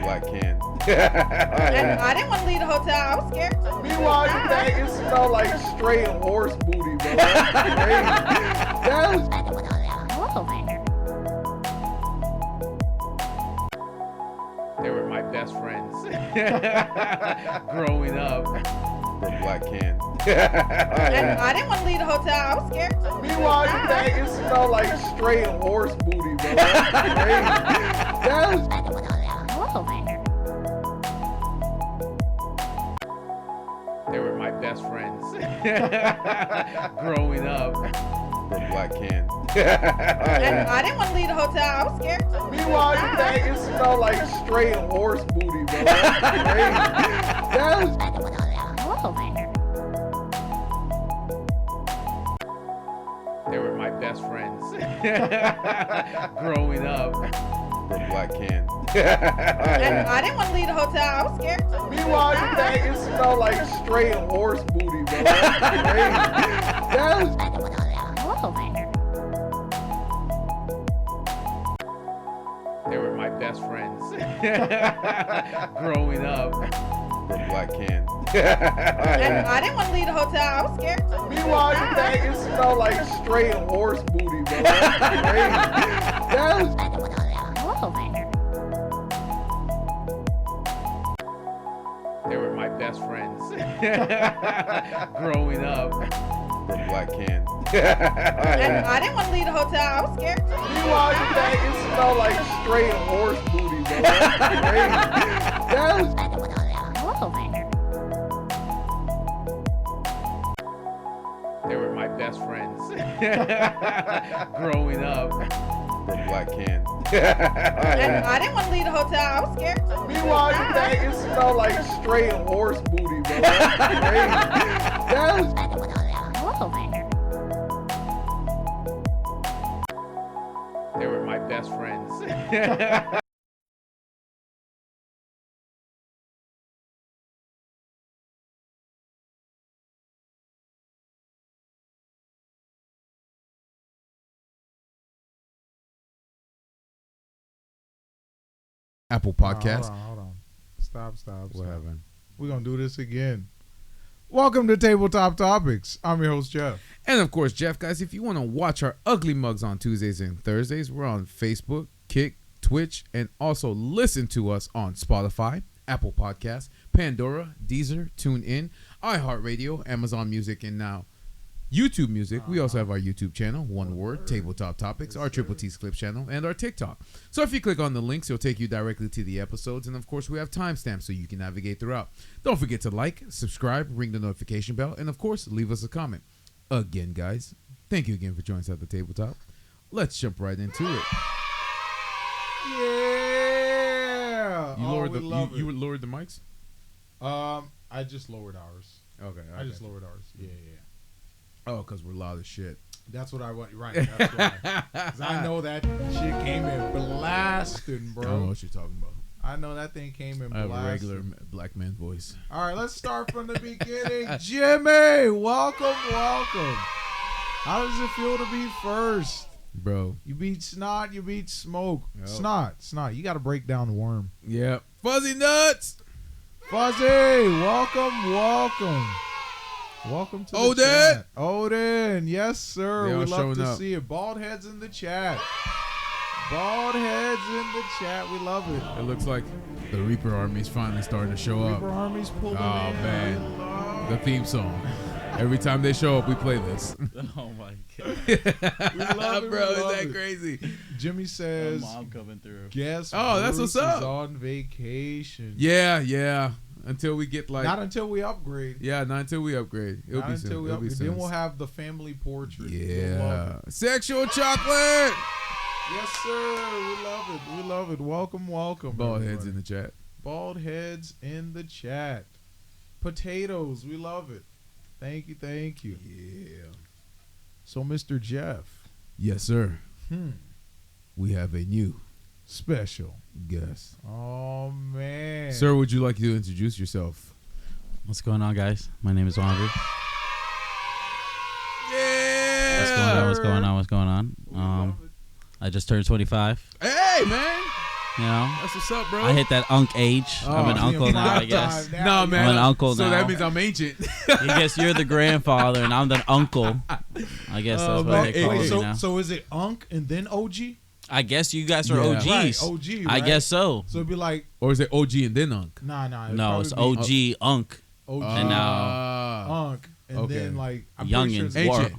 black can. I didn't want to leave the hotel. I was scared too. Meanwhile, you think it smelled like straight horse booty, bro. That's crazy. They were my best friends growing up. From black can. I didn't want to leave the hotel. I was scared too. Meanwhile, you think it smelled like straight horse booty, bro. That's crazy. They were my best friends growing up. From black can. I didn't want to leave the hotel. I was scared too. Meanwhile, you think it smelled like straight horse booty, bro. That's crazy. They were my best friends growing up. From black can. I didn't want to leave the hotel. I was scared too. Meanwhile, you think it smelled like straight horse booty, bro. That's crazy. They were my best friends growing up. From black can. I didn't want to leave the hotel. I was scared too. Meanwhile, you think it smelled like straight horse booty, bro. That's crazy. They were my best friends growing up. From black can. I didn't want to leave the hotel. I was scared too. Meanwhile, you think it smelled like straight horse booty, bro. That's crazy. They were my best friends growing up. From black can. I didn't want to leave the hotel. I was scared too. Meanwhile, you think it smelled like straight horse booty, bro. That's crazy. They were my best friends. Apple Podcast. Hold on. Stop. What happened? We're going to do this again. Welcome to Tabletop Topics. I'm your host, Jeph. And of course, Jeph, guys, if you want to watch our ugly mugs on Tuesdays and Thursdays, we're on Facebook, Kick, Twitch, and also listen to us on Spotify, Apple Podcasts, Pandora, Deezer, TuneIn, iHeartRadio, Amazon Music, and now YouTube Music. We also have our YouTube channel, One Word, Tabletop Topics, our Triple T's Clip channel, and our TikTok. So if you click on the links, it'll take you directly to the episodes. And of course, we have timestamps so you can navigate throughout. Don't forget to like, subscribe, ring the notification bell, and of course, leave us a comment. Again, guys, thank you again for joining us at the tabletop. Let's jump right into it. Yeah. You lowered you lowered the mics? I just lowered ours. Okay. I just lowered ours. Yeah. Oh, because we're loud as shit. That's what I want. Right. That's why. 'Cause I know that shit came in blasting, I don't know bro. what you're talking about. I know that thing came in I have blasting. a regular black man voice. All right, let's start from the beginning. Jimmy, welcome. How does it feel to be first? Bro. You beat Snot, you beat Smoke. Yep. Snot. You got to break down the worm. Yeah. Fuzzy nuts. Fuzzy, welcome. Welcome to the Odin! chat. Odin, yes, sir. They all We love showing to up. see it. Bald heads in the chat. We love it. It looks like the Reaper Army's finally starting to show up. Reaper Army's pulling in. man. We love The theme song. Every time they show up, we play this. Oh my god. We love it, Bro, we is love that it. crazy? Jimmy My says, mom coming through. guess Oh, that's Bruce what's up. is on vacation. Yeah. Until we get like... Not until we upgrade. Yeah, not until we upgrade. It'll Not be until soon. we It'll be upgrade. soon. Then we'll have the family portrait. You'll love Yeah. it. Sexual chocolate. Yes, sir. We love it. Welcome. Bald heads everybody. in the chat. Bald heads in the chat. Potatoes. We love it. Thank you. Yeah. So, Mr. Jeph, Yes, sir. We have a new special. guest. Oh, man. Sir, would you like to introduce yourself? What's going on, guys? My name is Andre. Yeah. What's going on? We love it. I just turned 25. Hey, man. You know, That's what's up, bro. I hit that unk age. I'm an Oh, uncle see, now, I prime guess. time Nah, man. I'm an uncle so now. that means I'm ancient. I guess you're the grandfather and I'm the uncle. I guess Oh, that's man. what they call Wait, me so now. so is it Unk and then OG? I guess you guys are Yeah. OGs. Right, OG. I right? guess so. So it'd be like, Or is it OG and then Unk? nah. it'd No, it's probably be OG unk. OG And now Unk, and okay. then like I'm pretty sure youngins. it's- War.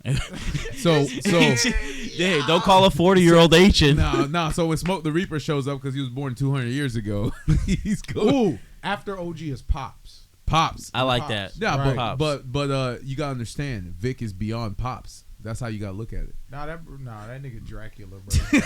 Ancient. So Hey, don't call a 40-year-old ancient. no. So when Smoke the Reaper shows up because he was born 200 years ago, he's cool. Ooh, after OG is Pops. Pops. I like Pops. that. Yeah, Right. Pops. but you gotta understand, Vic is beyond Pops. That's how you gotta look at it. Nah, that nigga Dracula, bro.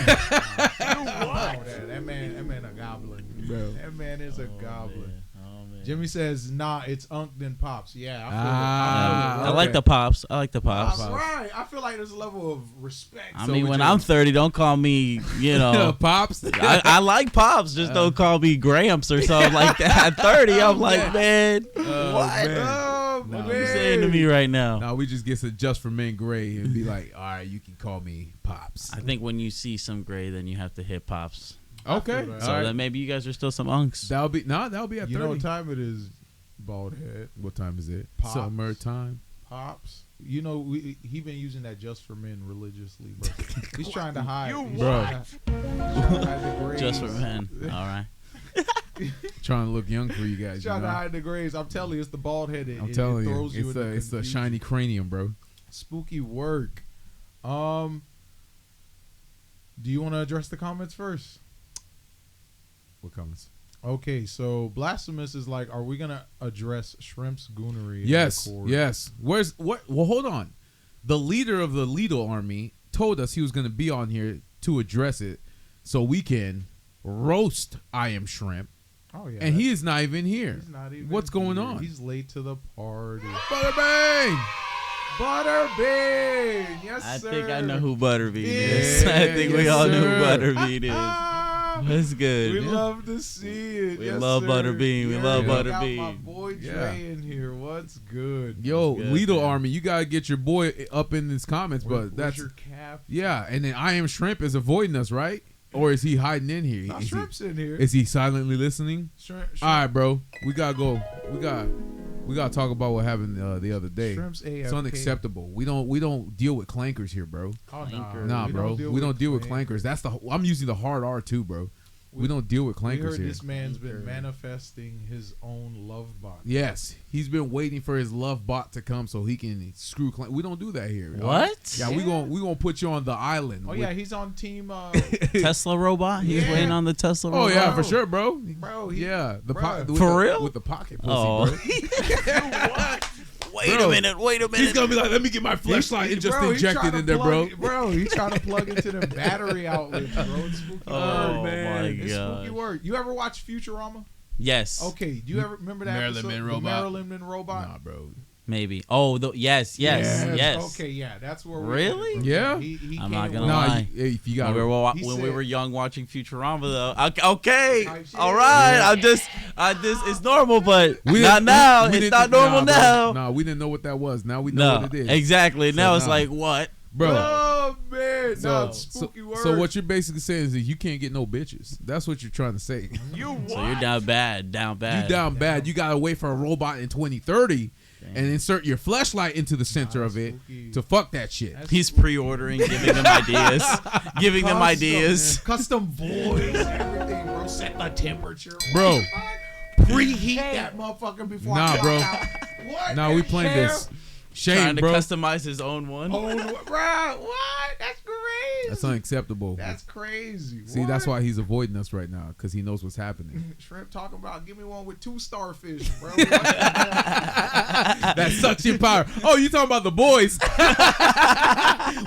That man a goblin. Bro. That man is a goblin. Man. Oh, man. Jimmy says, nah, it's Unk then Pops. Yeah, I feel Ah, it. I feel it, like okay. the pops. I like the pops. Right. I feel like there's a level of respect. I So mean, would when you- I'm 30, don't call me, you know. Pops. I like pops, just don't call me Gramps or something like that. At 30, I'm like, man, what? Man. Oh, Nah, What are you saying to me right now? Now we just get to Just for Men Gray and be like, all right, you can call me Pops. I think when you see some gray, then you have to hit pops. Okay. feel that. So then maybe you guys are still some unks. That'll be at You 30. know what time it is, bald head. What time is it? Pops. Summertime. Pops. You know, he been using that Just for Men religiously, bro. He's trying to hide. He's Bro. trying to hide the grades. Just for men. All right. Trying to look young for you guys. He's You trying to know? hide the grades. I'm telling you, it's the bald head. I'm telling you, throws you it's into it's a confusion. shiny cranium, bro. Spooky work. Do you want to address the comments first? What comments? Okay, so Blasphemous is like, are we gonna address Shrimp's goonery? in Yes, the court? yes. Where's what? Well, hold on. The leader of the Lido army told us he was going to be on here to address it, so we can roast I Am Shrimp, Oh yeah. and he is not even here. he's not even What's going here. on? He's late to the party. Butterbang! Butterbean, yes I sir. think I know who Butterbean Yeah, is. I think we yes, all know who sir. Butterbean is. Ah, That's good. we love to see it. We yes, love sir. Butterbean. We love we got Butterbean. my boy Dre Yeah. in here. What's good? Yo, That's good, Lido man. army, you gotta get your boy up in his comments, Where's but that's your cap. yeah. And then I Am Shrimp is avoiding us, right? Or is he hiding in here? Nah, Is he- Shrimp's in here. Is he silently listening? Shrimp, All right, bro. We gotta go. We gotta talk about what happened the other day. Shrimp's AFK. It's unacceptable. We don't deal with clankers here, bro. Oh, Clanker. Nah, bro. We don't deal with clankers. clankers. That's I'm using the hard R too, bro. We don't deal with We clankers heard here. this man's been manifesting his own love bot. Yes, he's been waiting for his love bot to come so he can screw clank. We don't do that here. dog. What? Yeah, we gonna put you on the island. Oh with- yeah, he's on team. Tesla robot? He's Yeah. waiting on the Tesla Oh robot? yeah, Bro. for sure, bro. Bro, Yeah, the Bruh. with For the- real? with the pocket pussy, Oh. bro. Wait Bro. a minute. Wait a minute. He's gonna be like, let me get my flashlight and just Bro, he inject trying it to in there, bro. plug- Bro, he's trying to plug into the battery outlets, bro. It's spooky Oh, work. my It's God. spooky work. You ever watch Futurama? Yes. Okay, do you ever remember that Marilyn episode? Monroe The bot? Marilyn Monroe bot? Nah, bro. Maybe. Oh, yes. Okay, yeah, that's where. Really? Yeah? He I'm not came gonna with- Nah, lie. if you got When, He we said- were young watching Futurama, though. Okay. Type shit. All right. Yeah. I just, it's normal, but We not didn't- now. we It's didn't- not normal nah, bro. now. Nah, we didn't know what that was. Now we know No, what it is. exactly. So Now it's nah. like, what? Bro. Oh man, no, So, it's spooky work. so what you're basically saying is that you can't get no bitches. That's what you're trying to say. So you're down bad. You down bad. You gotta wait for a robot in 2030 and insert your flashlight into the center of it spooky. to fuck that shit. He's pre-ordering, giving them ideas. Giving them ideas. Custom voice, everything, bro. Set the temperature, Bro. Preheat that motherfucker before. Nah, I bro. walk out. What? Now we playing this. Shame, Trying to bro. customize his own one. Oh, bro, what? That's crazy. That's unacceptable. That's crazy. See, that's why he's avoiding us right now, because he knows what's happening. Shrimp talking about give me one with 2 starfish, bro. That suction power. Oh, you talking about the boys?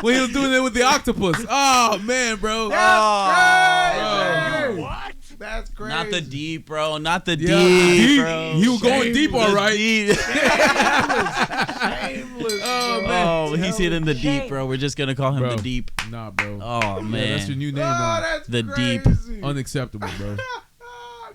When he was doing it with the octopus. Oh man, bro. That's crazy. Bro. That's crazy. Not the deep, bro. Not the Yeah, deep, bro. he was going deep, all The right. deep. Shameless. Oh, bro. man. Oh, he's hitting the deep, bro. We're just gonna call him Bro. the deep. Nah, bro. Oh Yeah, man. that's your new name Oh, now. that's The deep. crazy. Unacceptable, bro.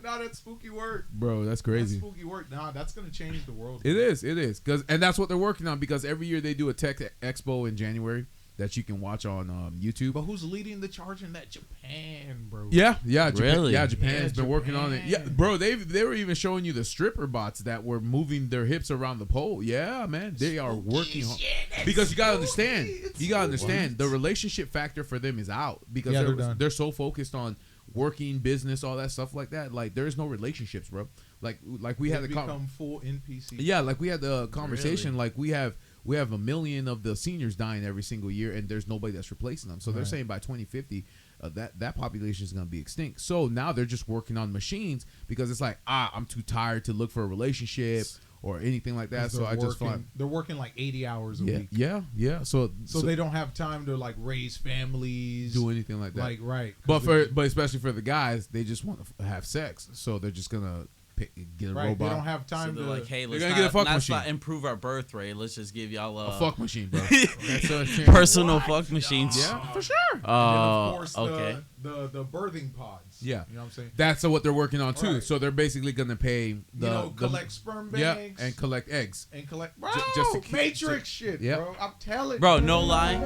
Nah, that's spooky work. Bro, that's That's crazy. spooky work. Nah, that's gonna change the world. It is. And that's what they're working on, because every year they do a tech expo in January, that you can watch on YouTube. But who's leading the charge in that? Japan, bro. Yeah, Japan, Really? yeah, Japan has been Japan. working on it. Yeah, bro, they were even showing you the stripper bots that were moving their hips around the pole. Yeah, man, they are working on because you gotta understand, the relationship factor for them is out because Yeah, they're done. they're so focused on working, business, all that stuff like that. Like there's no relationships, bro. Like we had They the become full NPC. yeah, like we had the conversation. Like we have 1 million of the seniors dying every single year, and there's nobody that's replacing them. So they're Right. saying by 2050, that population is going to be extinct. So now they're just working on machines because it's like, I'm too tired to look for a relationship or anything like that. So I just find they're working like 80 hours a week. yeah. So they don't have time to like raise families, do anything like that. like right. But especially for the guys, they just want to have sex. So they're just gonna get a right, robot. they don't have So time they're to like, hey, They're let's gonna get a fuck let's machine. not improve our birth rate. Let's just give y'all a fuck machine, bro. That's what it's personal fuck machines. Yeah, for sure. and then Oh, of course okay. the birthing pods. Yeah. You know what I'm saying? That's what they're working on too. Right. So they're basically gonna pay the collect sperm yeah, banks and collect eggs. and collect bro, just to keep- Matrix shit, yeah. bro. I'm telling Bro, you. no lie,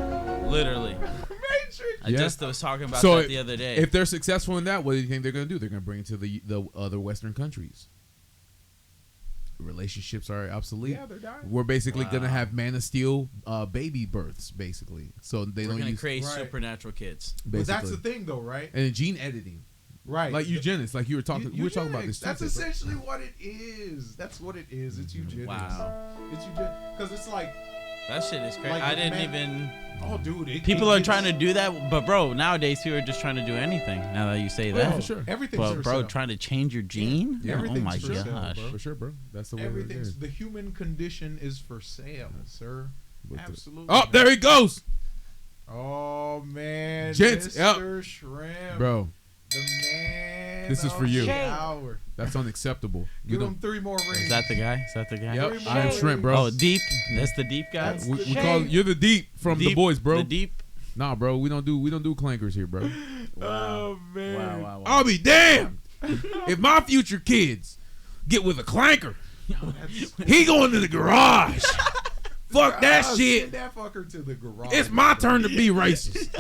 literally. Matrix. I Yeah. just was talking about So that the other day. If they're successful in that, what do you think they're gonna do? They're gonna bring it to the other Western countries. Relationships are obsolete. Yeah, they're dying. We're basically Wow. gonna have Man of Steel baby births, basically. So they We're don't gonna use create Right. supernatural kids. But that's basically. the thing, though, right? And gene editing, Right. like eugenics, like you were talking. We were talking about this. That's Tuesday, bro. essentially what it is. That's what it is. It's eugenics. Wow. It's eugenics because it's like, That shit is crazy. Like I with didn't men- even. oh, dude. People are trying to do that, but bro, nowadays people are just trying to do anything. Now that you say Yeah, that, for sure. Everything's but for bro, sale. trying to change your gene? Yeah, Oh everything's my for sale, gosh. bro. For sure, bro. That's the way Everything's it the human condition is for sale, sir. is. Absolutely. Oh, there he goes, Oh man, Gents, yep. Mr. Shrimp, bro. the man. This is of for you. the hour. That's unacceptable. Give him 3 more rings. Is that the guy? Is that the guy? Yep, Three I am more shrimp, bro. Oh, deep. That's the deep guy. That's we the call you're the deep from the Deep, boys, bro. The deep. Nah, bro, we don't do clankers here, bro. Oh man. Wow. I'll be damned if my future kids get with a clanker. He going to the garage. Fuck that Send shit. that fucker to the garage. It's my turn to be racist.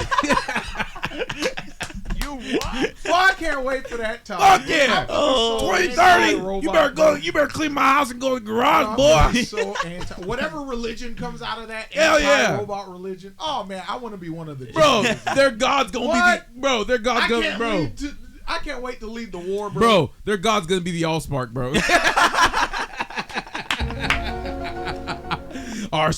You what? Well, I can't wait for that time. Fuck yeah. Oh, 2030. You better clean my house and go to the garage, boy. So whatever religion comes out of that Hell yeah. robot religion. Oh man, I want to be one of the Bro, their God's gonna What? be the bro. Their God's gonna I can't wait to lead the war, bro. bro. Their God's gonna be the Allspark, bro. our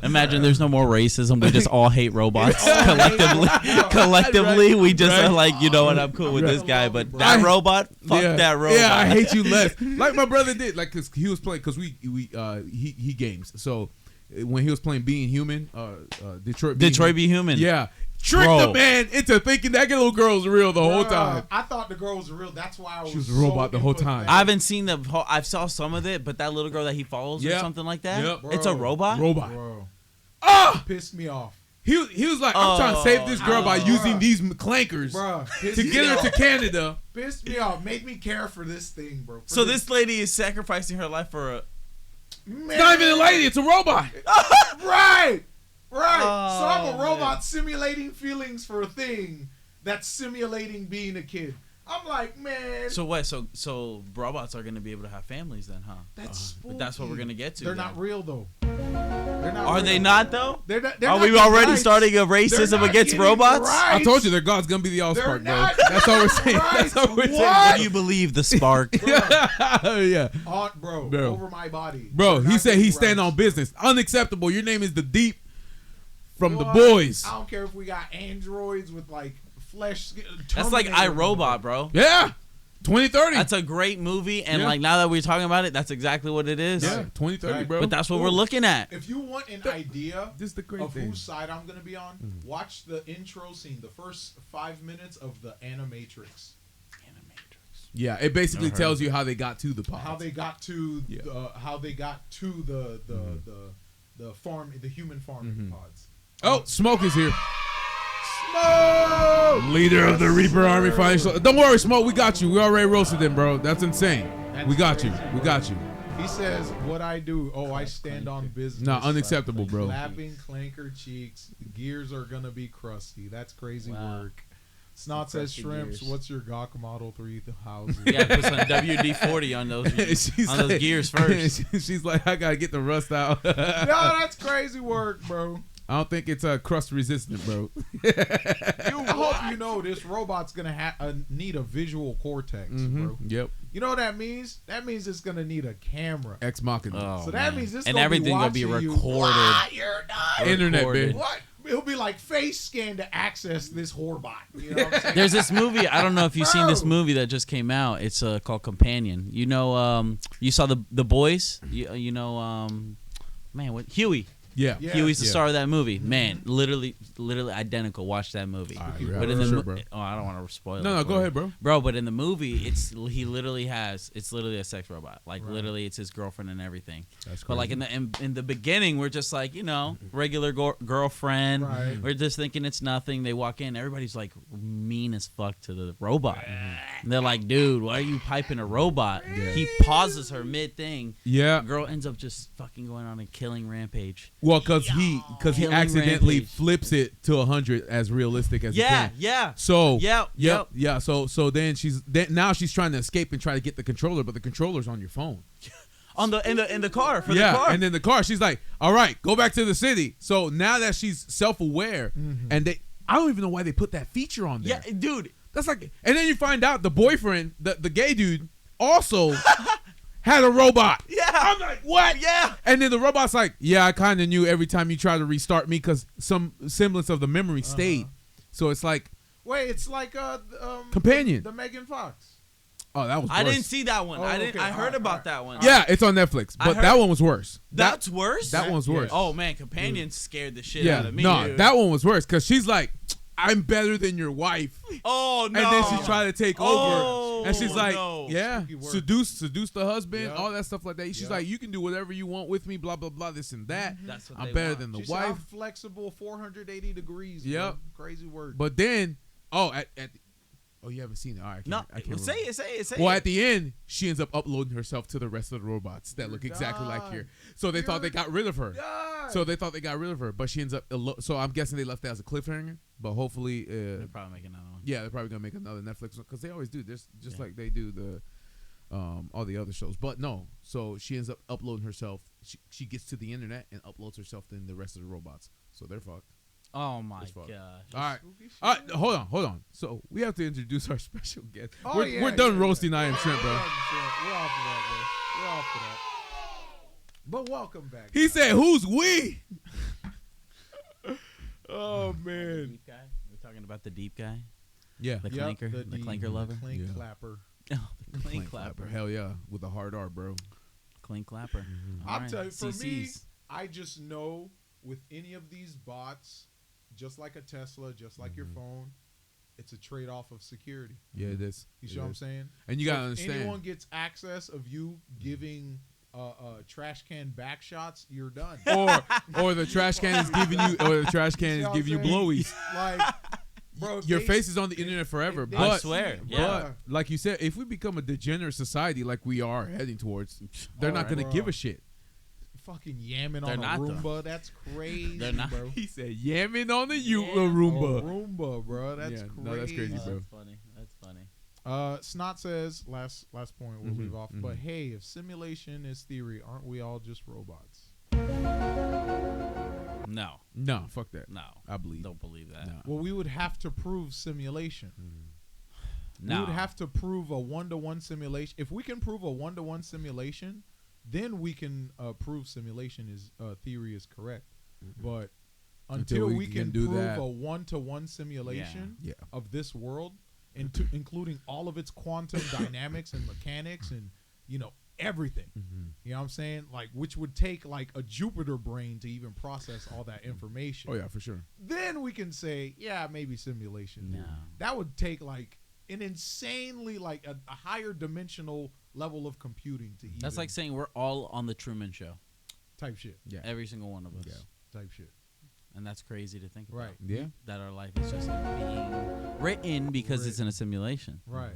Imagine there's no more racism. We just all hate robots collectively. Collectively, we just are like, you know what? I'm cool with this guy, but that robot, fuck that robot. Yeah, I hate you less. Like my brother did, like cause he was playing, cause he games. So when he was playing Being Human, Detroit Be Human. yeah, tricked Bro. the man into thinking that little girl was real the whole time. I thought the girl was real. That's why I was. She was a robot the whole time. I haven't seen the whole. I saw some of it, but that little girl that he follows or Yep. something like that. Yep. It's a robot. Robot. Bro, Ah, pissed me off, he was like, I'm trying to save this girl by no. using these clankers bro. to get her to Canada. Pissed me off. Made me care for this thing, bro. For So this lady is sacrificing her life for a. man. It's not even a lady; it's a robot. Right. So Oh, I'm a robot simulating feelings for a thing that's simulating being a kid. I'm like, man. So what? So robots are gonna be able to have families then, huh? That's But that's what we're gonna get to. They're then. not real though. They're not Are real. they not though? They're not. Are we already starting a They're racism not against getting robots? right. I told you their God's gonna be the Allspark, bro. not That's all we're saying. right. That's all we're What? What do you believe? The spark. saying. Yeah, Bro, Bro. over my body. bro. They're He not said getting he's standing right. on business. Unacceptable. Your name is the Deep from What? the boys. I don't care if we got androids with like flesh. That's like Terminator. iRobot, bro. Yeah, 2030. That's a great movie, and Yeah. like now that we're talking about it, that's exactly what it is. yeah, 2030, Right. bro. But that's what we're looking at. If you want an idea This is the great of thing. whose side I'm gonna be on, watch the intro scene, the first 5 minutes of the Animatrix. Yeah, it basically Never heard tells of you how they got to the pods. How they got to Yeah. the farm, the human farming pods. Oh, Smoke is here. Smoke! Leader of the Reaper Army fighting. Don't worry, Smoke. We got you. We already roasted them, bro. That's insane. We got you. We got you. He says, "What I do? Oh, I stand on business." No, unacceptable, bro. Slapping Clanker cheeks. The gears are gonna be crusty. That's crazy work. Snot says, "Shrimps, gears. What's your Gawk Model 3000?" You gotta put some WD-40 on those like, gears first. She's like, I gotta get the rust out. No, that's crazy work, bro. I don't think it's crust resistant, bro. I hope you know this robot's gonna need a visual cortex, bro. Yep. You know what that means? That means it's gonna need a camera. Ex Machina. Oh, So that man. means this and gonna everything be gonna be watching recorded. You. What? You're done. Internet, Recorded. baby. What? It'll be like face scan to access this whorebot. You know what I'm saying? There's this movie. I don't know if you've seen this movie that just came out. It's called Companion. You know, you saw the Boys. You know, man, what Huey. Yeah. Huey's the star of that movie. Man, literally identical. Watch that movie. All right, But in the bro. I don't want to spoil it. No, for go you. ahead, bro. Bro, but in the movie, it's literally a sex robot. Like literally, it's his girlfriend and everything. That's But like in the beginning, we're just like regular girlfriend. Right. We're just thinking it's nothing. They walk in, everybody's like mean as fuck to the robot. And they're like, dude, why are you piping a robot? He pauses her mid thing. Yeah. Girl ends up just fucking going on a killing rampage. Well, because he Killing accidentally rampage. flips it to 100 as realistic as he can. Yeah. So Yep. yeah. So then now she's trying to escape and try to get the controller, but the controller's on your phone. On in the car for the Yeah, car. and then the car, she's like, "All right, go back to the city." So now that she's self-aware, and I don't even know why they put that feature on there. Yeah, dude. That's like, and then you find out the boyfriend, the gay dude, also had a robot. Yeah. I'm like, what? Yeah. And then the robot's like, yeah, I kind of knew every time you try to restart me because some semblance of the memory stayed. So it's like, Wait, it's like Companion. the Megan Fox. oh, that was worse. I didn't see that one. Oh, I didn't. okay. I heard Alright, about alright. that one. Yeah, it's on Netflix, I but heard- that one was worse. That's worse. That one's worse. Oh man, Companion scared the shit yeah, out of me. no, dude. that one was worse because she's like, I'm better than your wife. Oh no. And then she tried to take Oh, over, and she's like, no. "Yeah, Spooky word. seduce the husband, Yep. all that stuff like that." She's Yep. like, "You can do whatever you want with me, blah blah blah, this and that. That's what I'm they better want. than the She said, I'm wife." flexible 480 degrees. Yep. Bro. Crazy word. But then, you haven't seen it. All right, No, I can't say remember. it. Say it. Say Well, it. at the end, she ends up uploading herself to the rest of the robots that look exactly like her. So they thought they got rid of her. God. So they thought they got rid of her, but she ends up. So I'm guessing they left that as a cliffhanger. But hopefully, They're probably making another one. yeah, they're probably gonna make another Netflix one because they always do. Just like they do the all the other shows. But no, so she ends up uploading herself. She gets to the internet and uploads herself to the rest of the robots. So they're fucked. Oh my That's fucked. gosh. All right. Spooky shit. All right, hold on. So we have to introduce our special guest. Oh, we're yeah, done yeah, roasting I Am Shrimp, bro. We're off of that, bro. We're off of that. But welcome back. He guys. said, "Who's we?" Oh The man. deep guy. We're talking about the deep guy. Yeah. The Yep, clanker. The clanker lover. Clink Yeah. clapper. Oh, the clink clapper. Hell yeah, with a hard R, bro. Clink clapper. I'll Alright, tell you, for me, CCs. I just know with any of these bots, just like a Tesla, just like your phone, it's a trade-off of security. Yeah, it is. You It see what I'm is. saying? And you So gotta if understand. anyone gets access of you giving trash can back shots, you're done. or the trash can is giving you, or the trash can See is what giving you I'm saying? blowies. Like, bro, if Your they- face is on the internet forever. if they But I swear, see it, yeah. bruh, But like you said, if we become a degenerate society like we are heading towards, they're not Alright, gonna bro. give a shit. fucking yamming They're on a not, though. Roomba, that's crazy, They're not. bro. He said, "Yamming on the Yeah. Roomba." Oh, Roomba, bro. That's Yeah, crazy. no, that's crazy, bro. That's funny. That's funny. Snot says last point we'll Mhm, leave off. mhm. But hey, if simulation is theory, aren't we all just robots? No. No, fuck that. No. I believe. Don't believe that. No. Well, we would have to prove simulation. No. We would have to prove a 1-to-1 simulation. If we can prove a 1-to-1 simulation, then we can prove simulation is theory is correct. But until we can do prove that. a 1-to-1 simulation Yeah. of this world, including all of its quantum dynamics and mechanics and everything. You know what I'm saying? Like, which would take like a Jupiter brain to even process all that information. Oh yeah, for sure. Then we can say, yeah, maybe simulation. No. That would take like an insanely like a higher dimensional level of computing to even That's like saying we're all on the Truman Show. type shit. Yeah. Every single one of us. Yeah. Type shit. And that's crazy to think about. Right. Yeah. That our life is just being written because it's in a simulation. Right.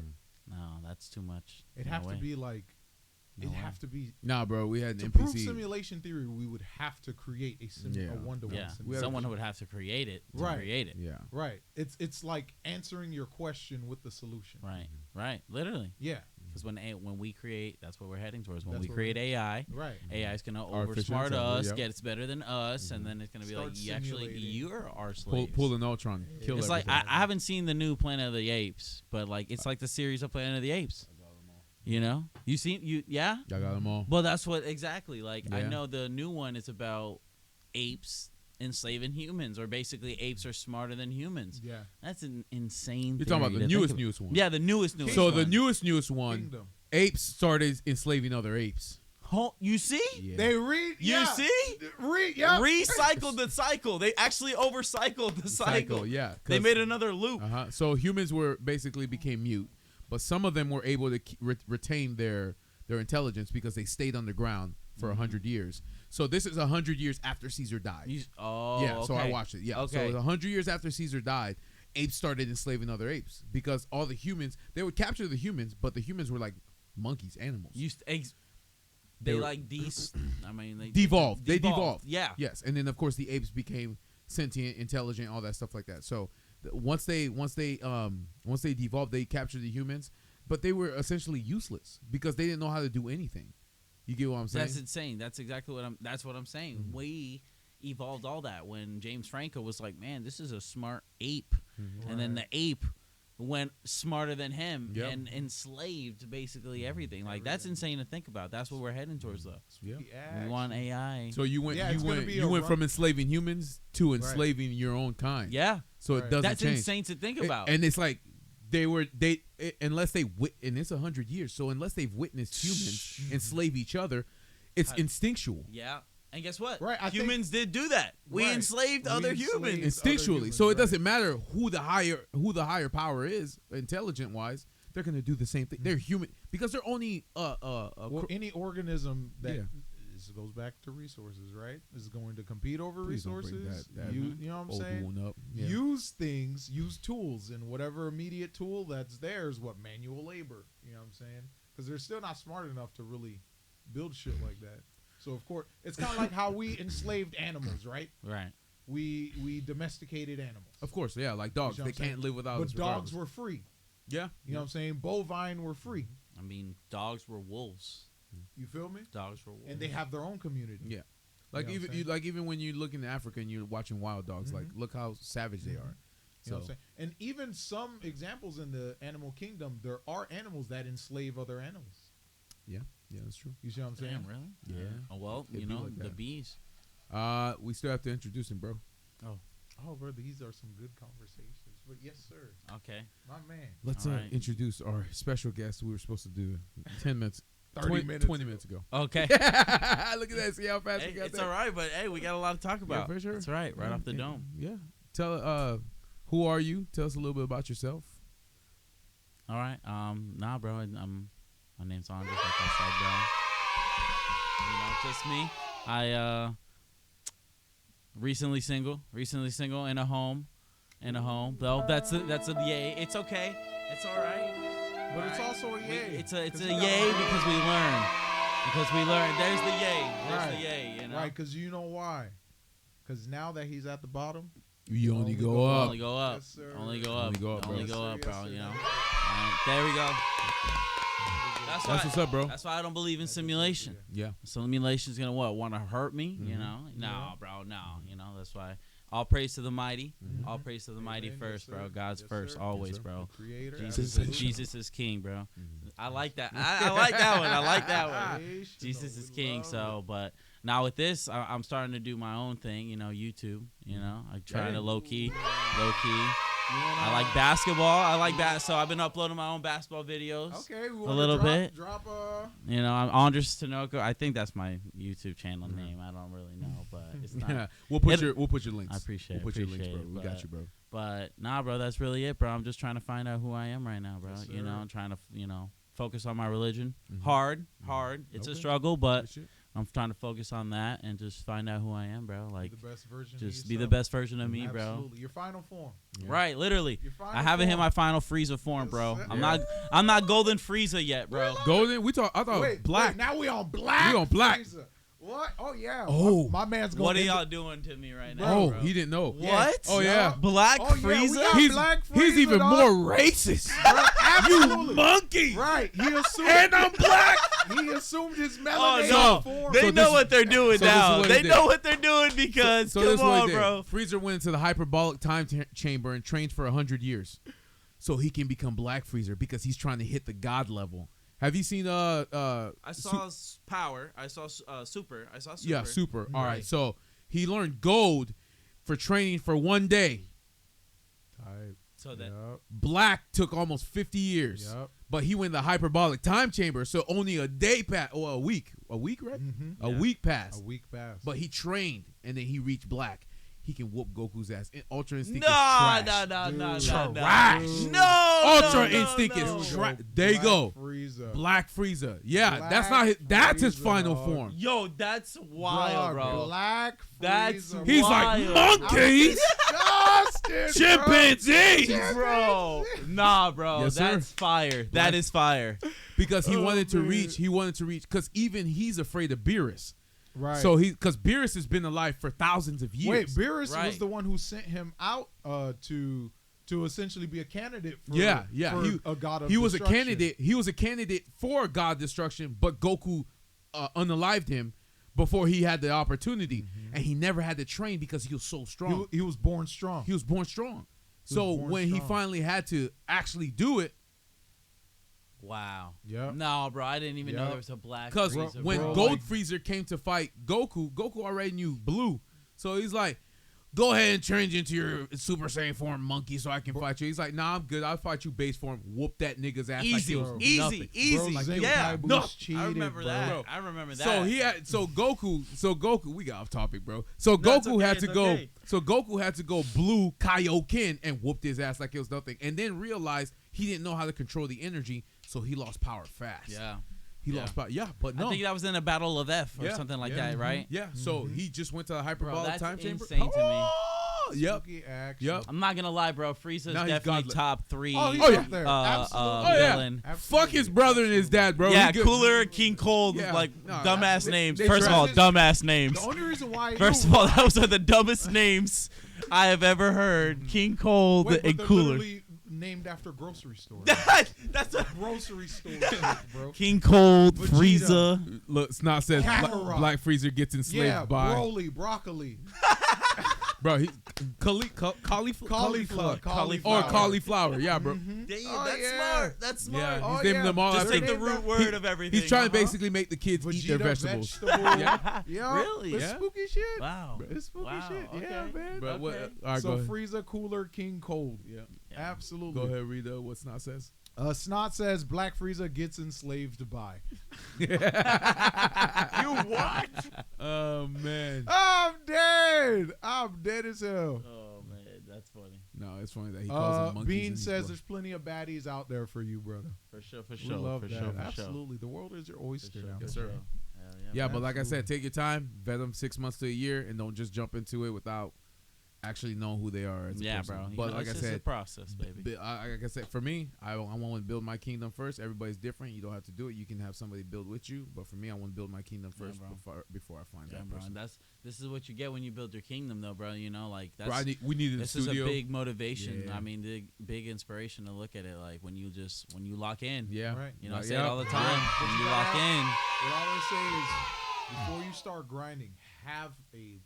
No, that's too much. It'd No have to way. be like, it'd have to be Nah, bro, we had an to NPC. prove simulation theory. We would have to create a one-to-one. Yeah, simulation. someone would have to create it. Create it. Yeah. Right. It's like answering your question with the solution. Right. Literally. Yeah. Because when we create, that's what we're heading towards. When That's we what create AI, Right. AI is gonna Artificial oversmart intelligence, us, yep. gets better than us, and then it's gonna be Start like, actually, simulating. you're our slaves. Pull an Ultron, kill It's like everything. I haven't seen the new Planet of the Apes, but like it's like the series of Planet of the Apes. You know, yeah. Y'all got them all. Well, that's what exactly. Like I Yeah. know the new one is about apes enslaving humans, or basically apes are smarter than humans. Yeah. That's an insane. You're talking about the newest one. Yeah, the newest So one. the newest one, Kingdom. apes started enslaving other apes. You see? Yeah. They read. You see? Yeah. Recycled the cycle. They actually overcycled the cycle. Yeah. They made another loop. So humans basically became mute, but some of them were able to retain their intelligence because they stayed underground for 100 years. So this is 100 years after Caesar died. Okay. So I watched it. Yeah. Okay. So 100 years after Caesar died, apes started enslaving other apes because all the humans, they would capture the humans, but the humans were like monkeys, animals. They were- like these. I mean, they devolved. They devolved. Yeah. Yes, and then of course the apes became sentient, intelligent, all that stuff like that. So once they devolved, they captured the humans, but they were essentially useless because they didn't know how to do anything. You get what I'm saying? That's insane. That's exactly what I'm saying. Mm-hmm. We evolved all that when James Franco was like, man, this is a smart ape, Mm-hmm. and then the ape went smarter than him Yep. and enslaved basically everything. Like that's insane to think about. That's what we're heading towards though. Yeah. We want AI. So you went Yeah, it's gonna be you a went run- from enslaving humans to enslaving your own kind. Yeah. So it Right. doesn't That's change. insane to think about. And it's like unless they and it's 100 years. So unless they've witnessed humans enslave each other, it's instinctual. Yeah. And guess what? Right, I think- Humans did do that. We Right. enslaved We other enslaved humans. Instinctually. humans, So it right. doesn't matter who the higher power is, intelligent wise, they're gonna do the same thing. They're human because they're only Well, any organism that Yeah. this goes back to resources, right? Is going to compete over Please don't bring resources. that You know what I'm old saying? one up. Yeah. Use tools, and whatever immediate tool that's there is what manual labor. You know what I'm saying? Because they're still not smart enough to really build shit like that. So of course, it's kind of like how we enslaved animals, right? Right. We domesticated animals. Of course, yeah, like dogs. You know They what I'm saying? can't live without But us. dogs regardless. were free. Yeah. You know what I'm saying? Bovine were free. I mean, dogs were wolves. You feel me? Dogs were wolves. And they have their own community. Yeah. Like You know what I'm even when you look in Africa and you're watching wild dogs, like look how savage they are. You know what I'm saying? And even some examples in the animal kingdom, there are animals that enslave other animals. Yeah, that's true. You see what I'm saying? Damn, really? Yeah. Oh, well, It'd you be know, like the that. bees. We still have to introduce him, bro. Oh, bro, these are some good conversations. But yes, sir. Okay. My man. Let's All right. introduce our special guest. We were supposed to do 10 minutes, 30 minutes 20 ago. minutes ago. Okay. Look at that. See how fast Hey, we got it's that? all right, but hey, we got a lot to talk about. for sure. That's right, right off the dome. Yeah. Tell who are you? Tell us a little bit about yourself. All right. Nah, bro. My name's Andres, like I said, bro. You know, just me. I recently single in a home. Though that's a yay. It's okay. It's all right. But it's All right. also a yay. It's a 'Cause you yay gotta- because we learn. Because we learn. There's the yay. There's Right. the yay. You know. Right, because you know why? Because now that he's at the bottom, You only Only go go up. Only go up. Yes, sir. Only go up. Only go up, bro. Only Yes, go sir. up, bro. Yes, sir. You know. All right, there we go. That's That's what's up, bro. That's why I don't believe in simulation. Yeah. Simulation's gonna want to hurt me, you know? No, bro, no. You know, that's why. All praise to the mighty. All praise to the mighty Amen. first, Yes, bro. sir. God's Yes, first, sir. always, Yes, sir. bro. creator. Jesus is king, bro. I like that. I like that one. I like that one. Creation, Jesus we is king. love So, it. but now with this, I'm starting to do my own thing. You know, YouTube. You know, I'm trying to low key. I like basketball. I like so I've been uploading my own basketball videos. Okay, we a little bit. Drop You know, I'm Andres Tinoco. I think that's my YouTube channel name. I don't really know, but it's not. Yeah. We'll put It- your links. I appreciate We'll put your appreciate links, bro. it, We got but- you, bro. But nah, bro, that's really it, bro. I'm just trying to find out who I am right now, bro. Yes, You know, sir. I'm trying to, focus on my religion. Mhm. Hard. It's a Okay. struggle, but Good shit. I'm trying to focus on that and just find out who I am, bro. Like, the best version. just of be the yourself. best version of me, bro. Absolutely, your final form. Right, literally. Your final I haven't hit form. my final Frieza form, bro. Yes, I'm not golden Frieza yet, bro. Golden. I thought Wait, black. Wait, now we on black. We on black. Frieza. What? Oh yeah. Oh. my man's going. What are y'all doing to me right now? Oh, bro? he didn't know. What? Oh yeah. Black Oh, yeah, we Frieza? got Black He's Frieza, even dog. more racist. Absolutely. Monkey. Right. He assumed. And I'm black. He assumed his Oh melanated no, form. they So know this- what they're doing so this is now. what They he did. know what they're doing because So this is come what he on, did. bro. Freezer went into the hyperbolic time chamber and trained for 100 years, so he can become Black Freezer because he's trying to hit the God level. Have you seen I saw power. I saw super. I saw super. Yeah, super. All right. Right. So he learned gold for training for 1 day. So that Black took almost 50 years. Yep. But he went in the hyperbolic time chamber, so only a day passed, or a week, right? Mm-hmm. A week passed. A week passed. But he trained, and then he reached Black. He can whoop Goku's ass. And Ultra Instinct no, is trash. no. Trash. No, Ultra no, Instinct no. is trash. There you go. Frieza. Black Frieza. Yeah, Black that's not his. That's his Frieza, final dog. form. Yo, that's wild, bro. Black Frieza. That's He's wild. like monkeys, Disgusted, chimpanzees. Bro, nah, bro, Yes, sir. that's fire. That is fire. Because he Oh, wanted to man. reach. He wanted to reach. Because even he's afraid of Beerus. Right. So because Beerus has been alive for thousands of years. Wait, Beerus was Right. the one who sent him out to essentially be a candidate for Yeah. for a god of he was a destruction. candidate. He was a candidate for God destruction, but Goku unalived him before he had the opportunity, and he never had to train because he was so strong. He was born strong. He was born strong. So born when he strong. finally had to actually do it, Wow. Yep. No, bro, I didn't even know Yep. there was a black because Frieza, when bro. Gold like- Freezer came to fight Goku, Goku already knew Blue. So he's like, go ahead and change into your Super Saiyan form, monkey, so I can fight you. He's like, nah, I'm good. I'll fight you base form. Whoop that nigga's ass. Easy, like it was easy, nothing. easy. Bro, Zenkai Yeah, Boost no, cheated, I remember bro. that. Bro. I remember that. So Goku, we got off topic, bro. So No, it's Goku okay, had to it's go. okay. So Goku had to go blue Kaioken and whooped his ass like it was nothing, and then realized he didn't know how to control the energy, so he lost power fast. Yeah. he yeah. lost power. Yeah, but no. I think that was in a Battle of F or Yeah, something like yeah, that, right? Yeah, so he just went to the Bro, hyperbolic that's time chamber. insane to me. Oh, yep. Spooky action. Yep. I'm not gonna lie, bro. Frieza's Now he's definitely godly. top 3. Oh, he's Oh, yeah. up there. uh, Absolutely. Oh yeah. villain. Absolutely. Fuck his brother and his dad, bro. Yeah, He good. Cooler, King Cold, Yeah. like No, dumbass they- names. they First of all, trash. dumbass names. The only reason why. First of all, those are the dumbest names I have ever heard. King Cold Wait, but and they're Cooler. literally named after grocery stores. That's a Grocery stores, bro. King Cold, Vegeta. Frieza. Look, Snot says Kakarot. Black Freezer gets enslaved Yeah, by broly, broccoli. bro. He cauliflower Cauliflower. or cauliflower. Yeah, bro. Damn, Oh, that's yeah. smart. That's smart. Yeah, Oh, he's naming yeah. them all Just after. take the named root after- word of everything. He's trying to basically make the kids eat their Vegeta vegetables. vegetable. Yeah. Yeah. Really? It's Yeah. spooky shit. Wow. It's spooky Wow, shit. Yeah, okay. man. But what? Okay. All right, So go ahead. Frieza, Cooler, King Cold. Yeah. Yeah. Absolutely. Go ahead, read what Snot says. Snot says Black Frieza gets enslaved by. You what? Oh man. I'm dead. I'm dead as hell. Oh man, that's funny. No, it's funny that he calls them monkeys. Bean in his says book. there's plenty of baddies out there for you, brother. For sure, for We sure. love for that. sure, for Absolutely. The world is your oyster sure. now. Yes, sir. Hell Yeah, man. but like I said, take your time, vet them 6 months to a year, and don't just jump into it without actually knowing who they are as a Yeah, person. bro. You But know, like I it's just a said, process, baby. like I said, for me, I want to build my kingdom first. Everybody's different. You don't have to do it. You can have somebody build with you. But for me, I want to build my kingdom Yeah, first bro. before I find Yeah, that bro. person. And this is what you get when you build your kingdom, though, bro. You know, like that's. Bro, we needed a This is studio. a big motivation. Yeah. I mean, the big inspiration to look at it. Like when you lock in. Yeah. Right. You know, I Like, say yeah. it all the time. Yeah. When you lock in. What I always say is, before you start grinding, have a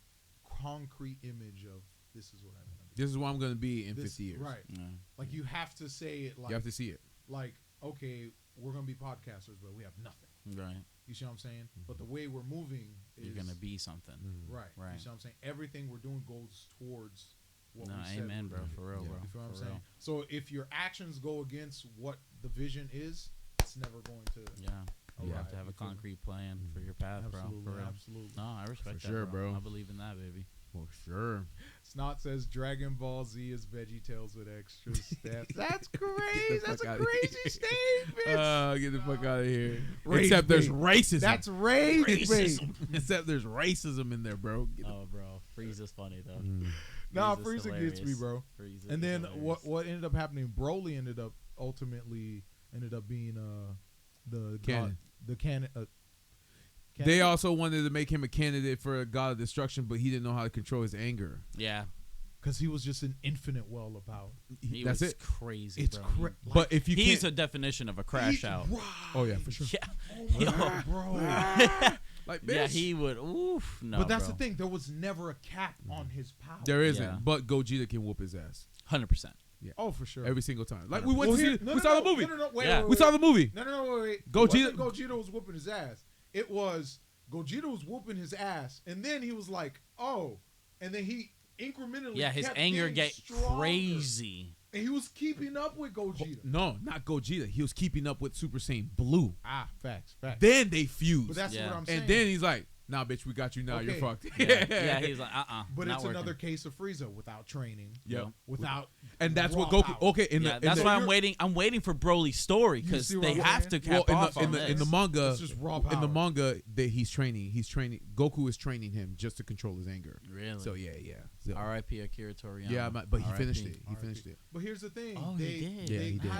concrete image of this is what I'm gonna be. This is what I'm gonna be in This- 50 years. Right. Yeah. Like you have to say it like You have to see it. like, okay, we're gonna be podcasters, but we have nothing. Right. You see what I'm saying? But the way we're moving is You're gonna be something. right. Right. You see what I'm saying? Everything we're doing goes towards what No, we said. amen, we bro. were gonna For real, Yeah. bro. do. You feel what I'm For saying? real. So if your actions go against what the vision is, it's never going to. Yeah. You arrive, have to have a you feel me? concrete plan for your path, bro. Absolutely, For real. absolutely. No, I respect For that, sure, bro. bro. I believe in that, baby. For sure. Snot says Dragon Ball Z is VeggieTales with extra stats. That's Get crazy. the That's a fuck outta crazy here. statement. Get the fuck out of here. Race Except there's bait. racism. That's racism. Except there's racism in there, bro. Get the- Oh, bro, Frieza's funny though. Nah, Frieza's Frieza gets me, hilarious. bro. Frieza And is then hilarious. what ended up happening? Broly ultimately ended up being the Canon. the canon. They also wanted to make him a candidate for a god of destruction, but he didn't know how to control his anger. Yeah, because he was just an infinite well about. he That's was it. crazy. It's bro. But if you He's can't, a definition of a crash out. oh yeah, for sure. Yeah, Oh my God, bro. Like, bitch. yeah, he would. Oof, no. But that's bro. the thing. There was never a cap on his power. There isn't, Yeah. but Gogeta can whoop his ass 100%. Oh, for sure. every single time. Like we went Well, to see, here- no, we no, saw no, the movie. No, no, no, wait, Yeah. wait, We wait. saw the movie. No, wait. Gogeta- It wasn't Gogeta was whooping his ass. It was Gogeta was whooping his ass, and then he was like, "Oh," and then he incrementally. Yeah, his kept anger getting get stronger. crazy. and he was keeping up with Gogeta. No, not Gogeta. He was keeping up with Super Saiyan Blue. Facts. Then they fused. But that's Yeah. what I'm saying. and then he's like, "Nah, bitch, we got you now. You're Okay. fucked." Yeah, he's like, But not it's working. another case of Frieza without training. Yep. Without. And that's what raw Goku. power. Okay, Yeah, that's why I'm waiting. I'm waiting for Broly's story You because see what they I'm have to saying? cap Well, off on in the this. manga, It's just raw in the power. manga, that he's training. Goku is training him just to control his anger. Really? So yeah. So, R.I.P. Akira Toriyama. yeah, but he R.I.P. finished it. He finished it. But here's the thing. Oh, they, he did. Yeah, They he did.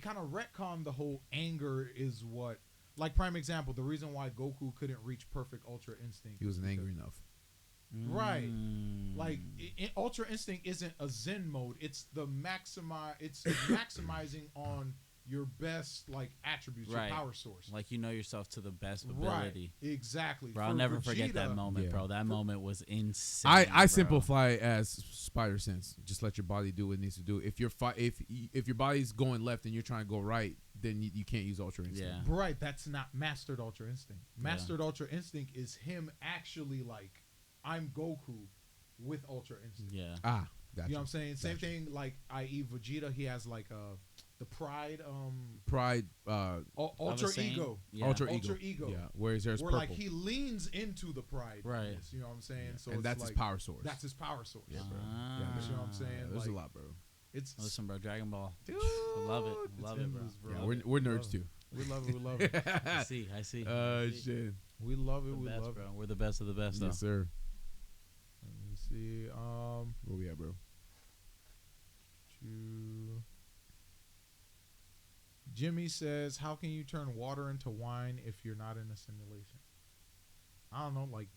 kind of retcon the whole anger is what. Like prime example, the reason why Goku couldn't reach perfect Ultra Instinct. He wasn't is angry because- enough. Right. Mm. Like Ultra Instinct isn't a Zen mode. It's the it's maximizing on your best like attributes, Right. your power source. Like you know yourself to the best Right. ability. Exactly. Bro, I'll For never forget that Vegeta- moment, Yeah. bro. That moment was insane. I bro. simplify it as spider sense. Just let your body do what it needs to do. If if your body's going left and you're trying to go right, then you can't use Ultra Instinct. Yeah. Right. That's not mastered Ultra Instinct. Mastered Ultra Instinct is him actually like, I'm Goku with Ultra Instinct. Yeah. Ah, gotcha. You know what I'm saying? Same Gotcha. thing like i.e. Vegeta, he has like the pride Pride, ultra Saiyan? ego. Yeah. Ultra Ultra ego. ego. Yeah. Whereas there's Where purple. like he leans into the pride. Right. You know what I'm saying? Yeah. So and it's that's like, his power source. That's his power source. Yeah, bro. Ah. Yeah, You know what I'm saying? There's Like, a lot, bro. It's Listen, bro. Dragon Ball. Dude, Love it. it's Love it, bro. endless, bro. Yeah, Love we're We nerds love too. We love it. We love it. I see. I see. Shit. We love it. The We best, love bro. it. We're the best of the best, though. Yes, sir. Let me see. Where we at, bro? Jimmy says, "How can you turn water into wine if you're not in a simulation?" I don't know, like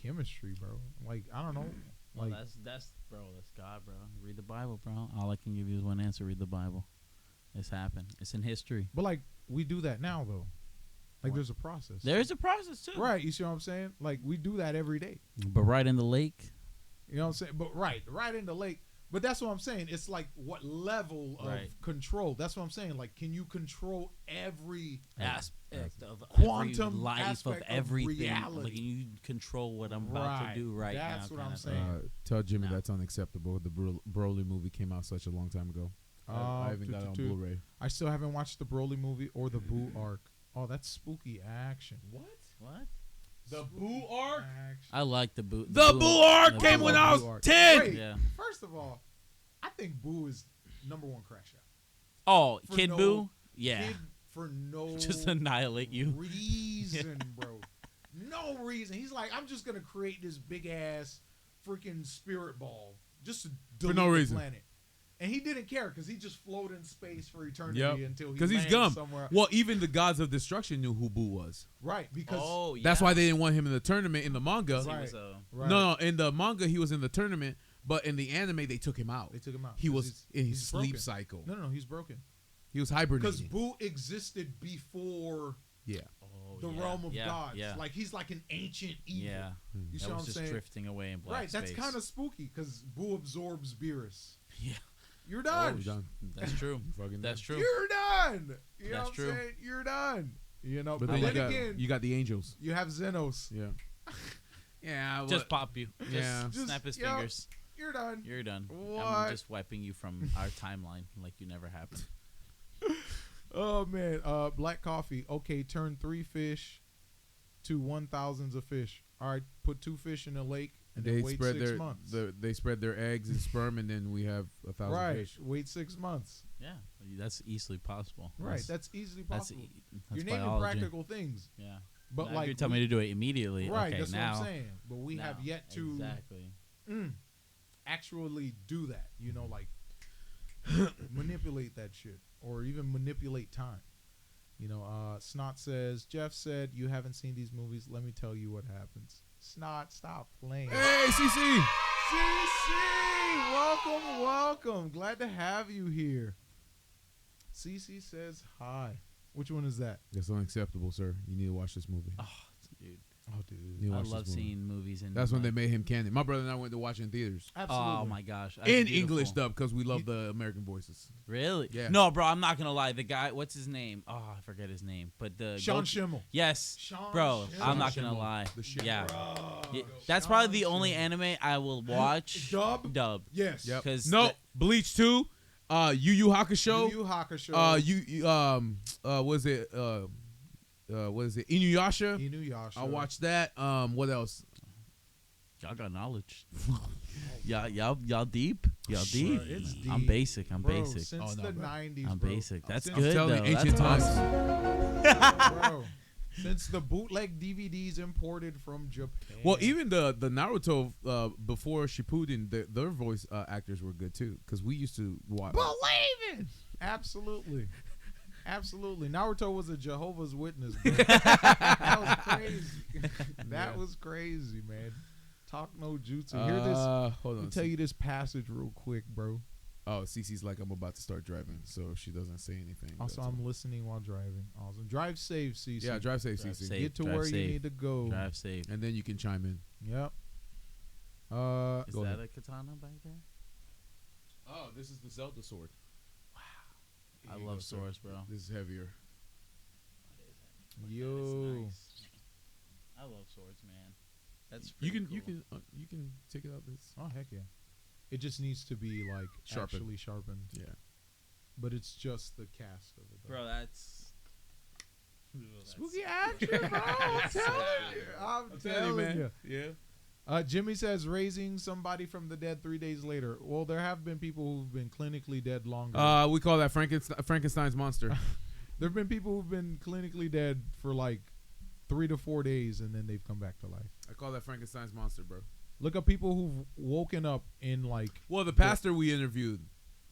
chemistry, bro. Like I don't know, Well, like that's God, bro. Read the Bible, bro. All I can give you is one answer. Read the Bible. It's happened. It's in history. but like we do that now though. Like What? there's a process. There is a process too, Right, you see what I'm saying? Like we do that every day. But right in the lake, You know what I'm saying? But right in the lake. But that's what I'm saying. It's like what level of Right. control? That's what I'm saying. Like, can you control every aspect of Quantum every life aspect of of everything. reality. Like you control what I'm about to do right That's now. what kinda I'm thing. saying. Tell Jimmy No. that's unacceptable. The Broly movie came out such a long time ago. I haven't got it on Blu-ray. I still haven't watched the Broly movie or the Boo arc. Oh, that's spooky action. What? The Boo arc? I like the boot. The Boo arc came when I was 10. Wait, Yeah. first of all, I think Boo is #1 crash out. Oh, For Kid no- Boo? Yeah. Kid for no Just annihilate you. reason, bro. No reason. He's like, I'm just gonna create this big ass freaking spirit ball just to delete no the reason. planet. And he didn't care because he just floated in space for eternity Yep. until he Because he's lands gum. somewhere. Well, even the gods of destruction knew who Boo was. Right, because Oh, yeah. That's why they didn't want him in the tournament in the manga. He Right. was, right, No, in the manga he was in the tournament, but in the anime they took him out. they took him out. He 'cause was in his he's sleep broken. cycle. No, he's broken. He was Because hibernating. Boo existed before Yeah. Oh, the yeah. realm of yeah. gods. Yeah. Like he's like an ancient evil. Yeah. You see That what was I'm just saying? drifting away in black Right, that's space. kind of spooky because Boo absorbs Beerus. Yeah. You're Oh, done. he's done. That's true. Fucking That's done. true. You're done. You know That's what true. I'm saying? You're done. You know, But but then then, you got again, you got the angels. you have Xenos. Yeah. Yeah. Just pop you. Just Yeah. snap his Just- yeah. fingers. You're done. You're done. What? I'm just wiping you from our timeline like you never happened. Oh man, black coffee. Okay, turn 3 fish to 1,000s of fish. All right, put 2 fish in a lake and then They wait spread 6 their months. they spread their eggs and sperm, and then we have 1,000 Right, fish. wait 6 months. Yeah, that's easily possible. Right, that's easily that's possible. that's You're naming biology. practical things, Yeah, but now like you're telling me to do it immediately. right, Okay, that's now what I'm saying. But we have now, yet to exactly. actually do that. You know, like manipulate that shit, or even manipulate time. You know, Snot says, Jeph said, you haven't seen these movies. Let me tell you what happens. Snot, stop playing. Hey, CC. CC, welcome. Glad to have you here. CC says hi. Which one is that? That's unacceptable, sir. You need to watch this movie. Oh, dude, Oh, You dude. need to I watch love this movie. seeing movies in. That's when they like- made him canon. My brother and I went to watch it in theaters. Absolutely. Oh my gosh, that's In beautiful. English dub, because we love the American voices. Really? Yeah. No, bro, I'm not gonna lie. The guy, what's his name? Oh, I forget his name. But the Sean Schimmel. Yes, Sean bro. Schimmel. I'm not gonna Schimmel. lie. The Schimmel. Yeah. Bro. Yeah, that's probably the Sean only Schimmel. anime I will watch. Dub? Yes. Yep. 'Cause No, the- Bleach 2, Yu Yu Hakusho, Yu Yu Hakusho. was it Inuyasha? Inuyasha. I watched that. What else? Y'all got knowledge. y'all deep. Y'all deep. It's I'm deep. basic. I'm Bro, basic. since Oh, no, the bro. 90s, I'm bro. basic. That's Since- good telling though. you, ancient That's times. awesome. Bro, since the bootleg DVDs imported from Japan. Well, even the Naruto before Shippuden, their voice actors were good too, because we used to watch. believe it. Absolutely. Naruto was a Jehovah's Witness, bro. That was crazy. That was crazy, man. Talk no jutsu. Hear this. Hold Let on. me tell you this passage real quick, bro. Oh, Cece's like, I'm about to start driving, so she doesn't say anything. Also, That's I'm all. listening while driving. Awesome. Drive safe, CC. Yeah, drive safe, Drive Cece. safe. Get to Drive where you safe. need to go. Drive safe. And then you can chime in. Yep. Is Go that ahead. a katana back there? Oh, this is the Zelda sword. I Here you love go, sir. swords, bro. This is heavier. Yo. Nice. I love swords, man. That's You pretty can cool. you can take it out. This Oh, heck yeah. It just needs to be, like, Sharpened. actually sharpened. yeah. But it's just the cast of it, though. Bro, that's Spooky action, bro. I'm telling you. I'm telling you. Yeah. Jimmy says raising somebody from the dead 3 days later. Well, there have been people who've been clinically dead longer. We call that Frankenstein's monster. There have been people who've been clinically dead for like 3 to 4 days and then they've come back to life. I call that Frankenstein's monster, bro. Look up people who've woken up in like, Well, the pastor we interviewed.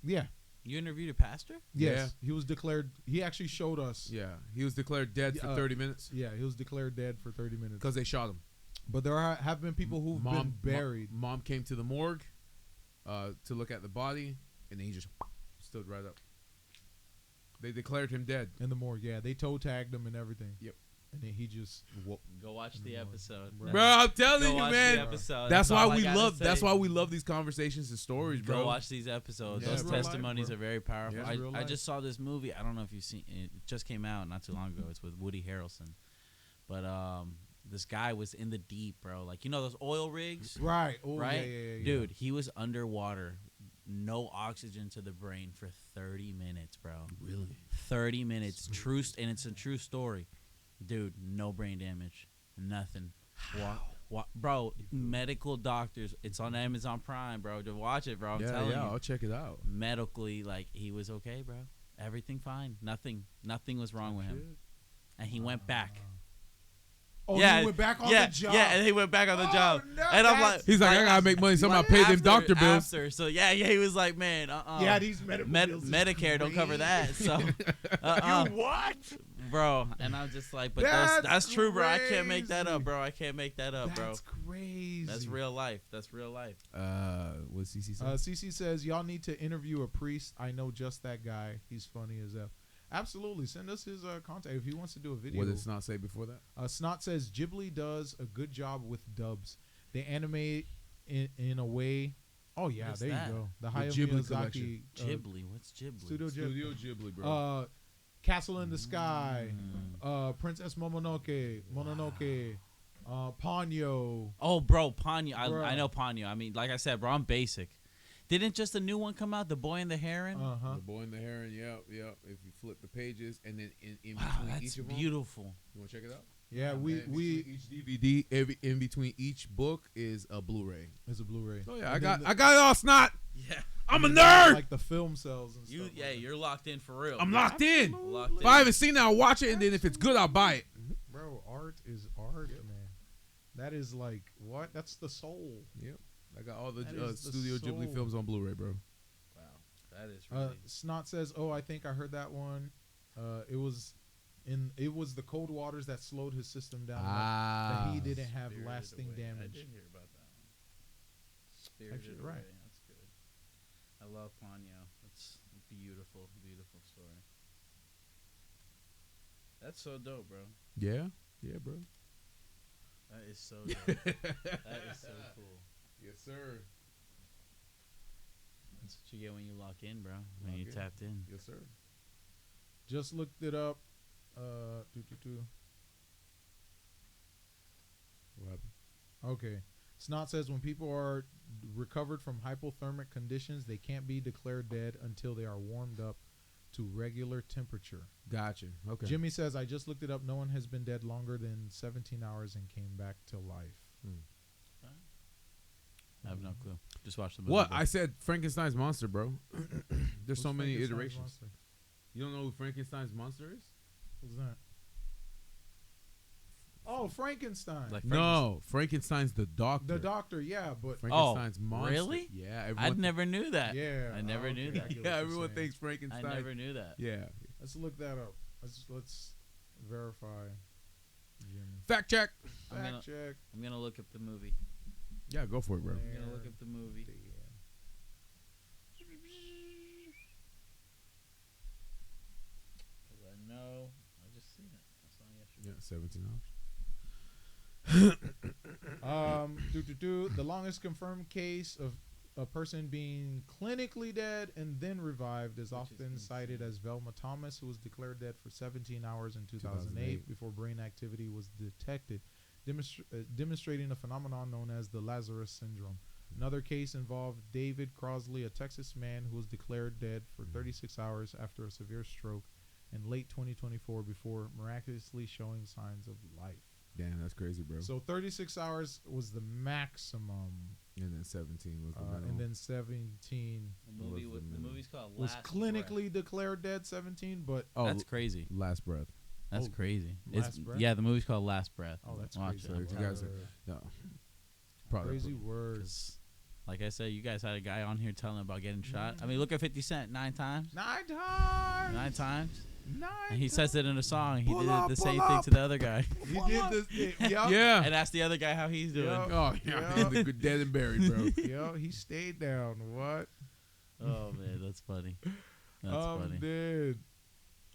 yeah, You interviewed a pastor? yes, he was declared. He actually showed us. Yeah, he was declared dead for 30 minutes Yeah, he was declared dead for 30 minutes. because they shot him. But there have been people who've been buried. Mom came to the morgue to look at the body, and then he just stood right up. They declared him dead. In the morgue, yeah, they toe tagged him and everything. Yep. And then he just Go watch the episode. Bro. Bro, I'm telling Go you, watch man. the episode. That's why all I we gotta love. say. That's why we love these conversations and stories, bro. Go watch these episodes. Yeah, Those real life, testimonies bro. are very powerful. Yeah, real I life. just saw this movie. I don't know if you've seen it. It just came out not too long ago. It's with Woody Harrelson. But this guy was in the deep, bro. Like, you know those oil rigs? right, oh, Right? yeah. Dude, he was underwater. No oxygen to the brain for 30 minutes, bro. Really? 30 minutes. And it's a true story. Dude, no brain damage. Nothing. Bro, medical doctors. It's on Amazon Prime, bro. To watch it, bro. I'm telling you. I'll check it out. Medically, like, he was okay, bro. Everything fine. Nothing was wrong with him. And he went back. Oh, yeah, he went back on yeah, the job. Yeah, and he went back on the Oh, job. no, And I'm like, He's like, I gotta make money. Somehow pay them doctor bills. After. So yeah, he was like, man, Yeah, these medical bills is Medicare don't cover that. So, You what? bro? And I'm just like, but that's true, bro. I can't make that up, bro. I can't make that up, bro. That's crazy. That's real life. That's real life. What's CC say? CC says, y'all need to interview a priest. I know just that guy. He's funny as F. Absolutely. Send us his contact if he wants to do a video. What did Snot say before that? Snot says, Ghibli does a good job with dubs. They animate in a way. Oh, yeah, What's there that? you go. The The Hayao Ghibli Miyazaki. collection. Ghibli. What's Ghibli? Studio Ghibli, bro. Castle in the Sky. Princess Mononoke. Ponyo. Oh, bro, Ponyo. Bro. I know Ponyo. I mean, like I said, bro, I'm basic. Didn't just a new one come out? The Boy and the Heron. The Boy and the Heron. Yep. If you flip the pages, and then in Wow, between that's each of them, beautiful. you want to check it out? Yeah, And we each DVD, in between each book is a Blu-ray. it's a Blu-ray. Oh yeah, And I got it all, snot. Yeah. I'm a and then nerd. like the film cells and stuff. You're locked in for real. I'm locked in. Locked If I haven't seen it, I'll watch it, and then if it's good, I'll buy it. Bro, art is art, man. That is like what? That's the soul. Yep. I got all the That is the Studio Ghibli soul. films on Blu-ray, bro. Wow, that is really. Snot says, "Oh, I think I heard that one. It was the cold waters that slowed his system down. That he didn't have Spirited lasting Away. I damage. did hear about that one. Spirited Actually, Away. right. That's good. I love Ponyo. That's a beautiful, beautiful story. That's so dope, bro. Yeah, bro. That is so dope. That is so cool. Yes, sir. That's what you get when you lock in, bro. When Lock you in. tapped in. Yes, sir. Just looked it up. What happened? Okay. Snot says when people are recovered from hypothermic conditions, they can't be declared dead until they are warmed up to regular temperature. Gotcha. Okay. Jimmy says, I just looked it up. No one has been dead longer than 17 hours and came back to life. I have no clue. Just watch the movie. What? bro. I said Frankenstein's monster, bro. There's Who's so many Frankenstein's iterations. monster? You don't know who Frankenstein's monster is? Who's that? Oh, Frankenstein. Like No, Frankenstein's the doctor. The doctor, yeah, but Frankenstein's monster. really? Yeah, I everyone. never knew that. yeah, I never okay, knew I that. get what Yeah, you're everyone saying. thinks I Frankenstein. never knew that. Yeah. Let's look that up. Let's verify. Jimmy. Fact check. I'm gonna- Fact check. I'm gonna look up the movie. Yeah, go for it, bro. I'm gonna look up the movie. Damn. Cause I know I just seen it. I saw it yesterday. Yeah, 17 hours. The longest confirmed case of a person being clinically dead and then revived is Which is often insane. cited as Velma Thomas, who was declared dead for 17 hours in 2008 2008. before brain activity was detected, demonstrating a phenomenon known as the Lazarus syndrome. Another case involved David Crosley, a Texas man who was declared dead for 36 hours after a severe stroke in late 2024 before miraculously showing signs of life. Damn, that's crazy, bro. So 36 hours was the maximum, And then 17 was the minimum. and then 17 The movie was the the minimum? movie's called was Last clinically declared dead. 17, but oh, That's crazy. last breath. That's Oh, crazy. Last Breath? Yeah, the movie's called Last Breath. oh, that's Watch crazy. it. So you guys are- No. Probably. Crazy words. 'Cause, like I said, you guys had a guy on here telling about getting shot. Mm-hmm. I mean, look at 50 Cent 9 times. 9 times. 9 times. 9 And he says it in a song. He Pull did up, the pull same up. thing to the other guy. He did this. Yep. Yeah. And asked the other guy how he's doing. Yup. Oh, yeah. Yeah. The good dead and buried, bro. Yo, he stayed down. What? Oh, man, that's funny. That's I'm funny. dead.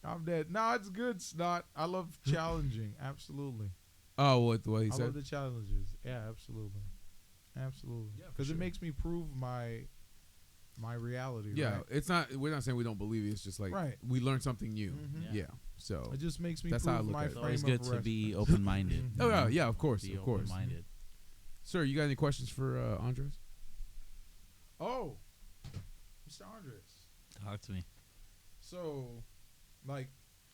I'm dead. No, it's good, Snot. I love challenging. Absolutely. Oh, what he I said? love the challenges. Yeah, absolutely. Absolutely. Yeah, for Because sure. it makes me prove my reality. Yeah, right? it's not. We're not saying we don't believe it. It's just like Right. we learn something new. Mhm. Yeah. Yeah. So. It just makes me That's how I prove look my at it. It's frame always of good to be reference. open-minded. Oh yeah, yeah. Of course, Be of course. open-minded. Sir, you got any questions for Andres? Oh, Mr. Andres. Talk to me. So, like,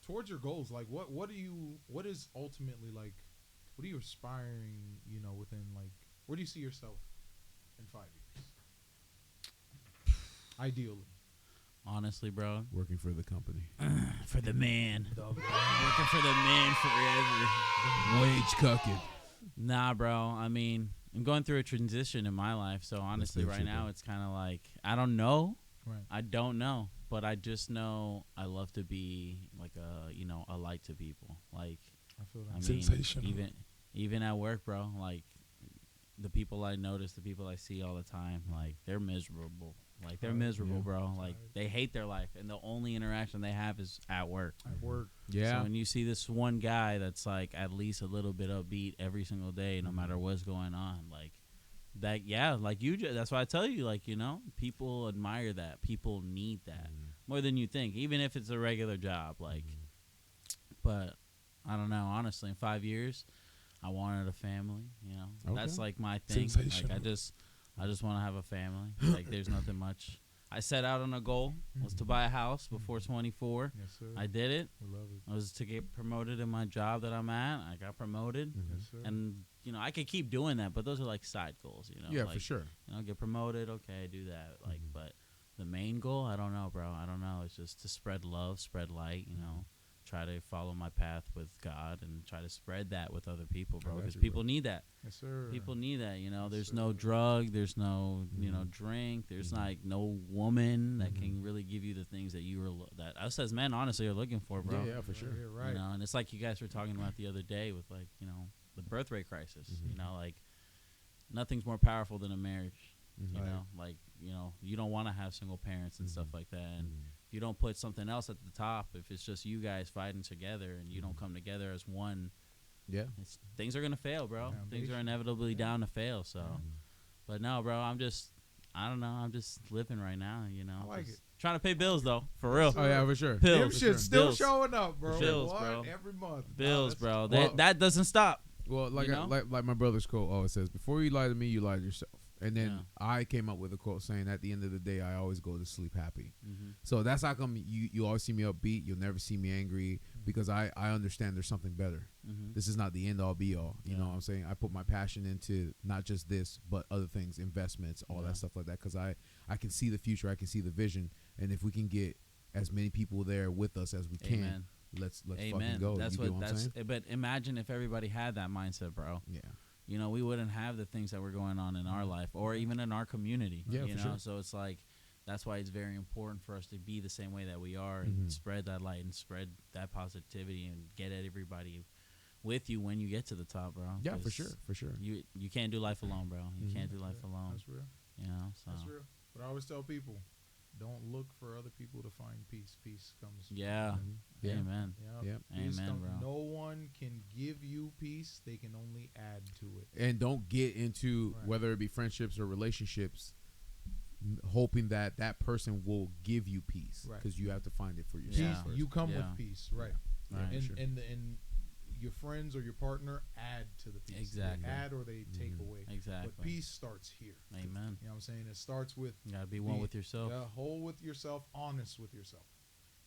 towards your goals, like, what is ultimately, like, what are you aspiring, within, like, where do you see yourself in 5 years? Ideally. Honestly, bro. Working for the company. For the man. Working for the man forever. Wage cucking. Nah, bro. I mean, I'm going through a transition in my life. So, honestly, good right shit, now, bro. it's kind of like, I don't know. Right. I don't know. But I just know I love to be, like, a light to people. Like, I feel I that. mean, even at work, bro, like, the people I notice, the people I see all the time, like, they're miserable. Like, they're Right, miserable, yeah. bro. Like, they hate their life, and the only interaction they have is at work. At work. Yeah. So when you see this one guy that's, like, at least a little bit upbeat every single day, no matter what's going on, like, that, yeah, like, that's why I tell you, like, people admire that. People need that more than you think, even if it's a regular job. Like, but I don't know. Honestly, in 5 years, I wanted a family. Okay. That's like my thing. Like, I just want to have a family. Like, there's nothing much. I set out on a goal, was to buy a house before 24. Yes, sir. I did it. We love it. I was to get promoted in my job that I'm at. I got promoted. Yes, sir. And, you know, I could keep doing that, but those are like side goals, you know? Yeah, like, for sure. You know, get promoted, okay, do that. Like, but the main goal, I don't know, bro. I don't know. It's just to spread love, spread light, you know? Try to follow my path with God and try to spread that with other people, bro. Because people need that. Yes, sir. People need that, you know. Yes, There's sir. no drug, there's no, you know, drink. There's like no woman that can really give you the things that you were that us as men honestly are looking for, bro. Yeah, for sure. Yeah, right. You know, and it's like you guys were talking about the other day with like, you know, the birth rate crisis. You know, like nothing's more powerful than a marriage. You Right. know, like, you know, you don't want to have single parents and stuff like that. And if you don't put something else at the top, if it's just you guys fighting together and you don't come together as one, Yeah. things are gonna fail, bro. Things Foundation. are inevitably down to fail. So, but no, bro, I don't know. I'm just living right now, you know. I like just it. Trying to pay bills though, for real. Oh yeah, for sure. Bills. Them for shit sure. still Bills. showing up, bro. Bills, What? bro. Every month. Bills, Nah, bro. that's- That doesn't stop. Well, like You know? like my brother's quote always says, before you lie to me, you lie to yourself. And then Yeah. I came up with a quote saying, at the end of the day, I always go to sleep happy. Mm-hmm. So that's how come you always see me upbeat. You'll never see me angry because I understand there's something better. Mm-hmm. This is not the end all be all. You know Yeah. what I'm saying? I put my passion into not just this, but other things, investments, all Yeah. that stuff like that. Because I can see the future. I can see the vision. And if we can get as many people there with us as we can, Amen. let's fucking Amen. go. That's you get what I'm that's. saying? But imagine if everybody had that mindset, bro. Yeah. You know, we wouldn't have the things that were going on in our life or even in our community. Yeah, you for know, sure. so it's like that's why it's very important for us to be the same way that we are and spread that light and spread that positivity and get at everybody with you when you get to the top, bro. Yeah, for 'Cause sure. For sure. You can't do life alone, bro. You can't do life Yeah, alone. That's real. You know, so That's real. But I always tell people, don't look for other people to find peace. Peace comes. from yeah. within. Yeah. Amen. Yeah. Yep. Peace Amen, comes- bro. No one can give you peace. They can only add to it. And don't get into Right. whether it be friendships or relationships hoping that that person will give you peace, Right. because you have to find it for Peace, yourself. Yeah. you come Yeah. with peace, right? Right. And sure. and your friends or your partner add to the peace. Exactly. They add or they take away. Exactly. But peace starts here. Amen. You know what I'm saying? It starts with You gotta be one with yourself. whole with yourself, honest with yourself.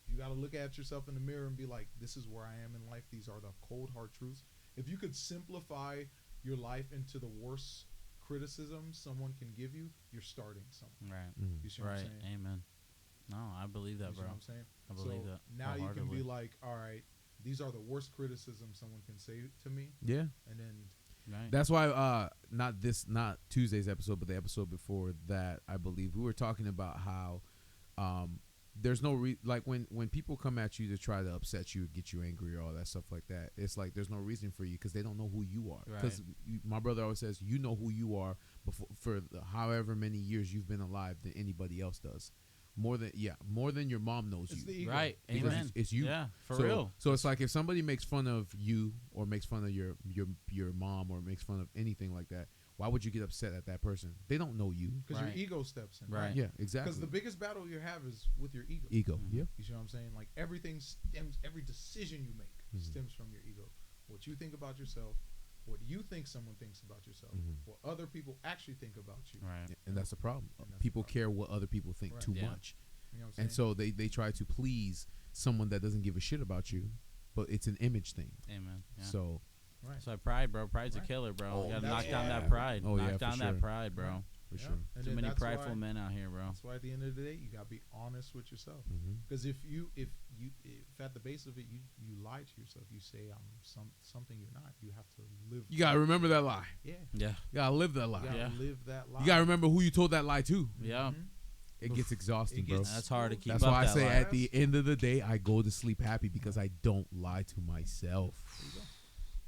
You got to look at yourself in the mirror and be like, this is where I am in life. These are the cold, hard truths. If you could simplify your life into the worst criticism someone can give you, you're starting something. Right. You see what Right. I'm saying? Amen. No, I believe that, You see bro. what I'm saying? I believe so that now you can be wholeheartedly. like, all right, these are the worst criticisms someone can say to me. Yeah. And then Right. That's why not Tuesday's episode, but the episode before that, I believe we were talking about how there's no like when people come at you to try to upset you, get you angry, or all that stuff like that. It's like there's no reason for you because they don't know who you are. Because my brother always says, you know who you are before for however many years you've been alive than anybody else does. More than your mom knows it's the you. ego. Right. Because Amen. it's you. Yeah. For so, real. So it's like if somebody makes fun of you or makes fun of your mom or makes fun of anything like that, why would you get upset at that person? They don't know you. Because Right. your ego steps in. Right. Yeah, exactly. Because the biggest battle you have is with your ego. Ego. Yeah. You see what I'm saying? Like everything stems, every decision you make stems from your ego. What you think about yourself, what you think someone thinks about yourself, what other people actually think about you. Right. And that's the problem. And that's the People problem. care what other people think Right. too Yeah. much. You know what I'm And saying? so they try to please someone that doesn't give a shit about you, but it's an image thing. Amen. Yeah. So right. That's why pride, bro. Pride's a Right. killer, bro. Oh, You gotta that's knock down why- that pride. Oh, yeah, knock for down sure. that pride, bro. for Yeah. sure. And Too then many that's prideful why- men out here, bro. That's why at the end of the day, you gotta be honest with yourself. Because if at the base of it, you lie to yourself, you say I'm something you're not. You have to live. You gotta remember that lie. Yeah. Yeah. You gotta live that You lie. gotta Yeah. live that life. You gotta remember who you told that lie to. Yeah. Mhm. It gets exhausting, It bro. gets That's hard to keep That's up why I that say lie. at the end of the day, I go to sleep happy because I don't lie to myself. There you go.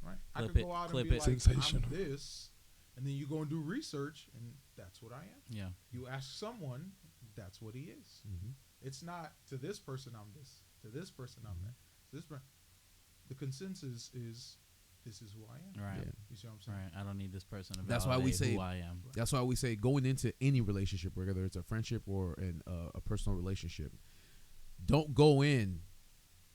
Right. I Clip could it, go out clip and be it. like, Sensational. I'm this, and then you go and do research, and that's what I am. Yeah. You ask someone, that's what he is. It's not to this person I'm this, to this person I'm that. To this person, the consensus is this is who I am. Right. Yeah. You see what I'm saying? Right. I don't need this person to That's why we validate say- who I am. That's why we say going into any relationship, whether it's a friendship or a personal relationship, don't go in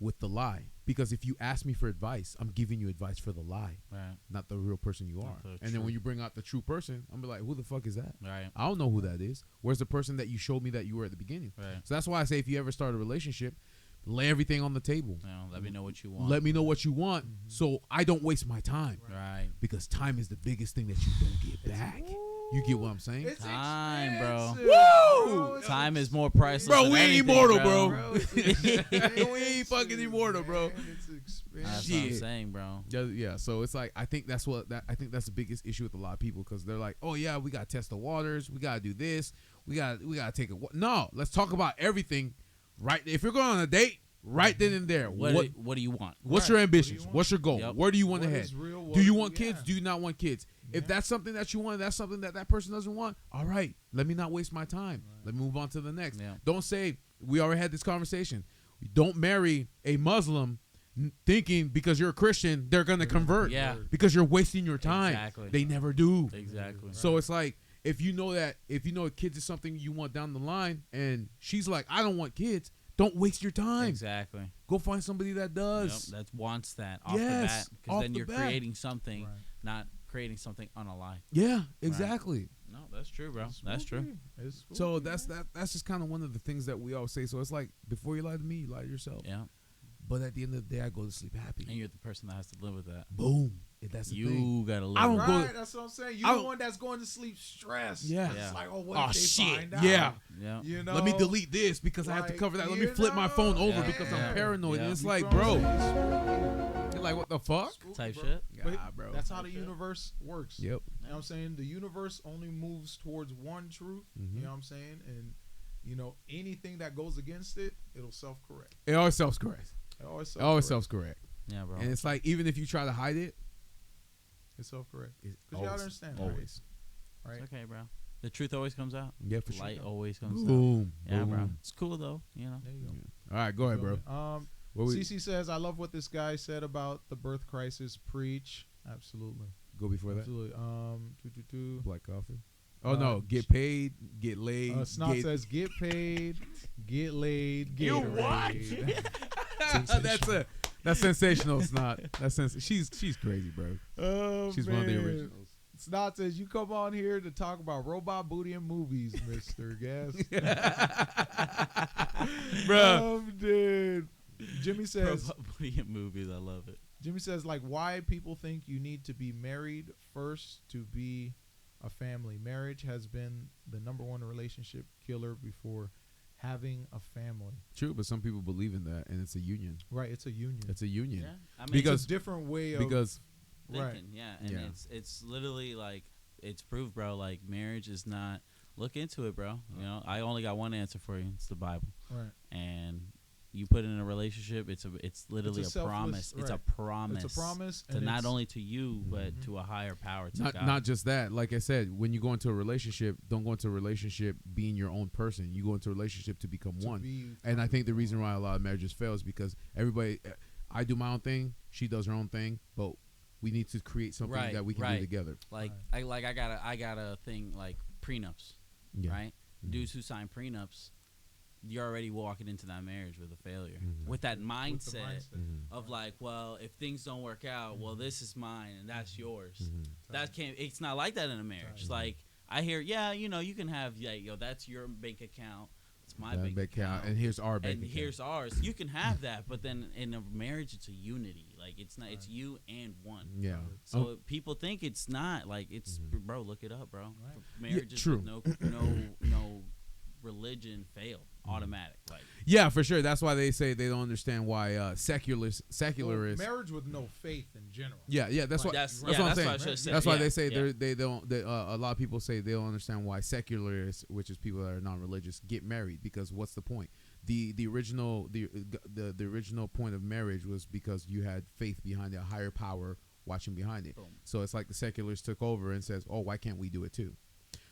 with the lie. Because if you ask me for advice, I'm giving you advice for the lie, Right. not the real person you are. the And then true- when you bring out the true person, I'm be like, who the fuck is that? Right. I don't know who that is. Where's the person that you showed me that you were at the beginning? Right. So that's why I say if you ever start a relationship, lay everything on the table. You know, let me know what you want. Let me know what you want so I don't waste my time. Right. Because time is the biggest thing that you don't get back. You get what I'm saying? It's Time, bro. expensive, Woo! It's Time is more priceless. Bro, than we ain't anything, immortal, bro. bro. It's We expensive, ain't fucking immortal, bro. man. It's expensive. That's what I'm Shit. saying, bro. Yeah, so it's like I think that's the biggest issue with a lot of people because they're like, oh yeah, we gotta test the waters, we gotta do this, we gotta take a no. Let's talk about everything. Right, if you're going on a date, right then and there. What do you want? What's Right. your What do ambitions? you want? What's your goal? Yep. Where do you want to What head? is real, Do you what- want kids? yeah. Do you not want kids? If Yeah. that's something that you want, that's something that person doesn't want. All right, let me not waste my time. Let me move on to the next. Yeah. Don't say we already had this conversation. Don't marry a Muslim thinking because you're a Christian they're gonna convert. Yeah. Because you're wasting your time. Exactly. They never do. Exactly. So it's like if you know kids is something you want down the line, and she's like, I don't want kids. Don't waste your time. Exactly. Go find somebody that does. Yep, that wants that off the Yes, bat, because off then the you're bat. creating something, Right. not creating something on a lie. Yeah, exactly. No, that's true, bro. It's That's true. spooky. It's spooky, So that's man. that's just kind of one of the things that we always say. So it's like before you lie to me, you lie to yourself. Yeah, But at the end of the day, I go to sleep happy. and you're the person that has to live with that. Boom. That's the thing. You gotta live. I don't with go- Right, that's what I'm saying. I You're the don't- one that's going to sleep stressed. Yeah. It's Yeah. like, oh, what Oh, if they shit. find out? Yeah. it. Yeah. You know? Let me delete this because I have to Like, cover that. Let me you flip my phone know? over Yeah. because Yeah. I'm paranoid. Yeah. And it's You like, feel bro, what I'm saying? you're like, what the fuck? Spooky, Type bro. shit. But Nah, bro. that's how the universe works. Yep. You know what I'm saying? The universe only moves towards one truth. Mhm. You know what I'm saying? And, anything that goes against it, it'll self-correct. It always self-correct. It always It always self-correct. self-correct. Yeah, bro. And it's like, even if you try to hide it, It's self-correct. it's Because y'all understand, right? always. Right? It's okay, bro. The truth always comes out. Yeah, for sure. Light always comes out. Boom. Yeah, bro. Boom. It's cool though. You know. There you go. All right, go ahead, bro. What we CC says, I love what this guy said about the birth crisis. Preach. Absolutely. go before that? Absolutely. Black coffee. Oh no, get paid, get laid. Snot get, says, get paid, get laid, get You what? That's sensational, Snot. She's crazy, bro. Oh, She's one of the man. originals. Snot says, you come on here to talk about robot booty and movies, Mr. Guest. Bro, I'm dead. Jimmy says, Brilliant movies. I love it. like, why people think you need to be married first to be a family. Marriage has been the number one relationship killer before having a family. true, but some people believe in that, and it's a union. Right, it's a union. It's a union. Yeah. I mean, Because- It's a different way of Because right. thinking, yeah, and Yeah. it's literally like it's proof, bro. Like marriage is not. Look into it, bro. You know, I only got one answer for you. It's the Bible, Right. and you put it in a relationship. It's literally It's a a promise. selfless- It's a right. promise. It's a promise to and not it's- only to you but Mhm. to a higher power. To God. not just that. Like I said, when you go into a relationship, don't go into a relationship being your own person. You go into a relationship to become to one. be And I think the reason why a lot of marriages fail is because everybody, I do my own thing, she does her own thing, but we need to create something Right, that we can right. do together. Like Right. I got a thing like prenups, Yeah. right? Mhm. Dudes who sign prenups, you're already walking into that marriage with a failure, Mhm. with that with the mindset Mhm. of like, well, if things don't work out, well, this is mine and that's yours. Mhm. That can't. It's not like that in a marriage. Right. Like I hear, yeah, you can have, that's your bank account. It's my That bank bank account. and here's our bank And account. here's ours. You can have that, but then in a marriage, it's a unity. Like it's not. It's you and one. Yeah. So people think it's not like it's, Mhm. bro. Look it up, bro. Right. Marriages true. with no religion fail automatic. Like Yeah, for sure. That's why they say they don't understand why Well, secularists. marriage with no faith in general. Yeah, that's what That's- that's yeah, what I'm that's what I saying. should've said. That's why Yeah, they say yeah. they don't. A lot of people say they don't understand why secularists, which is people that are non-religious, get married because what's the point? The original point of marriage was because you had faith behind it, a higher power watching behind it. Boom. So it's like the secularists took over and says, "Oh, why can't we do it too?"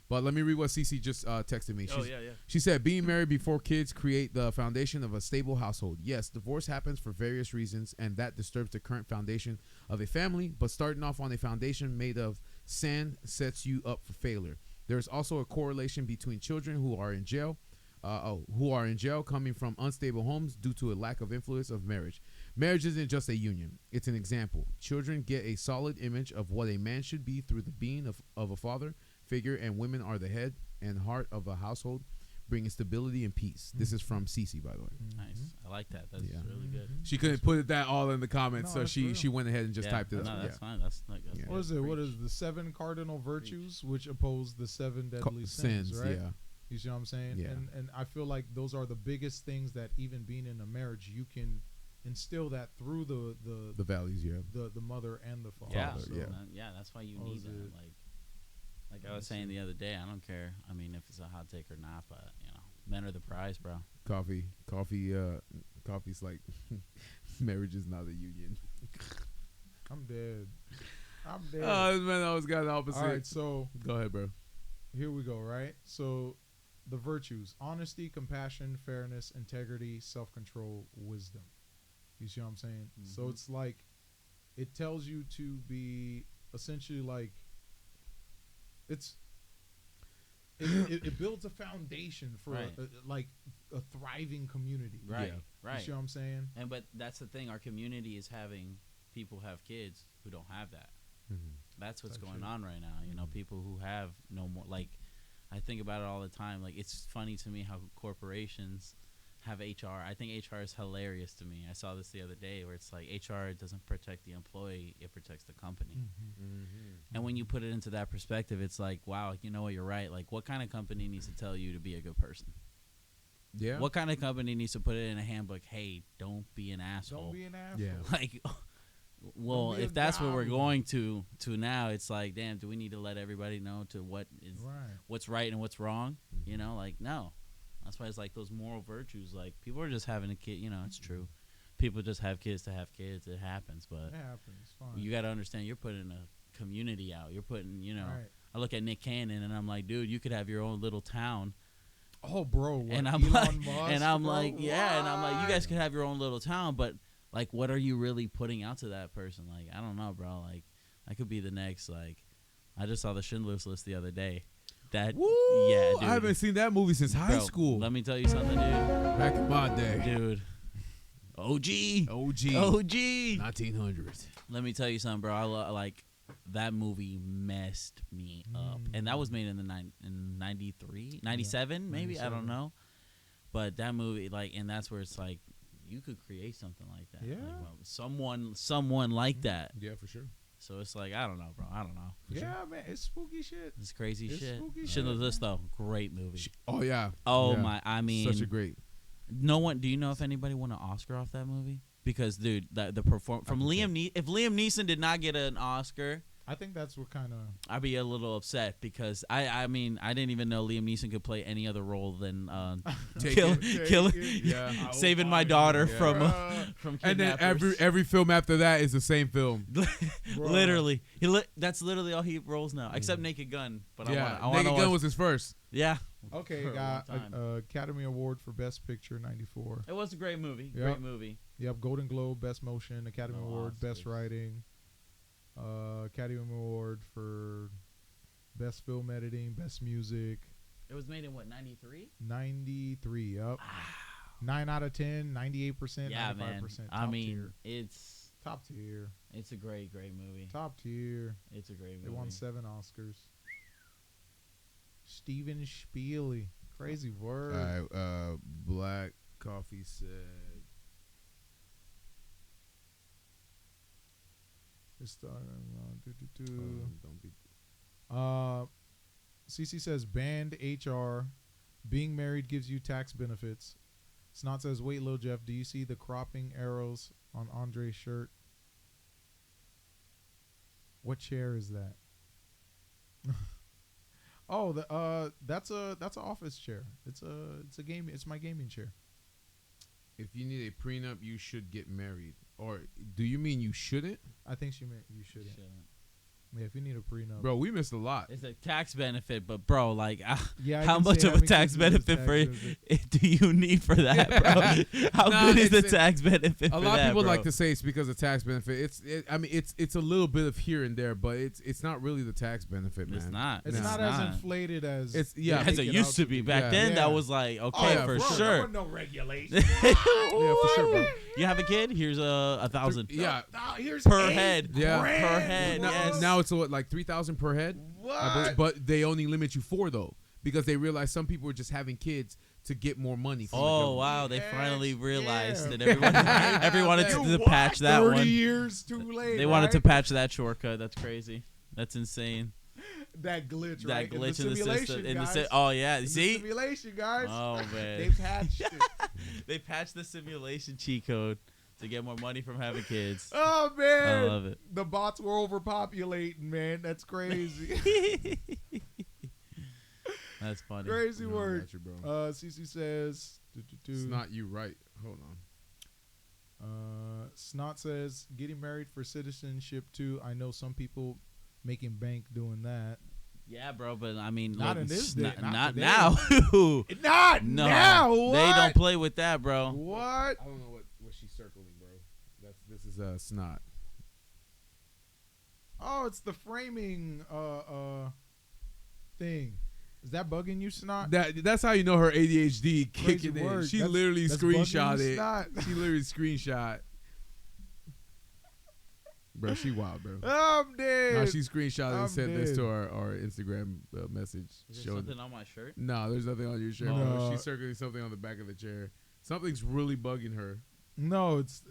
But let me read what Cece just texted me. oh yeah. She said, being married before kids create the foundation of a stable household. Yes, divorce happens for various reasons, and that disturbs the current foundation of a family, but starting off on a foundation made of sand sets you up for failure. There is also a correlation between children who are in jail who are in jail coming from unstable homes due to a lack of influence of marriage. Marriage isn't just a union; it's an example. Children get a solid image of what a man should be through the being of a father figure, and women are the head and heart of a household, bringing stability and peace. This is from Cece, by the way. Nice. I like that. That's Yeah. really good. She couldn't put that all in the comments, No, so that's she real. went ahead and just typed it No, up. that's fine. That's like that's Yeah. What is it? What is the 7 cardinal virtues which oppose the 7 deadly sins? Right. Yeah. You see what I'm saying? Yeah. And I feel like those are the biggest things that even being in a marriage, you can instill that through The values, yeah. the mother and the father. Yeah, Father, yeah. yeah. That's why you What need was that. it? Like I was saying the other day, I don't care. I mean, if it's a hot take or not, but men are the prize, bro. Coffee's like marriage is not a union. I'm dead. I'm dead. Oh, this man always got the opposite. All right, so Go ahead, bro. here we go, right? So the virtues: honesty, compassion, fairness, integrity, self-control, wisdom. You see what I'm saying? So it's like it tells you to be essentially like it builds a foundation for Right. a thriving community. Right, Yeah. right. You see what I'm saying? But that's the thing. Our community is having people have kids who don't have that. That's what's Type going shit. on right now. People who have no more. Like, I think about it all the time. Like, it's funny to me how corporations have HR. I think HR is hilarious to me. I saw this the other day where it's like HR doesn't protect the employee, it protects the company. And when you put it into that perspective, it's like, wow, you know what, you're right. Like, what kind of company needs to tell you to be a good person? Yeah. What kind of company needs to put it in a handbook? Hey, don't be an asshole. Don't be an asshole. Yeah. Like, well, be a if that's what we're goblin. going to now, it's like, damn, do we need to let everybody know to what's right and what's wrong? Like, no. That's why it's like those moral virtues. Like, people are just having a kid. It's true. People just have kids to have kids. It happens, but It happens. It's fine. you got to understand, you're putting a community out. You're putting, Right. I look at Nick Cannon and I'm like, dude, you could have your own little town. Oh, bro. What, And I'm Elon like, Musk, and I'm bro? like, yeah, and I'm like, you What? guys could have your own little town, but like, what are you really putting out to that person? Like, I don't know, bro. Like, I could be the next. Like, I just saw the Schindler's List the other day. That, Woo! yeah, dude. I haven't seen that movie since high Bro, school. Let me tell you something, dude. Back in my day. Dude, OG, OG. OG. 1900s. Let me tell you something, bro. Like, that movie messed me up, and that was made in in 93, 97, maybe. I 97. don't know. But that movie, like, and that's where it's like, you could create something like that. Yeah. Like, well, someone like that. Yeah, for sure. So it's like, I don't know, bro. I don't know. Yeah, man. It's spooky shit. It's crazy It's shit. spooky Schindler's shit, List, though, great movie. Oh yeah. Oh Yeah. my! I mean, Such a great. no one. Do you know if anybody won an Oscar off that movie? Because, dude, the perform from Liam. If Liam Neeson did not get an Oscar, I think that's what kind of. I'd be a little upset because I mean, I didn't even know Liam Neeson could play any other role than Take kill, it. kill, Yeah. saving my daughter Yeah. from And then kidnappers. every film after that is the same film. Literally, that's literally all he rolls now, except Naked Gun. But Yeah. I want Naked to Gun watch. was his first. Yeah, Okay, For a got long time. Academy Award for Best Picture '94. it was a great movie. Yep. Great movie. Yep, Golden Globe Best Motion, Academy No Award Best Oscars. Writing, Academy Award for Best Film Editing, Best Music. It was made in what, 93? 93. Yep. 9 out of 10, 98%, Yeah, 95%. man. Top I mean, tier. it's Top tier. a great movie. Top tier. It's a great movie. They won 7 Oscars. Steven Spiele. Crazy word. All right. Black Coffee said. It's starting, Don't be. CC says banned HR. Being married gives you tax benefits. Snot says, wait, Lil Jeph, do you see the cropping arrows on Andre's shirt? What chair is that? Oh, that's an office chair. It's my gaming chair. If you need a prenup, you should get married. Or do you mean you shouldn't? I think you shouldn't. Yeah, if you need a prenup. Bro, we missed a lot. It's a tax benefit, but bro, like, Yeah, I how can much say of a having tax kids is a benefit tax for do you need for that, bro? How Nah, good is the it's- tax benefit? A for lot of that, people bro? like to say it's because of tax benefit. I mean, it's a little bit of here and there, but it's not really the tax benefit, man. It's not. It's not as inflated as It's they yeah, make as it out used to be. be. Back Yeah. then, Yeah. that was like okay yeah, for bro, sure. There were no regulations. yeah, for sure, bro. You have a kid? Here's 1,000. Yeah, Here's Per 8 head. Yeah. grand. Per head, now, yes. now it's what, like 3,000 per head. What? But they only limit you 4 though, because they realize some people are just having kids to get more money. From the Oh government. wow! They Yes, finally realized yeah. that everyone wanted You to what? patch that 30 one. years too late. They wanted to right? patch that shortcut. That's crazy. That's insane. that glitch, That right? glitch in the simulation, system. guys. Oh yeah, In the see? simulation, guys. Oh man, They patched it. they patched the simulation cheat code to get more money from having kids. Oh man, I love it. The bots were overpopulating, man. That's crazy. That's funny. Crazy No, I word. got you, bro. CC says. It's not you, right? Hold on. Snot says getting married for citizenship too. I know some people making bank doing that. Yeah, bro, but I mean, Not look, in this day, not not today. now. Not No, now. they What? don't play with that, bro. What? I don't know what she's circling, bro. This is snot. Oh, it's the framing thing. Is that bugging you, Snot? That's how you know her ADHD Crazy kicking in. word. She That's- literally that's bugging screenshot you, it. Snot. She literally screenshot. Bro, she wild, bro. I'm dead. No, she screenshot I'm and sent this dead. to our Instagram message. Is there showing- something on my shirt? No, there's nothing on your shirt. No. Bro. She's circling something on the back of the chair. Something's really bugging her. No, it's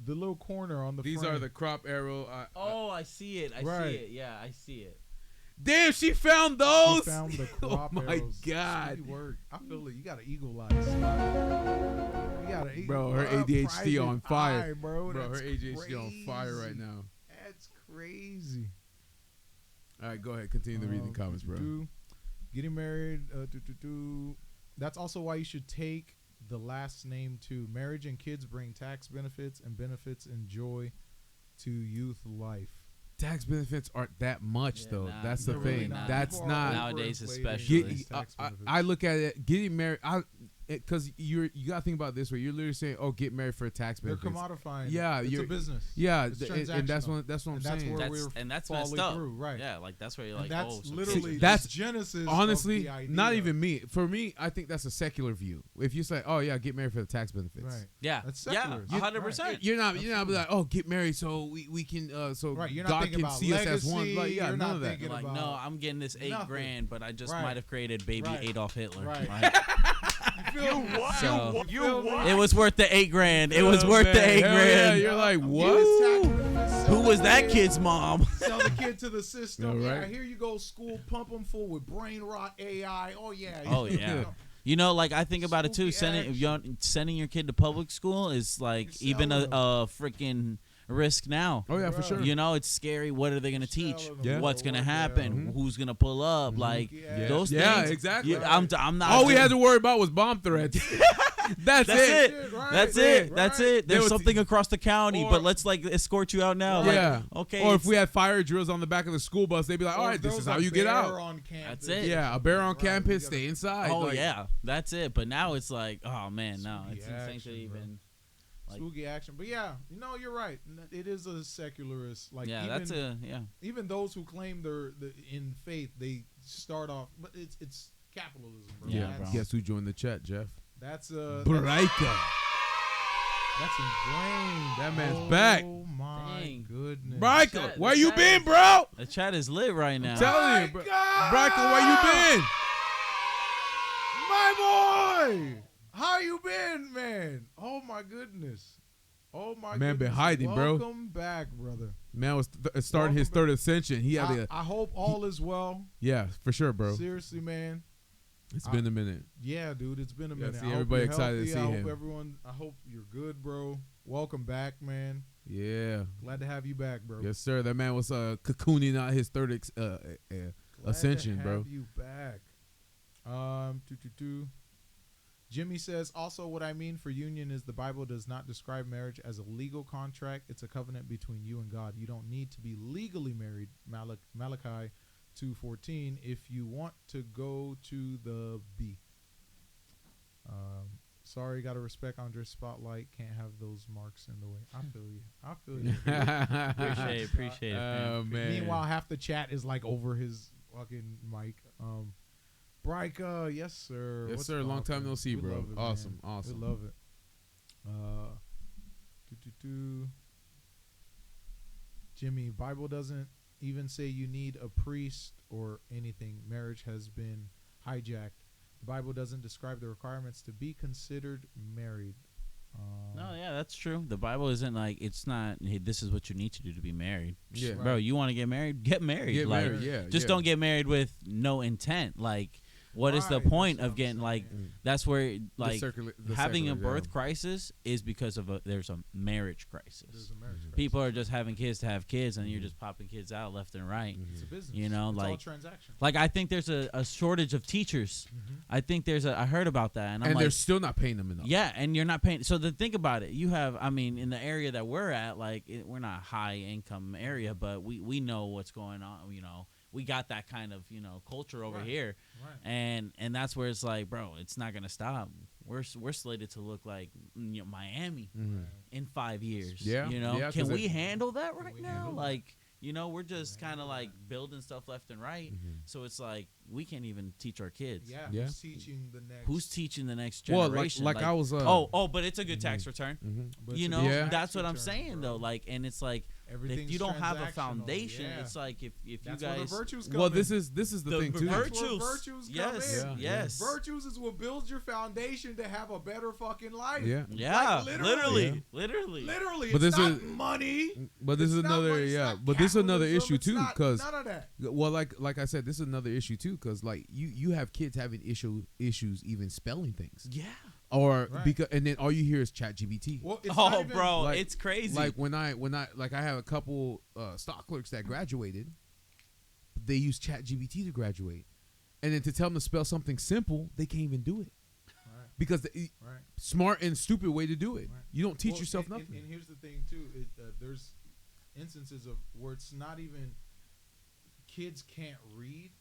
the little corner on the These frame. are the crop arrow. Oh, I see it. I Right. see it. Yeah, I see it. Damn, she found She those. found the Oh crop my arrows. God. Sweet word. I feel it. You got to eagle eye. Snot. You got to Bro, her ADHD on fire. bro. Bro, her That's ADHD on fire right crazy. now. That's crazy. All right, go ahead. Continue to read the comments, bro. Getting married. That's also why you should take the last name too. Marriage and kids bring tax benefits and benefits and joy to youth life. Tax benefits aren't that much, Yeah, though. nah, That's the They're really thing. not. That's People are not. Nowadays overinflating especially. these tax I benefits. look at it. Getting married, because you gotta think about it this way. You're literally saying, "Oh, get married for a tax They're benefit." commodifying. Yeah, it's a you're- business. Yeah, It's and that's transactional. what I'm And that's saying. where That's we're and that's falling messed up. through, right? Yeah, like that's where you're And like, that's oh, so literally that's- the genesis. Honestly, of the idea. not even me. For me, I think that's a secular view. If you say, "Oh yeah, get married for the tax benefits," Right. yeah, That's yeah, secular. 100%. you're not be like, "Oh, get married so we can so Right, you're not God thinking can about see us as one." legacy, Like, yeah, you're none not of that. thinking Like, about no, I'm getting this $8 nothing. grand, but I just Right. might have created baby Right. Adolf Hitler. Right. Like, so You it was worth the $8 grand. It was Oh, worth man, the $8 hell grand. Yeah, you're like, what? Who was that kid's mom? Sell the kid to the system. Yeah, Yeah, right. here you go, school, pump them full with brain rot AI. Oh yeah. Oh yeah. You know, like I think about it too. Spooky Sending your kid to public school is like You're even a selling freaking risk now. Oh yeah, for Bro. sure. You know, it's scary. What are they gonna teach? Selling them, Yeah. What's gonna bro. happen? Who's gonna pull up? Like Yeah. those Yeah, things. exactly. I'm not. All we had to worry about was bomb threats. That's That's it. it. Right. That's Right. it. That's Right. it. There's was- something across the county, or- but let's like escort you out now. Yeah. Like, okay. Or if it's- we had fire drills on the back of the school bus, they'd be like, "All Or right, if this there is was how a you get bear out." on campus. That's it. Yeah, a bear on Right, we campus, gotta- stay inside. Oh like, yeah, that's it. But now it's like, oh man, no, Spooky it's insane action, to bro. even. Like, Spooky action. But yeah, you're right. It is a secularist. Like yeah, even, that's a yeah. even those who claim they're in faith, they start off. But it's capitalism, bro. Yeah, that's, bro. Guess who joined the chat, Jeff? That's Bryka. that's ingrained. That man's back. Oh my Dang. goodness. Bryka, Chat- where you chat been, is- bro? The chat is lit right now. Telling you, bro. Bryka, where you been? My boy, how you been, man? Oh my goodness. Oh my Man been goodness. hiding, bro. Welcome back, brother. Man was starting his Welcome third ascension. He had I hope all is well. yeah, for sure, bro. Seriously, man. It's been a minute. Yeah, dude, it's been a Yeah, minute. see, I hope everybody you're excited to healthy. see I hope him. everyone. I hope you're good, bro. Welcome back, man. Yeah. Glad to have you back, bro. Yes, sir. That man was cocooning out his third Glad ascension, to bro. have you back. Jimmy says, also what I mean for union is the Bible does not describe marriage as a legal contract. It's a covenant between you and God. You don't need to be legally married. Malachi 2:14. If you want to go to the B. Sorry, got to respect Andre's spotlight. Can't have those marks in the way. I feel you. I feel you. Appreciate it. Oh, man. Meanwhile, half the chat is like over his fucking mic. Bryka, yes sir. Yes, What's sir. Long time poppin'? no see, We bro. love it, Awesome, man. awesome. We love it. Jimmy, Bible doesn't even say you need a priest or anything. Marriage has been hijacked. The Bible doesn't describe the requirements to be considered married. No, yeah, that's true. The Bible isn't like, it's not, hey, this is what you need to do to be married. Yeah. Bro, you want to get married? Get married. Get like, married, yeah. just yeah. don't get married with no intent. Like, what is the Right, point that's of what getting, I'm like, saying. that's where, like, the having a secular, birth yeah. crisis is because of there's a marriage crisis. There's a marriage crisis. People are just having kids to have kids, and you're just popping kids out left and right. It's a business. You know, it's all like- transaction. Like, I think there's a shortage of teachers. I think I heard about that, and I'm And like, they're still not paying them enough. yeah, and you're not paying. So think about it. You have, I mean, in the area that we're at, like, we're not high income area, but we know what's going on. You know, we got that kind of, you know, culture over Right. here, Right. and that's where it's like, bro, it's not gonna stop. We're slated to look like, you know, Miami Mhm. in 5 years. Yeah, you know, yeah, can 'cause we it- handle that Can right we now? handle that? Like, you know, we're just kind of like building stuff left and right. Mhm. So it's like we can't even teach our kids. Yeah. Yeah. Who's teaching the next? Who's teaching the next Well, generation? like I was. But it's a good tax return. Mhm. But You it's a know, big Yeah. that's tax what I'm return, saying bro. though. Like, and it's like Everything's if you don't have a transactional, foundation, yeah. it's like if you That's guys where the virtues come Well, in. this is the thing too. That's where virtues, virtues come yes, in. Yeah. yes, Virtues is what builds your foundation to have a better fucking life. Yeah. yeah, Like, literally, literally. literally. But It's this not is- money. But this is It's not another money, it's yeah. not But this is another capitalism, issue it's too, not because none of that. well, like I said, this is another issue too, because like you have kids having issues even spelling things, Yeah. or Right. because and then all you hear is ChatGPT. Well, it's not Oh, even, bro, like- it's crazy. Like when I like I have a couple stock clerks that graduated, they use ChatGPT to graduate, and then to tell them to spell something simple, they can't even do it Right. because Right. smart and stupid way to do it. Right. You don't teach Well, yourself and, nothing. And here's the thing too: there's instances of where it's not even kids can't read.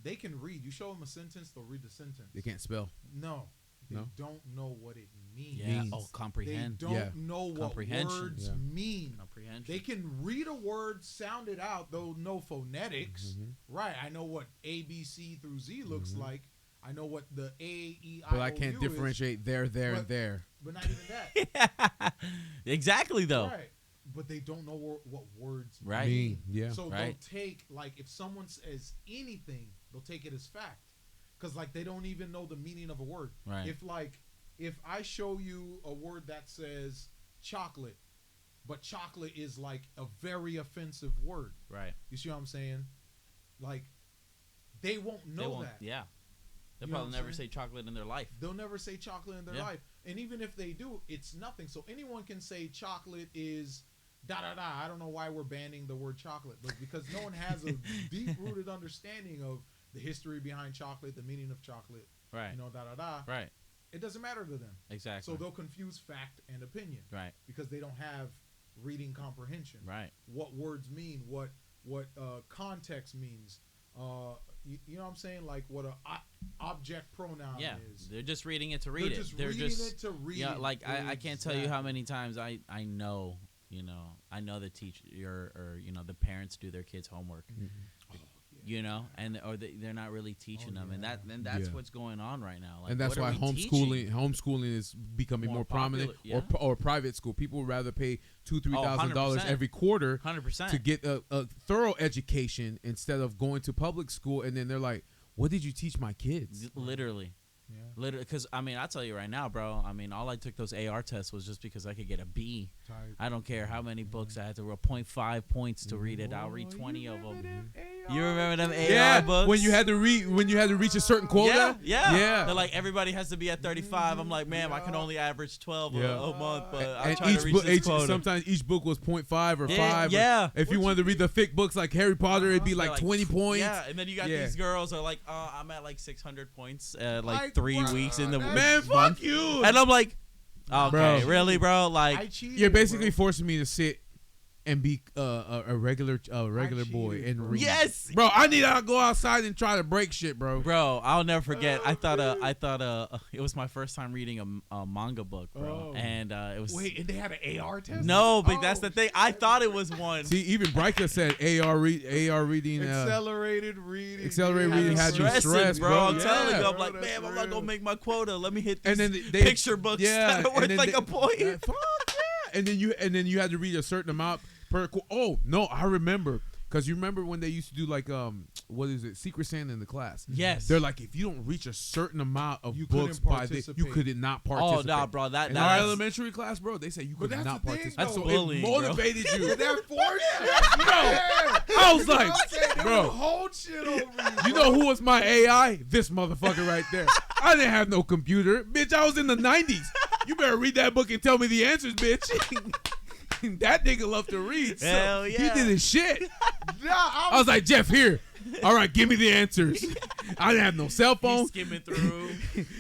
They can read. You show them a sentence, they'll read the sentence. They can't spell. No, they No? don't know what it means. yeah. means. Oh, comprehend. They don't Yeah. know what Comprehension. words Yeah. mean. Comprehension. They can read a word, sound it out, though no phonetics. Mhm. Right. I know what A, B, C through Z looks Mhm. like. I know what the A, E, I, But I O, can't U is, differentiate there, But- and there. but not even that. Exactly though. Right. But they don't know what words Right. mean. Yeah. So Right. they'll take, like, if someone says anything, they'll take it as fact. Because, like, they don't even know the meaning of a word. Right. If I show you a word that says chocolate, but chocolate is, like, a very offensive word. Right. You see what I'm saying? Like, they won't know They won't, that. Yeah. They'll You know probably what I'm never say saying? chocolate in their life. They'll never say chocolate in their Yeah. life. And even if they do, it's nothing. So anyone can say chocolate is da-da-da. I don't know why we're banning the word chocolate. But because no one has a deep-rooted understanding of the history behind chocolate, the meaning of chocolate, Right. you know, da-da-da. Right. It doesn't matter to them. Exactly. So they'll confuse fact and opinion Right. because they don't have reading comprehension. Right. What words mean, what context means. You know what I'm saying? Like what a object pronoun Yeah. is. They're just reading it to read They're it. just They're reading just it to read yeah. it. Like I can't tell you how Exactly. many times I know, you know, I know the teacher or you know the parents do their kids' homework. You know, and or they're not really teaching them, and that's Yeah. what's going on right now. Like, And that's what why are we teaching? homeschooling is becoming more prominent, popular, or private school. People would rather pay $2,000-$3,000 100%. every quarter 100%. to get a thorough education instead of going to public school. And then they're like, "What did you teach my kids?" Literally. Yeah. Literally, because I mean, I'll tell you right now, bro. I mean, all I took those AR tests was just because I could get a B. Type. I don't care how many books I had to roll 0.5 points to read it. I'll read 20 of them. You remember them AR Yeah, books? when you had to reach a certain quota. Yeah. They're like, everybody has to be at 35. I'm like, man, I can only average 12 a month, but I'm trying to reach this quota. Sometimes each book was 0.5 or 5. Yeah. If you wanted to read the thick books like Harry Potter, it'd be like 20 points. Yeah, and then you got these girls are like, I'm at like 600 points like 3 weeks in the Man, month. fuck you. And I'm like, okay, Bro. really, bro? Like, You're basically forcing me to sit and be a regular boy and read. yes, Bro, I need to go outside and try to break shit, bro. bro. I'll never forget. I thought it was my first time reading a manga book, bro, and it was. Wait, and they had an AR test? No, but that's the thing. I thought it was one. See, even Bryka said AR reading. Accelerated reading. Accelerated reading had you Stressing, stressed, bro. bro. I'm telling you, I'm bro, like, that's man, I'm not real. gonna make my quota. Let me hit And these then they picture books that are worth like a point. Fuck yeah. And then you had to read a certain amount per. Oh no, I remember. Because you remember when they used to do like what is it, Secret Santa in the class? Yes. They're like, if you don't reach a certain amount of You books couldn't by this, you could not Oh participate. no, bro. In That our that's elementary class, bro, they said you could that's not the thing, participate. That's So bullying, it bro. motivated you. That force I was like, bro, hold shit over you know who was my AI? This motherfucker right there. I didn't have no computer. Bitch, I was in the 90s. You better read that book and tell me the answers, bitch. That nigga loved to read. So Hell yeah. He did his shit. Nah, I was like, Jeph, here. All right, give me the answers. I didn't have no cell phone. He's skimming through.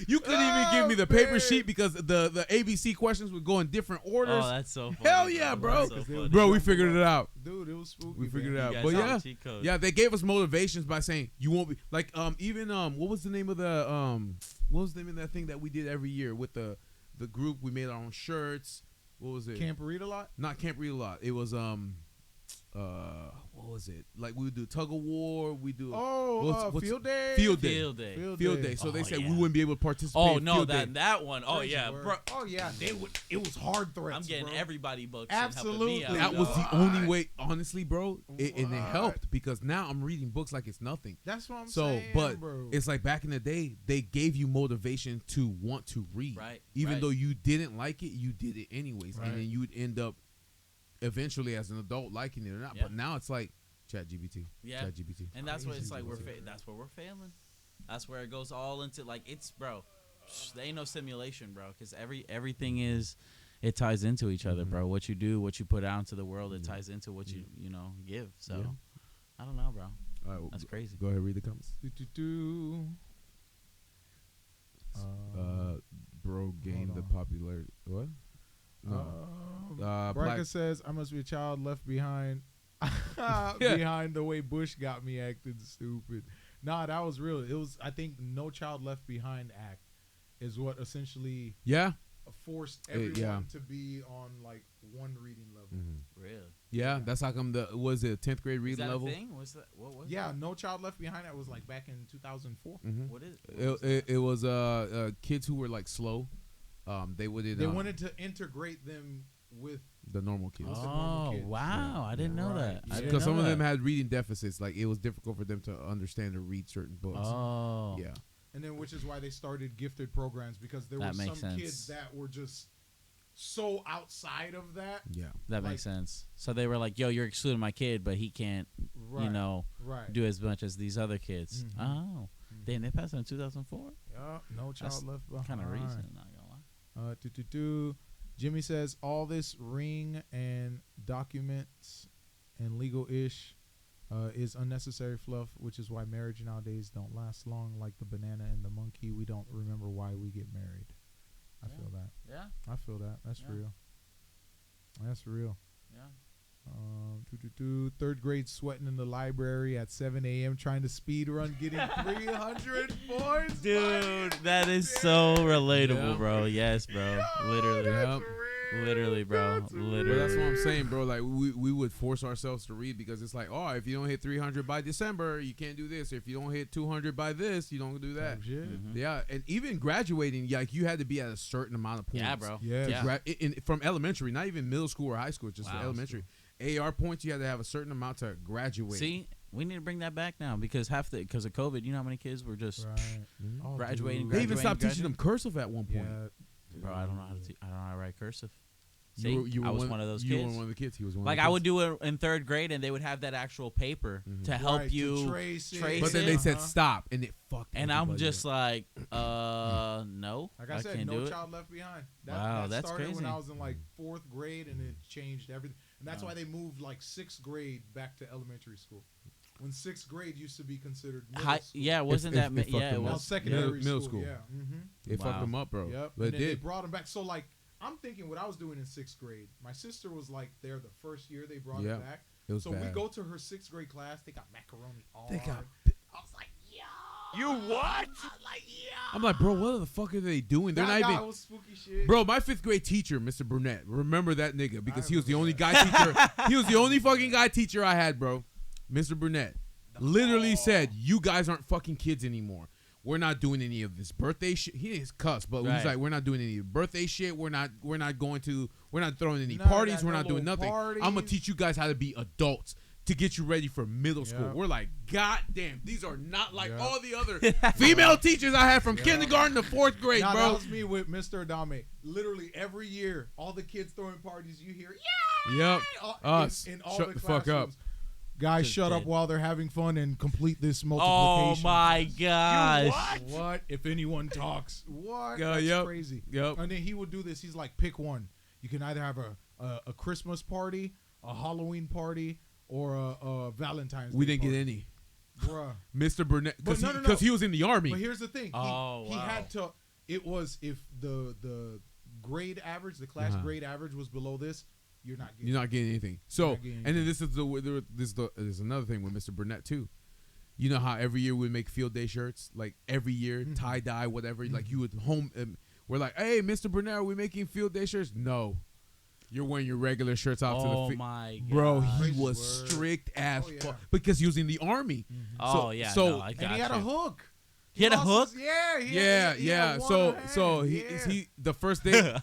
You couldn't even give me the paper sheet because the ABC questions would go in different orders. Oh, that's so funny. Hell yeah, bro. That's so funny. Bro, we figured it out. Dude, it was spooky. We figured it man. out. You But guys yeah, have cheat codes. yeah, they gave us motivations by saying you won't be like even what was the name of the what was the name of that thing that we did every year with the group? We made our own shirts. What was it? Camp read a lot? Not Camp Read a Lot. It was what was it? Like we would do tug of war. We do what's- field day? Field day. Field day. Field day. So they Oh, said yeah. we wouldn't be able to participate. Oh in no, field day. that one. Oh Crazy yeah, word. bro. Oh yeah, it was hard threats. I'm getting bro. everybody books. Absolutely. And helping That me out, was the dog. only way, honestly, bro. And it What? helped because now I'm reading books like it's nothing. That's what I'm So, saying, but bro. it's like back in the day, they gave you motivation to want to read. Right, Even right. though you didn't like it, you did it anyways. Right. And then you would end up eventually as an adult liking it or not. Yeah. But now it's like ChatGPT. Yeah. ChatGPT. And that's what it's like. Crazy. That's where we're failing. That's where it goes all into like it's, bro. There ain't no simulation, bro. Because everything is, it ties into each other, bro. What you do, what you put out into the world, it ties into what you give. So Yeah. I don't know, bro. All right, That's crazy. Go ahead and read the comments. Bro gained the on. popularity. What? No. Bryka Black. says, I must be a child left behind behind the way Bush got me acting stupid. Nah, that was real. It was, I think, No Child Left Behind Act is what essentially Yeah. forced everyone yeah. to be on like one reading level. Really? Yeah, that's how come was it 10th grade Is reading that level? a thing? What's that? What was? Yeah, No Child Left Behind. That was like back in 2004. What is? What It was kids who were like slow. They wanted to integrate them with the normal kids. Oh kids. wow! I didn't know that. I didn't Because some know of them that. had reading deficits. Like it was difficult for them to understand or read certain books. Oh. Yeah. And then, which is why they started gifted programs, because there That were some makes sense. kids that were just so outside of that. Yeah. That makes sense. So they were like, "Yo, you're excluding my kid, but he can't, Right. Right. do as much as these other kids." Mhm. Oh, damn! They passed in 2004. Yeah, No Child That's Left Behind. Kind of recent, not gonna lie. Jimmy says all this ring and documents and legal ish is unnecessary fluff, which is why marriage nowadays don't last long. Like the banana and the monkey, we don't remember why we get married. I feel that. Yeah. I feel that. That's Yeah. real. That's real. Yeah. Third grade sweating in the library at 7 a.m. trying to speed run, getting 300 points. Dude, that is so relatable, Yeah. bro. Yes, bro. Literally. Yep. Literally, bro. But Literally. that's what I'm saying, bro. Like we would force ourselves to read because it's like, oh, if you don't hit 300 by December, you can't do this. If you don't hit 200 by this, you don't do that. Shit. Yeah, and even graduating, like you had to be at a certain amount of points. Yeah, bro. Yeah. Yeah. From elementary, not even middle school or high school, just Wow. elementary. AR points, you had to have a certain amount to graduate. See, we need to bring that back now because because of COVID, you know how many kids were just, Right. Oh, Graduating, dude. They even graduating, stopped teaching them cursive at one point. Yeah. bro. I don't know how to. I don't know how to write cursive. See, I was one of those You kids. were one of the kids. He was one. Like of the I would kids. do it in 3rd grade, and they would have that actual paper to help Right, to you trace it. trace But then it. they said stop, and it fucked. And I'm everybody just up. like, no, Like I said, can't no do it. child left behind. Wow, that that's started crazy. when I was in like 4th grade, and it changed everything. And that's why they moved like 6th grade back to elementary school. When 6th grade used to be considered middle school. Yeah, wasn't It that? fucked Yeah, it them Now up. was. secondary middle school. school. Yeah. Mm-hmm. It fucked Wow. them up, bro. Yep. But And it then they did. brought them back. So like, I'm thinking what I was doing in 6th grade. My sister was like there the first year they brought Yeah. it back. It was So we bad. go to her 6th grade class. They got macaroni all. They got. I was like, yo. You what? I was like, yo. I'm like, bro, what the fuck are they doing? They're That not guy even. was spooky shit. Bro, my 5th grade teacher, Mr. Burnett, remember that nigga because he was the only remember guy teacher. He was the only fucking guy teacher I had, bro. Mr. Burnett literally said, "You guys aren't fucking kids anymore. We're not doing any of this birthday shit." He didn't cuss, but he's Right. like, "We're not doing any birthday shit. We're not throwing any None of parties. that, We're no not doing little nothing. I'm gonna parties." teach you guys how to be adults." To get you ready for middle school. Yeah. We're like, God damn, these are not like Yeah. all the other female teachers I had from kindergarten to 4th grade, Nah, bro. that was me with Mr. Adame. Literally every year, all the kids throwing parties, you hear, Yep. all- Us. in all Shut the the fuck up. classrooms. Guys, Just shut up dead. while they're having fun and complete this Oh multiplication. my test. gosh! What if anyone talks? What? Yeah, That's yep. crazy. Yep. And then he would do this. He's like, pick one. You can either have a Christmas party, a Halloween party, or a Valentine's We Day didn't get party. any. Bruh. Mr. Burnett, But because no. he was in the army. But here's the thing. Oh, he wow. had to. It was if the grade average, the class Uh-huh. grade average was below this, you're not getting. You're not getting anything. So, not getting and then there's another thing with Mr. Burnett too. You know how every year we make field day shirts, like every year Mhm. tie dye, whatever. Like you would home. We're like, hey, Mr. Burnett, are we making field day shirts? No, you're wearing your regular shirts out to Oh the. my god! Bro, he Crazy was word. strict as Oh, yeah. fuck because he was in the army. Oh yeah. so- no, I And got he had a you. hook. He had a lost hook? his- yeah. He Yeah. had one So hand, he yeah. he the first day Yo,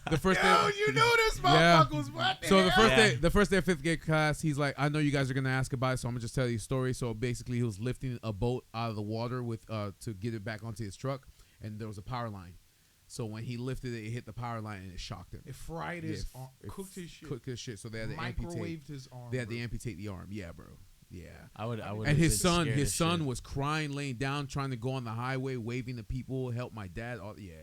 you knew this Yeah. motherfucker was what the So the hell? first day of 5th grade class, he's like, I know you guys are gonna ask about it, so I'm gonna just tell you a story. So basically, he was lifting a boat out of the water with to get it back onto his truck, and there was a power line. So when he lifted it, it hit the power line and it shocked him. It fried Yeah, his f- arm, it cooked his shit, Cooked his shit. So they had to amputate. microwaved his arm. They had to bro. amputate the arm. Yeah, bro. Yeah. I would. And his son was crying, laying down, trying to go on the highway, waving to people, help my dad. All yeah.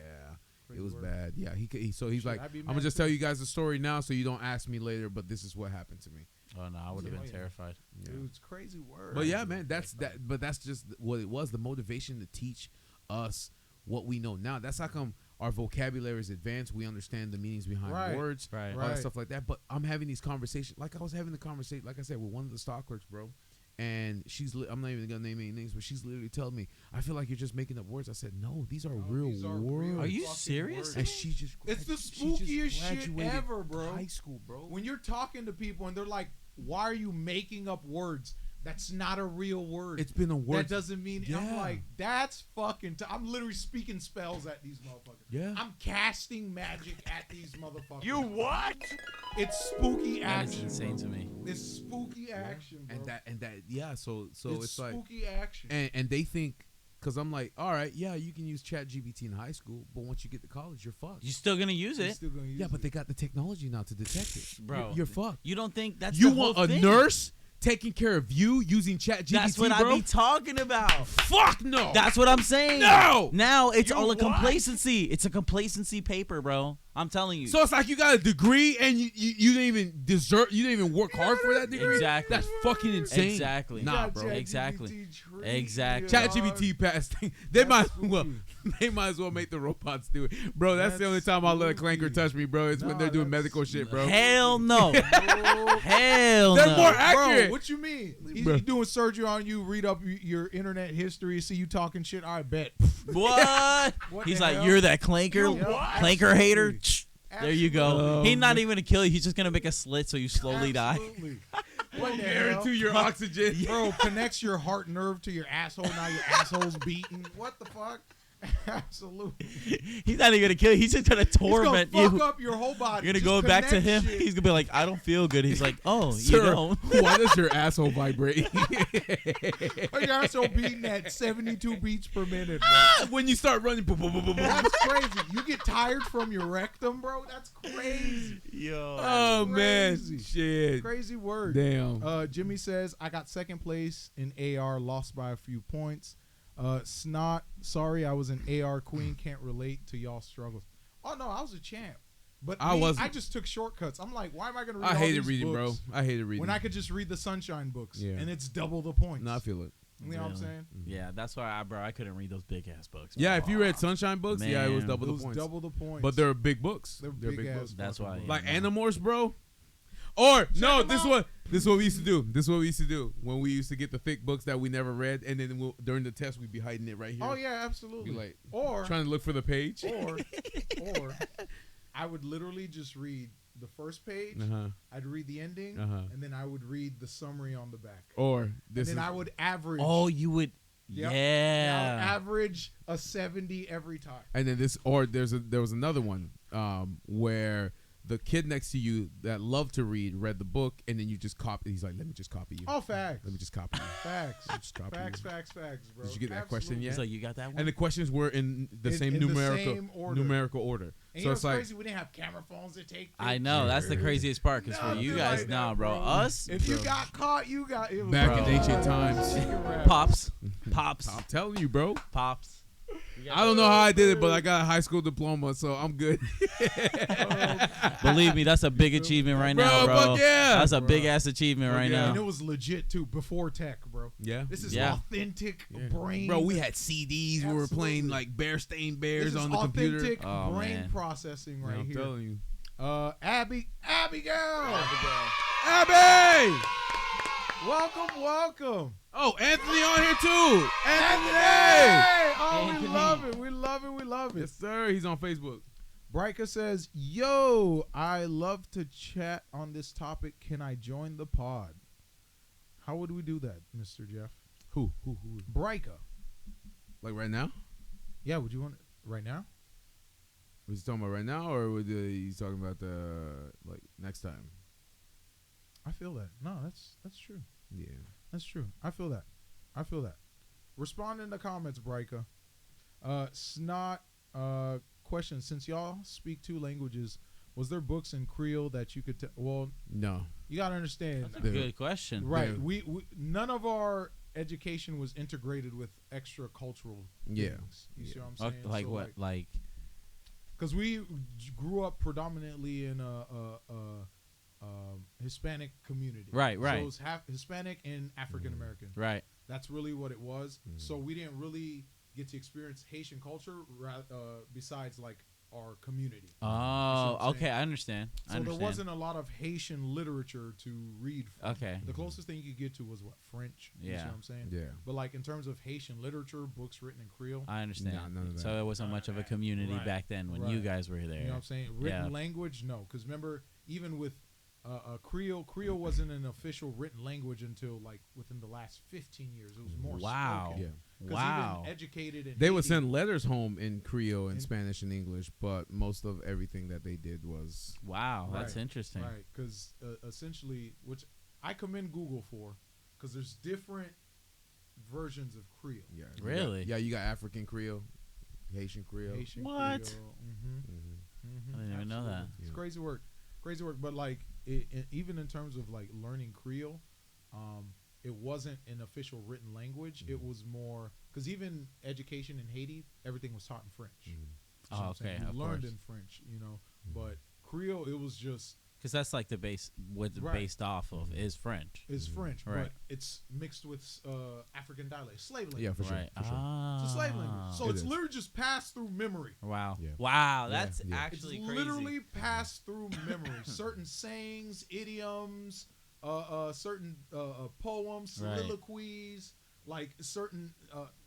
Crazy It was word. bad. Yeah, so he's Shit, like, I'd be I'm gonna mad just too. tell you guys the story now, so you don't ask me later. But this is what happened to me. Oh no, I would have Yeah. been terrified. Yeah. Dude, it's crazy word. But yeah, man, that's that. But that's just what it was. The motivation to teach us what we know now. That's how come our vocabulary is advanced. We understand the meanings behind Right. words, Right. all that Right. stuff like that. But I'm having these conversations. Like I was having the conversation, like I said, with one of the stock clerks, bro. And I'm not even gonna name any names, but she's literally telling me, I feel like you're just making up words. I said, no, these are real these are words. real Are you fucking serious? words. And she just It's the she just spookiest shit graduated ever, bro. High school, bro. When you're talking to people and they're like, "Why are you making up words?" That's not a real word. It's been a word. That doesn't mean. I'm Yeah. like, that's fucking. I'm literally speaking spells at these motherfuckers. Yeah. I'm casting magic at these motherfuckers. You what? It's spooky That is action. insane bro. to me. It's spooky action, bro. and that yeah. So it's like spooky action. and they think. Because I'm like, all right, yeah, you can use Chat GPT in high school, but once you get to college, you're fucked. You still gonna use You're it, still gonna use Yeah, but it. they got the technology now to detect it. bro? You're fucked. You don't think that's You the want whole a thing? nurse taking care of you using Chat GPT, That's what bro? I be talking about. Fuck no. That's what I'm saying. No! Now it's You all a what? complacency. It's a complacency paper, bro. I'm telling you. So it's like you got a degree and you didn't even deserve. You didn't even work hard for that degree. Exactly. That's fucking insane. Exactly. Nah, Got bro. ChatGPT Exactly. treated, Exactly. Chat dog. GPT passed. They might That's as well. spooky. They might as well make the robots do it, bro. That's the only That's time I'll let a spooky. clanker touch me, bro. It's when Nah, they're doing that's- medical shit, bro. Hell no. No. Hell They're no. more Bro, accurate. what you mean? He's Bro. doing surgery on you, read up your internet history, see you talking shit. I bet. What? What He's the like, hell? you're that clanker, You what? clanker hater. Absolutely. There you go. Absolutely. He's not even gonna kill you. He's just gonna make a slit so you slowly die. Absolutely. What the Married hell? to your oxygen. Bro, connects your heart nerve to your asshole. Now your asshole's beating. What the fuck? Absolutely. He's not even gonna kill you. He's just gonna torment He's gonna fuck you. up your whole body. You're gonna Just go back to connect him. shit. He's gonna be like, I don't feel good. He's like, oh, you Sir, don't. why does your asshole vibrate? Your asshole beating at 72 beats per minute, bro. When you start running, boom, boom, boom, boom, boom. That's crazy. You get tired from your rectum, bro. That's crazy. Yo. Oh man, Crazy. shit. Crazy word. Damn. Jimmy says, I got second place in AR, lost by a few points. Snot, sorry, I was an AR queen, can't relate to y'all's struggles. Oh no, I was a champ. But I just took shortcuts. I'm like, why am I going to read I all hated these reading, books bro. I hated reading. when I could just read the Sunshine books, Yeah. and it's double the points. No, I feel it. You know what I'm saying? Yeah, that's why I couldn't read those big ass books. Yeah, if you read Sunshine books, yeah, it was Man. double It the was points. double the points. But they're big books. They're They're big ass books. That's fucking why, books. Like Yeah. Animorphs, bro. Or no, them this is out. what we used to do. This is what we used to do when we used to get the thick books that we never read, and then during the test we'd be hiding it right here. Oh yeah, absolutely. Be like or trying to look for the page. or I would literally just read the first page. I'd read the ending, and then I would read the summary on the back. Or this And then is I would average. Oh, you would. Yep. Yeah. I would average a 70 every time. and then this or there was another one where the kid next to you that loved to read the book, and then you just copy. He's like, let me just copy you. Oh, facts. Let me just copy you. Facts. Just copy Facts, you. facts, bro. Did you get that question Absolutely. yet? He's like, you got that one? And the questions were in the In- same in the numerical same order. order. And So you know it's what's like crazy? We didn't have camera phones to take I know. That's the craziest part. Because for Nothing you guys, like nah, that, bro. bro. Us, If you got caught, you got it. Was back Bro. in ancient times. pops. I'm telling you, bro. Pops. I don't know how I did it, but I got a high school diploma, so I'm good. Believe me, that's a big achievement right now, bro. Fuck yeah. That's a big ass achievement right yeah. And now. it was legit too, before tech, bro. Yeah. This is Yeah. authentic Yeah. brain. Bro, we had CDs. We were playing Absolutely. like Bear Stained this Bears is on the computer. authentic Oh, brain man. processing Yeah, right I'm here. telling you. Abigail. Abby! Welcome. Oh, Anthony on here too. Anthony! Oh, Anthony. we love it. We love it. Yes, sir. He's on Facebook. Bryka says, yo, I love to chat on this topic. Can I join the pod? How would we do that, Mr. Jeph? Who? Bryka. Like right now? Yeah, would you want it right now? Was he talking about right now, or was he's talking about the like next time? I feel that. No, that's true. Yeah. That's true. I feel that. Respond in the comments, Bryka. Snot question. Since y'all speak two languages, was there books in Creole that you could well, No. you got to understand. That's a good question. Right. Yeah. We none of our education was integrated with extra cultural Yeah. things. You see Yeah. what I'm saying? Like So, what? Like, Because we grew up predominantly in a Hispanic community. Right. So it was half Hispanic and African American. right. That's really what it was. So we didn't really get to experience Haitian culture besides like our community. Oh, what I'm okay. saying? I understand. So there wasn't a lot of Haitian literature to read from. Okay. The closest thing you could get to was what? French. You see Yeah. what I'm saying? Yeah. But like in terms of Haitian literature, books written in Creole, I understand. Nah, none of that. So it wasn't much of a community Right. back then when you Right. guys were there. you know what I'm saying? Written Yeah. language, no. Because remember, even with Creole wasn't an official written language until like within the last 15 years. It was more Wow. spoken. Yeah. 'Cause Wow. even educated in They would Haiti- send letters home in Creole and In- Spanish and English, but most of everything that they did was Wow. That's Right. interesting. Right, because essentially, which I commend Google for, because there's different versions of Creole. yeah. Really? You got African Creole, Haitian Creole. Haitian What? Creole. Mhm. I didn't even know that. It's Yeah. crazy work. But like, even in terms of like learning Creole, it wasn't an official written language. It was more because even education in Haiti, everything was taught in French. You know Oh, what I'm saying? okay, You of learned course. in French, but Creole, it was just Because that's like the base. What's Right. based off of is French. is French, Right. but it's mixed with African dialect, slave language. Yeah, for sure. Right. For sure. It's a slave language. So It it's is. literally just passed through memory. Wow. Yeah. Wow. Yeah, That's yeah. actually It's crazy. literally passed through memory. Certain sayings, idioms, certain poems, Right. soliloquies, like certain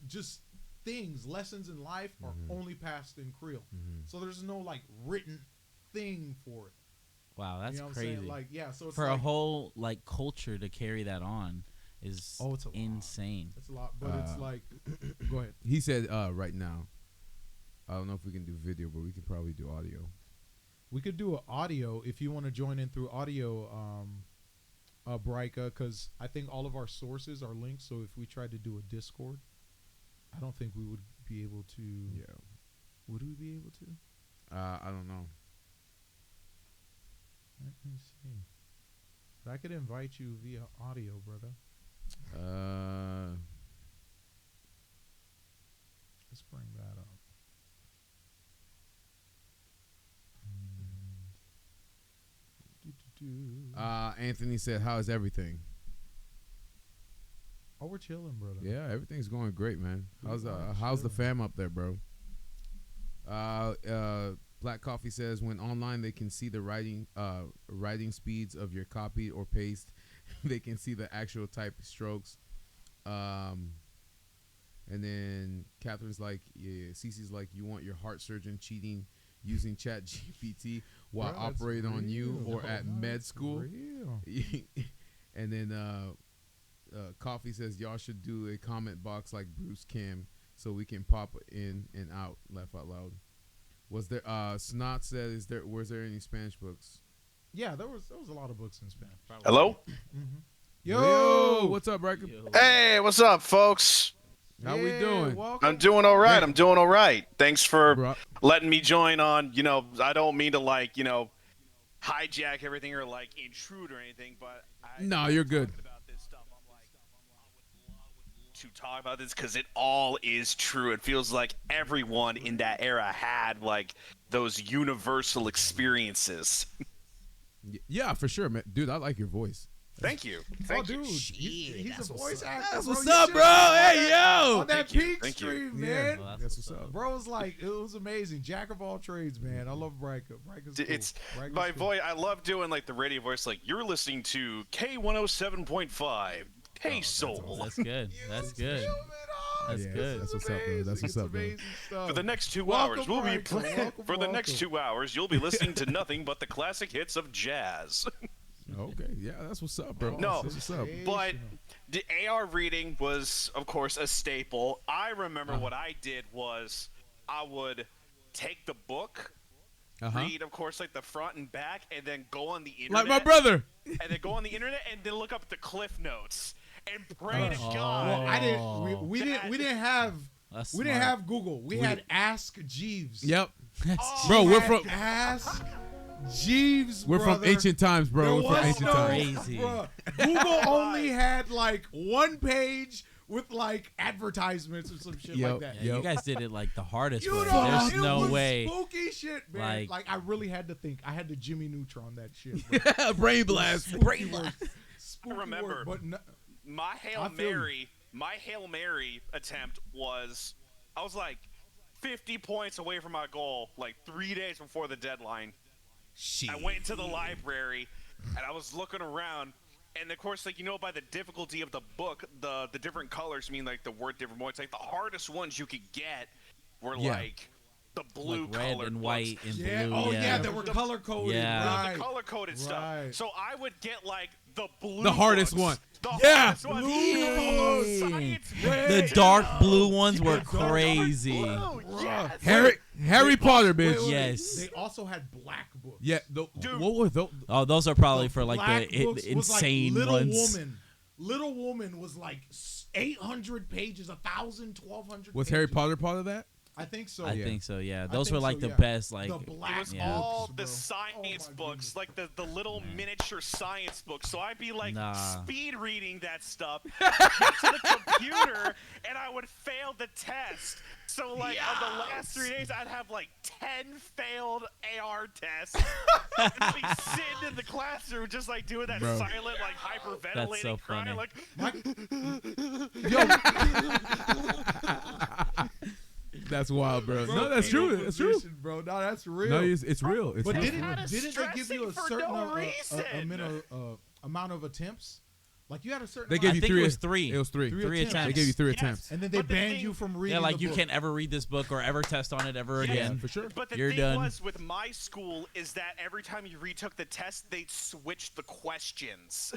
just things, lessons in life are only passed in Creole. So there's no like written thing for it. Wow. That's you know what crazy. I'm saying? Like, yeah, so it's For like, a whole like culture to carry that on is Oh, it's a lot. insane. it's a lot, but it's like, go ahead. He said right now. I don't know if we can do video, but we can probably do audio. We could do an audio if you want to join in through audio, Bryka, because I think all of our sources are linked. So if we tried to do a Discord, I don't think we would be able to. Yeah. Would we be able to? I don't know. Let me see. But I could invite you via audio, brother. Let's bring that up. Anthony said, "How's everything?" Oh, we're chilling, brother. Yeah, everything's going great, man. How's are how's the chilling. fam up there, bro? Black Coffee says, when online they can see the writing speeds of your copy or paste. They can see the actual type strokes. And then Catherine's like, yeah, Cece's like, you want your heart surgeon cheating using Chat GPT while Bro, that's operating on you real. or at No, med that's school. real. And then Coffee says, y'all should do a comment box like Bruce Kim so we can pop in and out. Laugh out loud. Was there Snot said, was there any Spanish books? Yeah, there was a lot of books in Spanish. Hello? Mm-hmm. Yo, what's up, Bryka? Hey, what's up, folks? How we doing? Welcome. I'm doing all right. I'm doing all right. Thanks for Bro. letting me join on, I don't mean to, hijack everything or, intrude or anything, but No, you're good. about this stuff. I'm like, I would love to talk about this because it all is true. It feels like everyone in that era had, those universal experiences. Yeah, for sure, man. Dude, I like your voice. Thank you. Oh, Thank you. dude, he's a voice actor. That's bro. what's You up, should bro. have Hey, yo. on that Thank you. peak Thank you. stream, Yeah. man. Well, That's what's up. Bro was like, it was amazing. Jack of all trades, man. I love Bryka. Bryka's cool. It's Bryka's my cool. voice. I love doing the radio voice. You're listening to K107.5. Hey, soul. That's good. That's good. That's Yeah, good. that's what's up, bro. That's what's up, bro. amazing stuff. For the next 2 Welcome, hours, we'll be Bryka. playing. Welcome, For the next welcome. 2 hours, you'll be listening to nothing but the classic hits of jazz. Okay, yeah, that's what's up, bro. No. That's what's up. But the AR reading was, of course, a staple. I remember what I did was I would take the book, read, of course, the front and back, and then go on the internet. Like my brother. And then go on the internet and then look up the cliff notes and pray to God. Well, I didn't. We didn't have. That's We didn't smart. have Google. We had Ask Jeeves. Yep. Oh, Bro, We we're had from Ask Jeeves. we're from brother. ancient times, bro. There We're from was ancient no- times. Crazy. Bruh, Google only had one page with advertisements or some shit Yep. like that. Yeah, Yep. you guys did it the hardest You way. know, There's it no was way. spooky shit, man. Like- I really had to think. I had to Jimmy Neutron that shit. bro. Brain blast. Spooky work. Spooky I remember. work, but no, My I feel you. My Hail Mary attempt was, I was 50 points away from my goal, 3 days before the deadline. Shit. I went into the library and I was looking around, and of course, by the difficulty of the book, the different colors mean the word different points. The hardest ones you could get were Yeah. the blue Like red colored and books. white and yeah. blue. Oh yeah. yeah, they were color coded. Yeah. Right. The color coded stuff. Right. So I would get the blue. The hardest books. one. The Yeah. hardest ones. Blue. Science. The dark blue ones were crazy. Blue, yes. Harry Potter, bitch. Wait. Yes. They also had black books. Yeah. Dude. What were those? Oh, those are probably for Black the books was insane Little ones. Woman. Little Woman was 800 pages, 1,000, 1,200. Was pages. Harry Potter part of that? I think so. I Yeah. think so. Yeah, I those think were so, the yeah. best. the It black was Yeah. all books, the bro. science Oh, my books, goodness. the little miniature science books. So I'd be Nah. speed reading that stuff, get to the computer, and I would fail the test. So on the last 3 days, I'd have 10 failed AR tests, and be sitting in the classroom just doing that Bro. silent hyperventilating, That's so crying funny. That's wild, bro. Bro, No, that's true. fetal That's true. position, bro. No, that's real. No, it's real. It's but real. didn't Kinda they give you a stressing for certain no reason. amount of attempts? You had a certain. They amount gave I you think three. it was three. It was three. Three attempts. They gave you 3 Yes. attempts. and then they But the banned thing- you from reading. Yeah, the you book. can't ever read this book or ever test on it ever again. For sure. But the You're thing done. was, with my school, is that every time you retook the test, they'd switch the questions.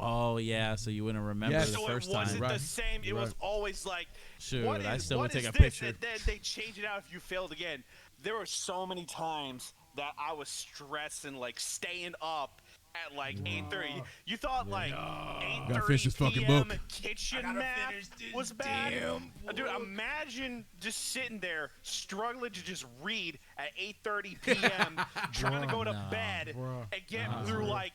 Oh yeah, so you wouldn't remember Yes. the So first it wasn't time. the same. It was Right. always like, Shoot, what I is- still would what take is a this? picture. And then they change it out if you failed again. There were so many times that I was stressing, like staying up at like 8:30. You thought like Gotta finish 8:30 this fucking p.m. book. kitchen math was bad. Dude, imagine just sitting there struggling to just read at 8:30 p.m. trying to go to bed Bruh. and get through like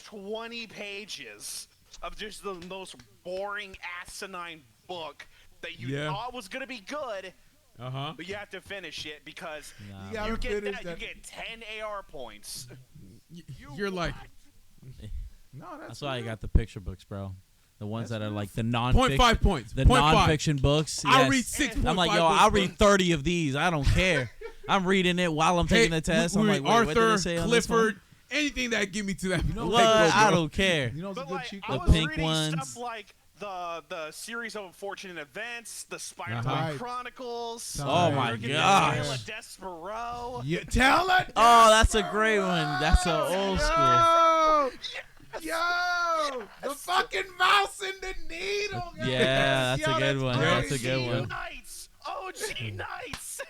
20 pages of just the most boring, asinine book that you Yeah. thought was gonna be good, Uh-huh. but you have to finish it because Nah, You gotta you get finish that, that. you get 10 AR points. You're like No, that's why I got the picture books, bro. The ones that are like the non 0.5 points. the 0.5. non-fiction books. I'll yes. read 6.5 I'm like, yo, books, I'll bro. read 30 of these. I don't care. I'm reading it while I'm taking the test. I'm like, wait, what did Arthur, it say on this one? Clifford, anything that get me to that. know What? I don't care. You know, it's a But good like, cheat I The code. was pink reading ones. stuff like the series of unfortunate events, the Spider-Man Uh-huh. Chronicles. Oh my American gosh. Tale of Despero. Yeah, tell it. Oh, that's a great one. That's an old school. Yo, the fucking mouse in the needle. guys. Yeah, that's Yo, a good one. crazy. That's a good one. Knights. OG Knights.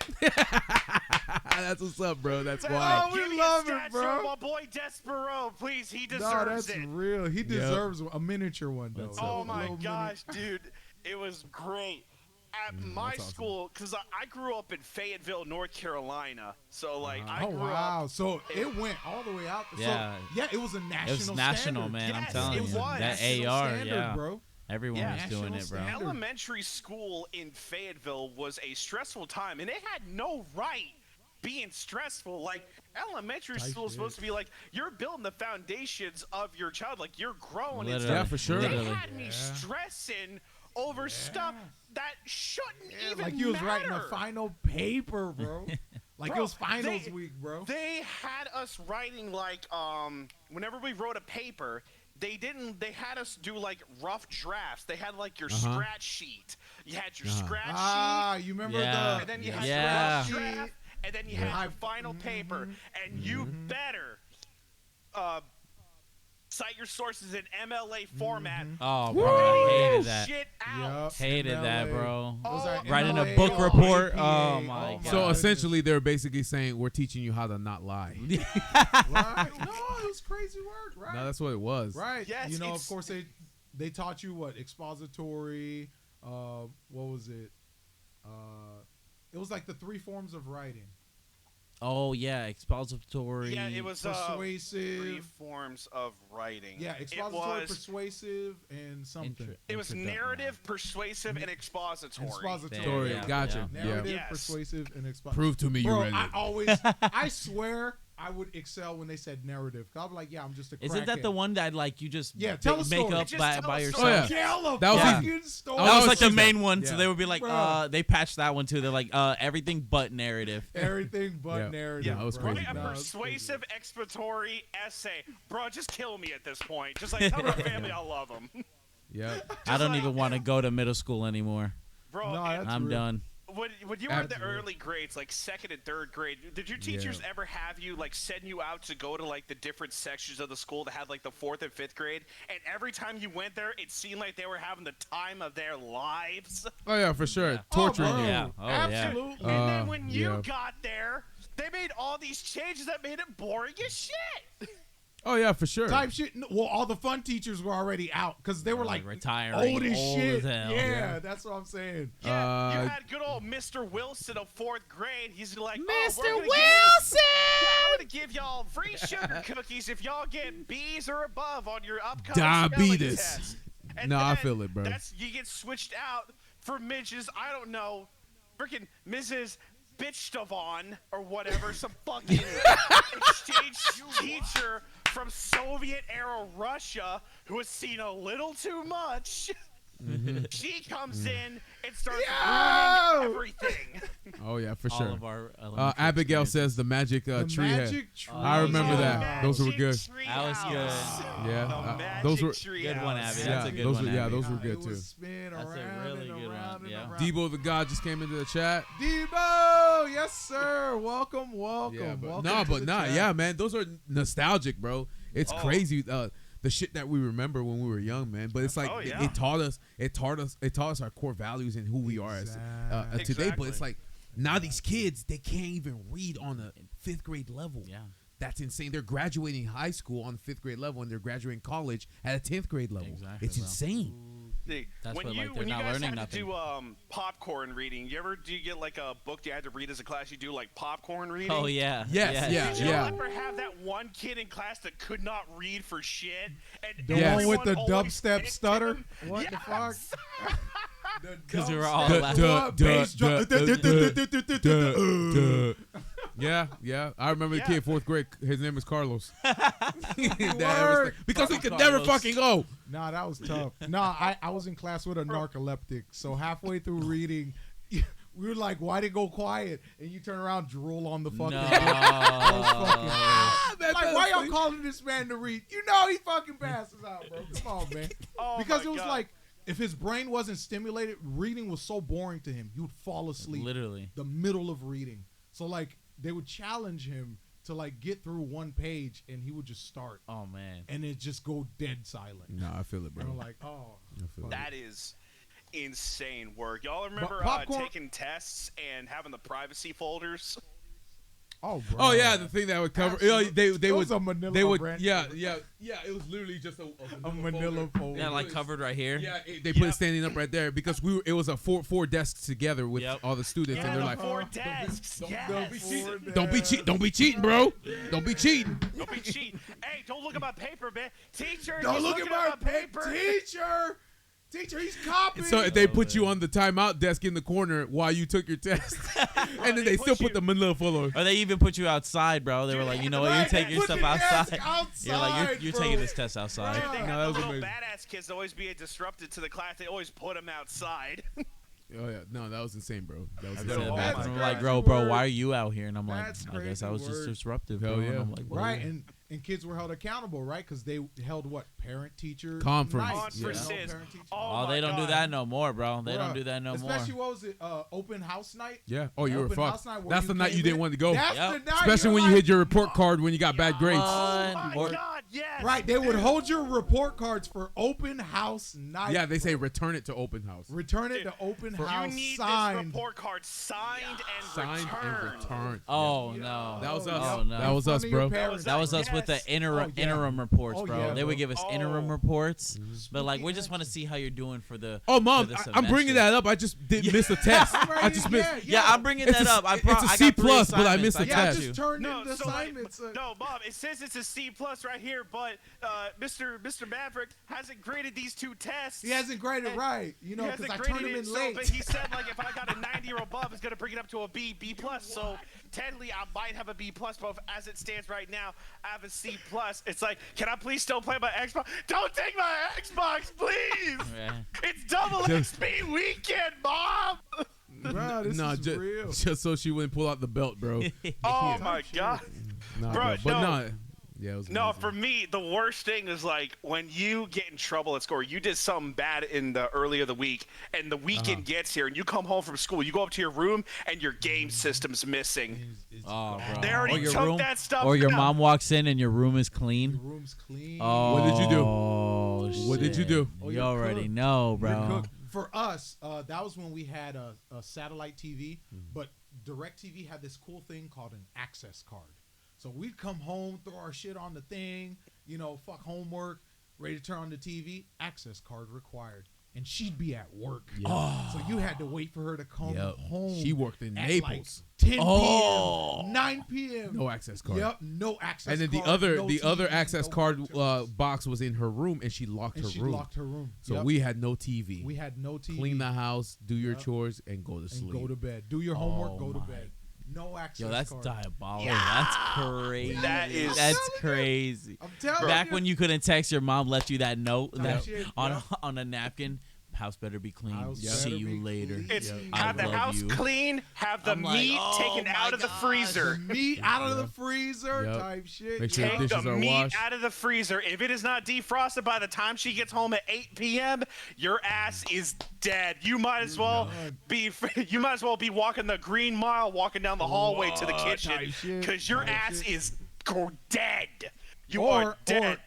That's what's up, bro. That's Oh, wild. we Give me love a it, statue bro. of my boy Despero, please. He No, deserves that's it. real. He deserves a miniature one though. That's Oh a my Little gosh, dude. It was great. At my that's awesome. school, because I grew up in Fayetteville, North Carolina. So, like, I Oh grew wow! up. So it went all the way out. Yeah. So, yeah, it was a national. It was national, standard. man. I'm Yes, telling it you. was. That National AR, standard, yeah. bro. Everyone Yeah. was doing National it, bro. standard. Elementary school in Fayetteville was a stressful time, and it had no right being stressful. Like, elementary school is supposed to be like, you're building the foundations of your child. Like, you're growing and Literally. stuff. Yeah, for sure. They Literally. had me stressing over stuff that shouldn't even Like you was writing a matter. final paper, bro. Like Bro, it was finals they- week, bro. They had us writing like whenever we wrote a paper, they had us do like rough drafts. They had like your scratch sheet. You had your scratch sheet, You remember Yeah. and then you had Yeah. your rough draft, and then you had your final paper. And you better cite your sources in MLA format. Oh, bro, I hated that. Shit out. Yup. Hated that, bro. Those are Writing a MLA, book report. APA. Oh my god. So essentially, they're basically saying we're teaching you how to not lie. Right? No, it was crazy work, right? No, that's what it was. Right. Yes, You know, of it's- course they taught you what expository. What was it? It was like the 3 forms of writing. Oh yeah, expository. Yeah, it was 3 Persuasive. forms of writing. Yeah, It expository, was, persuasive, and something. it was narrative, persuasive, and expository. Expository. Yeah, Gotcha. yeah. Narrative, Yes. persuasive, and expository. Prove to me you Bro, read I it. always, I swear, I would excel when they said narrative. Cause I'll be like, yeah, I'm just a. Isn't that the crackhead. one that like you just Yeah, tell a make story. up Just by, tell by a yourself? story. Oh, yeah. Tell a That was fucking easy. story. That was Oh, like the choose main that. one. So Yeah. they would be like, Bro. they patched that one too. They're like, everything but narrative. Everything but Yeah. narrative. Yeah, that was bro. crazy, Write a bro. persuasive exploratory essay. Bro, just kill me at this point. Just like tell my family I love them. Yeah. I don't like- even want to go to middle school anymore. Bro, No, and that's I'm real. done. when you were in the Absolutely. early grades, like 2nd and 3rd grade, did your teachers Yeah. ever have you like send you out to go to like the different sections of the school that had like the 4th and 5th grade? And every time you went there, it seemed like they were having the time of their lives. Oh yeah, for sure. Yeah. Torturing bro. you. Yeah. Oh yeah. Absolutely. And then when you yeah. got there, they made all these changes that made it boring as shit. Oh yeah, for sure. Type shit. Well, all the fun teachers were already out because they were like retiring. old as shit. hell. Yeah, that's what I'm saying. Yeah, you Uh, had good old Mr. Wilson of 4th grade. He's like, Mr. I'm gonna give y'all free sugar cookies if y'all get B's or above on your upcoming spelling Diabetes. test. And No, I then feel it, bro. That's you get switched out for Midge's. I don't know, freaking Mrs. Bitchtavon or whatever, some fucking exchange teacher from Soviet era Russia who has seen a little too much. She comes in and starts ruining everything. Oh yeah, for All sure. of our elementary Abigail experiences. says the magic The tree head. magic tree. I remember The that. Those were magic good. That was good. treehouse. Yeah, The magic those were treehouse. Good one, Abby. yeah, That's a good those one. were yeah, Abby. those were It good was too. spin That's a around really and good one, around and yeah. around. Debo the God just came into the chat. Debo, yes sir. Welcome. Yeah, Welcome but to the chat. yeah, man, those are nostalgic, bro. It's Oh. crazy. the shit that we remember when we were young, man. But it's like Oh, yeah. it taught us our core values and who we are as today. But it's Exactly. like now these kids, they can't even read on a 5th grade level. Yeah. That's insane. They're graduating high school on the 5th grade level, and they're graduating college at a 10th grade level. Exactly, It's bro. insane. See, That's when what, you like, they're when you not guys learning had to nothing. do popcorn reading, do you get like a book you had to read as a class? You do like popcorn reading. Oh yeah. Yes, yeah, Did you yeah. ever have that one kid in class that could not read for shit? And The Yes. one with the everyone always dubstep picked stutter. him? What the fuck? Yes. Because we were all Duh, laughing. duh, Bass duh, drum. duh. Yeah. I remember the Yeah. kid 4th grade. His name was Carlos. Word. Because he Fucking could never Carlos. fucking go. Nah, that was tough. Nah, I was in class with a narcoleptic, so halfway through reading, we were like, "Why did it go quiet?" And you turn around, drool on the fucking. No. Like, why y'all calling this man to read? You know he fucking passes out, bro. Come on, man. Oh Because my it was God. like, if his brain wasn't stimulated, reading was so boring to him, he would fall asleep. Literally. The middle of reading. So like, they would challenge him to like get through one page, and he would just start, Oh man. and it just go dead silent. No, I feel it, bro. And I'm like, oh, feel fuck. That is insane work. Y'all remember popcorn- taking tests and having the privacy folders? Oh, bro. Oh yeah, the thing that would cover. Absolutely. They It would was a manila they would branch. yeah. It was literally just a manila folder. Yeah, like covered right here. Yeah, they put it standing up right there because it was a four desks together with Yep. all the students, and they're like, 4 desks. Yes. don't be cheating, bro. Don't be cheating. Don't be cheating. Hey, don't look at my paper, man. Teacher, Don't he's look looking at my paper. Teacher, he's copying. So they put you on the timeout desk in the corner while you took your test, and then they they still put put the manila full of. Or they even put you outside, bro. They were like, you know what? You Right, take they your put stuff your outside. desk You're like, outside, you're bro. taking this test outside. They No, got that the was little amazing. badass kids that always be disrupted to the class. They always put them outside. Oh yeah, no, that was insane, bro. That was I go to the Oh, bathroom. that's I'm like, crazy bro, word. why are you out here? And I'm like, That's I guess I crazy was just word. disruptive. Hell bro. yeah. And I'm like, Right, and kids were held accountable, right? Because they held what, parent teacher Conference. nights, you know, Conferences. parent-teacher- oh, my they don't do God. that no more, bro. They Bruh. don't do that no more. Especially what was it? Open house night. Yeah. Oh, you were Open fucked. house night where That's the night came you didn't in. want to go. That's Yep. the night. Especially you're when you like, hid your report card when you got bad grades. Oh my Or- God, yes. Right, they would hold your report cards for open house night. Yeah, they say return it to open house. return it to open You house need this signed. report card signed and Signed returned. and returned. Oh no, That was Oh, us. Oh, no. That was us, Front of your bro. parents. That was us with the Yes. interim Oh, yeah. interim reports, Oh, bro. yeah, They would bro. give us Oh. interim reports, but like we just want to see how you're doing for the. Oh, mom, for the I'm bringing semester. that up. I just didn't miss a test. I just missed. Yeah, I'm bringing It's that a- up. I it's a I got C 3 plus, but I assignments. missed a Yeah, got test. you. just turn No, in the so like, assignments. no, Bob. It says it's a C plus right here, but Mr. Maverick hasn't graded these 2 tests. He hasn't graded right, you know, He because I hasn't turned graded him it, in so, late. but he said like if I got a 90 or above, it's gonna bring it up to a B plus. So technically, I might have a B plus, but as it stands right now, I have a C plus. It's like, can I please still play my Xbox? Don't take my Xbox, please. Yeah. It's double Just- XP weekend, Mom. Bro, this Nah, is real. just so she wouldn't pull out the belt, bro. Oh my God. Nah, Bro, But no. nah. Yeah, it was No, amazing. for me, the worst thing is like when you get in trouble at school. You did something bad in the early of the week, and the weekend gets here, and you come home from school. You go up to your room, and your game system's missing. Oh, bro. They already or your took room, that stuff or your out. mom walks in and your room is The clean. room's clean. Oh, What did you do? What did you do? Oh, You you're already cooked. know, You're bro. cooked. For us, that was when we had a satellite TV, but DirecTV had this cool thing called an access card. So we'd come home, throw our shit on the thing, you know, fuck homework, ready to turn on the TV, access card required. And she'd be at work. So you had to wait for her to come Yep. home. She worked in at Naples. Like 10 Oh. p.m., 9 p.m. No access card. Yep, no access And then the card, other no the other TV, access no card pictures. box was in her room, and she locked And her she room. locked her room. So Yep. we had no TV. We had no TV. Clean the house, do your Yep. chores, and go to and sleep. go to bed. Do your homework, Oh go to my. bed. No access Yo, that's card. diabolical. Yeah. That's crazy. That is- That's crazy. I'm telling Back you. when you couldn't text, your mom left you that note that, shit, on yeah. on a napkin. House better be clean. House See better you be later. clean. It's Yeah. I have the love house you. clean, have the I'm like, meat oh taken my out of the gosh. freezer. Meat out of the freezer Yep. type shit. Make sure yeah. the Take dishes the are meat washed. out of the freezer. If it is not defrosted by the time she gets home at 8 p.m., your ass is dead. You might as well be. You might as well be walking the Green Mile, walking down the hallway to the kitchen, type shit, because your type ass shit. is dead. You are dead.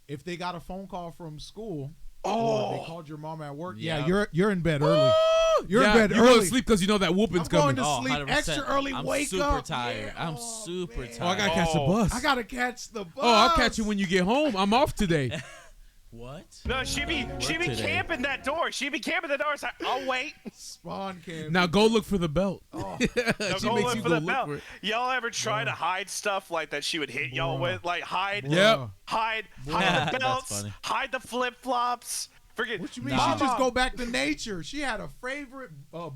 if they got a phone call from school, Oh. or they called your mom at work. Yeah. Yeah, you're in bed early. You're in bed you go early. to sleep because you know that whooping's I'm going coming. to Oh, sleep 100%. extra early. I'm Wake super up. tired. Yeah. I'm Oh, super man. tired. Oh, I gotta catch the Oh. bus. I gotta catch the bus. Oh, I'll catch you when you get home. I'm off today. What? No, she be today. camping that door. She be camping the door. It's like, I'll wait. Spawn cam. Now go look for the belt. Oh. No, She go makes look you for go the look belt. for it. Y'all ever try to hide stuff like that she would hit y'all Bruh. with? Like hide, Yep. hide the That's belts, funny. hide the flip flops. Forget. What you mean? Nah. She just go back to nature. She had a favorite bush.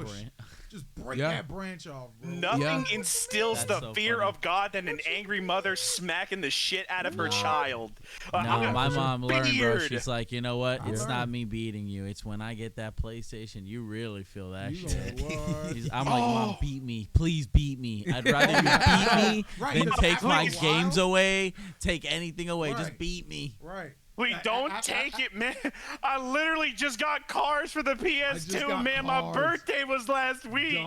Branch. Just break Yeah. that branch off, bro. Nothing Yeah. instills That's the so fear funny. of God than an angry mother smacking the shit out of her child. No, I'm my gonna- mom learned, bro. Beard. She's like, you know what? I It's learned. not me beating you. It's when I get that PlayStation, you really feel that You shit. know what? I'm like, Mom, beat me. Please beat me. I'd rather you beat me Right, than because take my after a games while- away, take anything away. Just Right. beat me. Right. We don't take it, man. I literally just got cars for the PS2, got man. My cars. birthday was last week.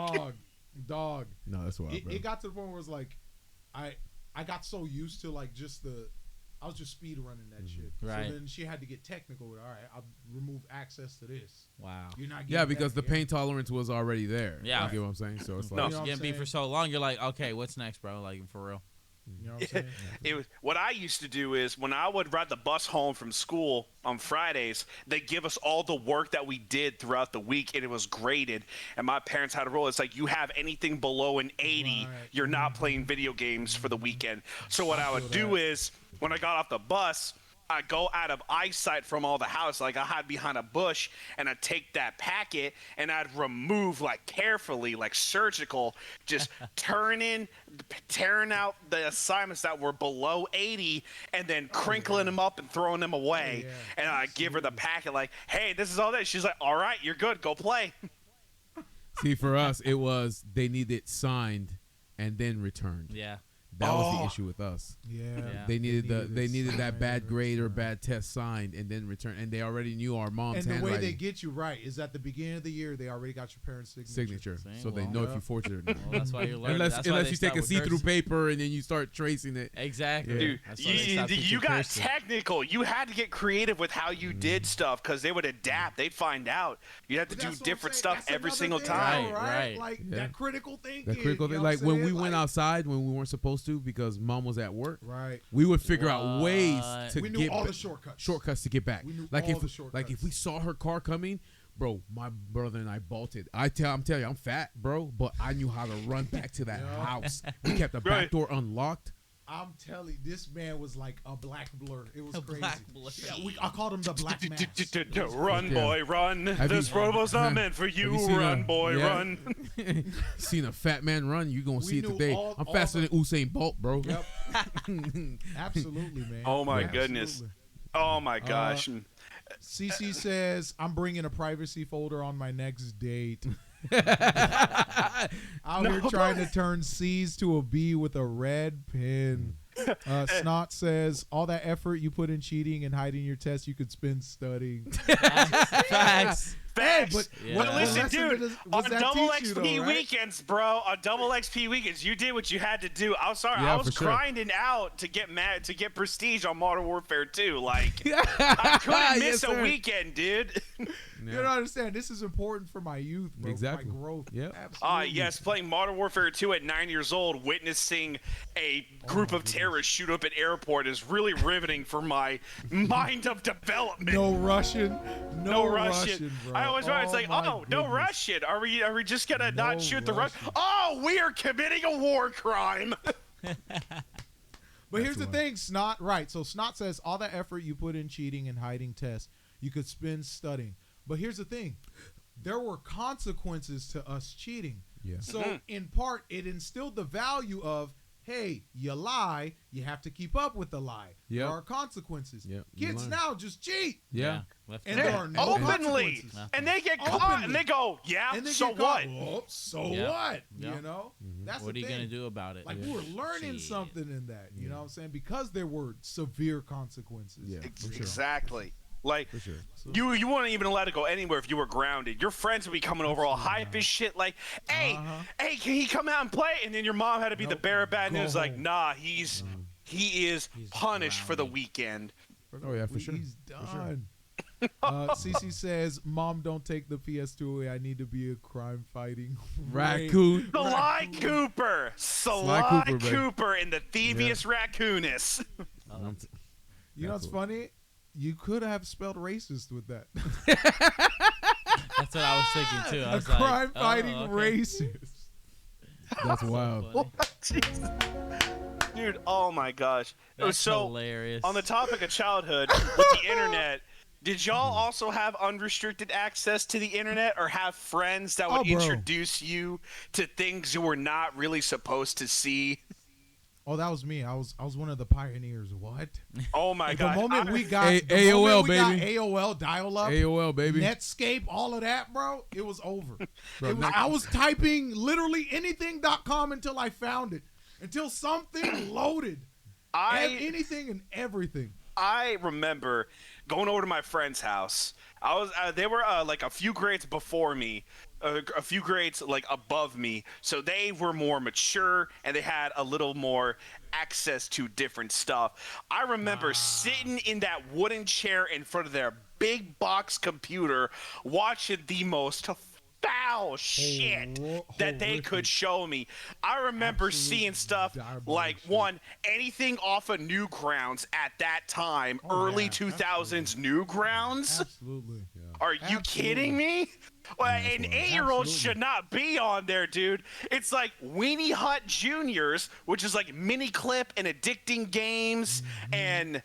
Dog. No, that's wild, bro. It got to the point where it's like, I got so used to like just I was just speed running that shit. Right. So then she had to get technical with, all right, I'll remove access to this. Wow. You're not. Yeah, getting because that the again. pain tolerance was already there. Yeah. You get what I'm saying? So it's No. like, You know what Getting I'm beat for saying? so long, you're like, okay, what's next, bro? Like, for real. You know what I'm saying? It was what I used to do is when I would ride the bus home from school on Fridays, they give us all the work that we did throughout the week, and it was graded. And my parents had a rule. It's like you have anything below an 80, Right. you're not playing video games for the weekend. So what I would do is when I got off the bus, I go out of eyesight from all the house, like I hide behind a bush, and I'd take that packet and I'd remove like carefully, like surgical, just tearing out the assignments that were below 80, and then crinkling them up and throwing them away. Yeah, And I give her the packet, like, "Hey, this is all that." She's like, "All right, you're good. Go play." see, for us, it was they needed it signed and then returned. Yeah. That was the issue with us. Yeah. Yeah. They needed it that bad signed grade or returned. bad test signed and then returned, and they already knew our mom's And the way handwriting they get you right is at the beginning of the year they already got your parents' signature. Same, so they well, know if yeah. you forged it or not. Well, that's why you're learning. unless That's why they you take start a with see-through cursive. paper and then you start tracing it. Exactly. Yeah. Dude, That's why they stopped you teaching got cursive. technical. You had to get creative with how you did stuff because they would adapt. They'd find out. You had to But do that's what I'm different saying. stuff That's every another single thing, time. Right. Like Yeah. that critical thinking. The critical you thing, know like what I'm when we saying? went Like- outside when we weren't supposed to because mom was at work, Right. we would figure out ways What? to We knew get all ba- the shortcuts. to get back. We knew like all if the shortcuts. if we saw her car coming, bro, my brother and I bolted. I'm telling you, I'm fat, bro, but I knew how to run back to that Yeah. house. We kept the back Right. door unlocked. I'm telling you, this man was like a black blur. It was A crazy. black blur. Yeah, I called him the black mass. Run, boy, run. Have This you- robo's not meant for have you. you seen Run, a- boy, yeah. run. Seen a fat man run, you gonna We see it knew today. all- I'm all faster the- than Usain Bolt, bro. Yep. Absolutely, man. Oh, my Absolutely. goodness. Oh my gosh. CC says, I'm bringing a privacy folder on my next date. Out here trying to turn C's to a B with a red pen. Snot says, all that effort you put in cheating and hiding your test, you could spend studying. Facts. Facts. but Yeah. what But listen, lesson dude, does on that double teach you, XP though, right? weekends, bro, on double XP weekends, you did what you had to do. I'm sorry, Yeah, I was for sure. grinding out to get to get prestige on Modern Warfare 2. Like, I couldn't miss Yes, a sir. weekend, dude. You don't understand. This is important for my youth, bro. Exactly. My growth. Yep. Absolutely. Yes, playing Modern Warfare 2 at 9 years old, witnessing a group of terrorists shoot up an airport is really riveting for my mind of development. No Russian. No Russian. bro. I always wonder, it's like, my oh, no goodness. Russian. Are we just gonna No not shoot the Russian? Russian. Oh, we are committing a war crime. But here's the thing, Snot. Right. So Snot says all that effort you put in cheating and hiding tests, you could spend studying. But here's the thing. There were consequences to us cheating. Yeah. So in part, it instilled the value of, hey, you lie, you have to keep up with the lie. Yep. There are consequences. Yep, you Kids learn. now just cheat. Yeah. Left And and there right. are no Openly. consequences. And they get caught Openly. and they go, yeah, And they so get caught. what? Oh, so Yeah. what? Yeah. You know? That's What the are you thing. gonna do about it? Like we were learning Shit. something in that, you know what I'm saying? Because there were severe consequences. Yeah. For sure. Exactly. Like, For sure. you weren't even allowed to go anywhere if you were grounded. Your friends would be coming over all hype as shit, like, hey, hey, can he come out and play? And then your mom had to be the bearer of bad Go news, like, home. nah, he's he is He's punished for the grounded. weekend. Oh, yeah, for sure. He's For sure. done. Cece says, "Mom, don't take the PS2 away. I need to be a crime-fighting Raccoon. Sly Cooper. Sly Cooper, babe. Cooper in the Thievius Raccoonus. You know what's funny? You could have spelled racist with that. That's what I was thinking too. I A was like, crime-fighting oh, okay. racist. That's wild. Funny. Dude, oh my gosh. That's So, hilarious. on the topic of childhood with the internet, did y'all also have unrestricted access to the internet or have friends that would Oh, bro. introduce you to things you were not really supposed to see? Oh, that was me. I was one of the pioneers. What? Oh my The god. moment we got AOL, got baby. AOL dial-up, AOL, baby. Netscape, all of that, bro, it was over. Bro, I was typing literally anything.com until I found it. Until something loaded. Anything and everything. I remember going over to my friend's house. I was they were like a few grades before me, a few grades like above me, so they were more mature and they had a little more access to different stuff. I remember sitting in that wooden chair in front of their big box computer watching the most foul shit that they could show me. I remember seeing stuff like anything off of Newgrounds at that time, early yeah, 2000s Newgrounds. Absolutely. Are you kidding me? Well, an 8-year-old should not be on there, dude. It's like Weenie Hut Juniors, which is like Mini Clip and Addicting Games and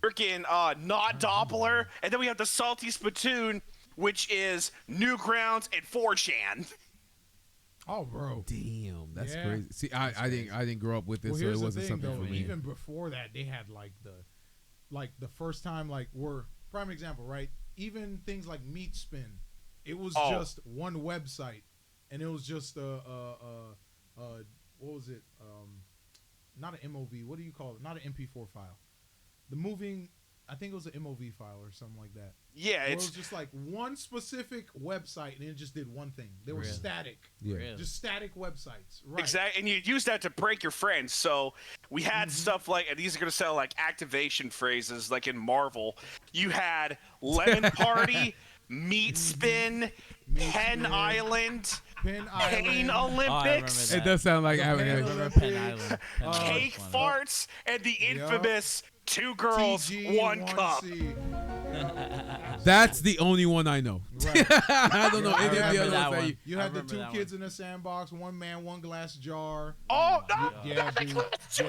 freaking Not Doppler, and then we have the Salty Spittoon, which is Newgrounds and 4chan. Oh, bro. Damn, that's Yeah. crazy. See, I didn't grow up with this, Well, so here's it the wasn't thing, something though. for me. Even before that, they had like the first time, like, we're prime example, right? Even things like Meat Spin, it was just one website, and it was just what was it? Not an MOV. What do you call it? Not an MP4 file. The moving, I think it was an MOV file or something like that. Yeah, Where it it's was just like one specific website, and it just did one thing. They were Really? static. Yeah. Really? Just static websites. Right. exactly, and you use that to break your friends. So we had stuff like, and these are gonna sound like activation phrases, like in Marvel. You had Lemon Party, Meat Spin, Pen Spin. Island, Pen Pain Island. Olympics, It does sound like The having Pen a Olympics. Penn Island. Penn Island Cake was funny. Farts, and the infamous Two Girls, TG, One Cup. 1C. That's the only one I know. Right. I don't know I any of the remember other that ones. one. You I had the remember two that kids one. in a sandbox, one man, one glass jar. Oh, no, Yeah, dude. Yeah,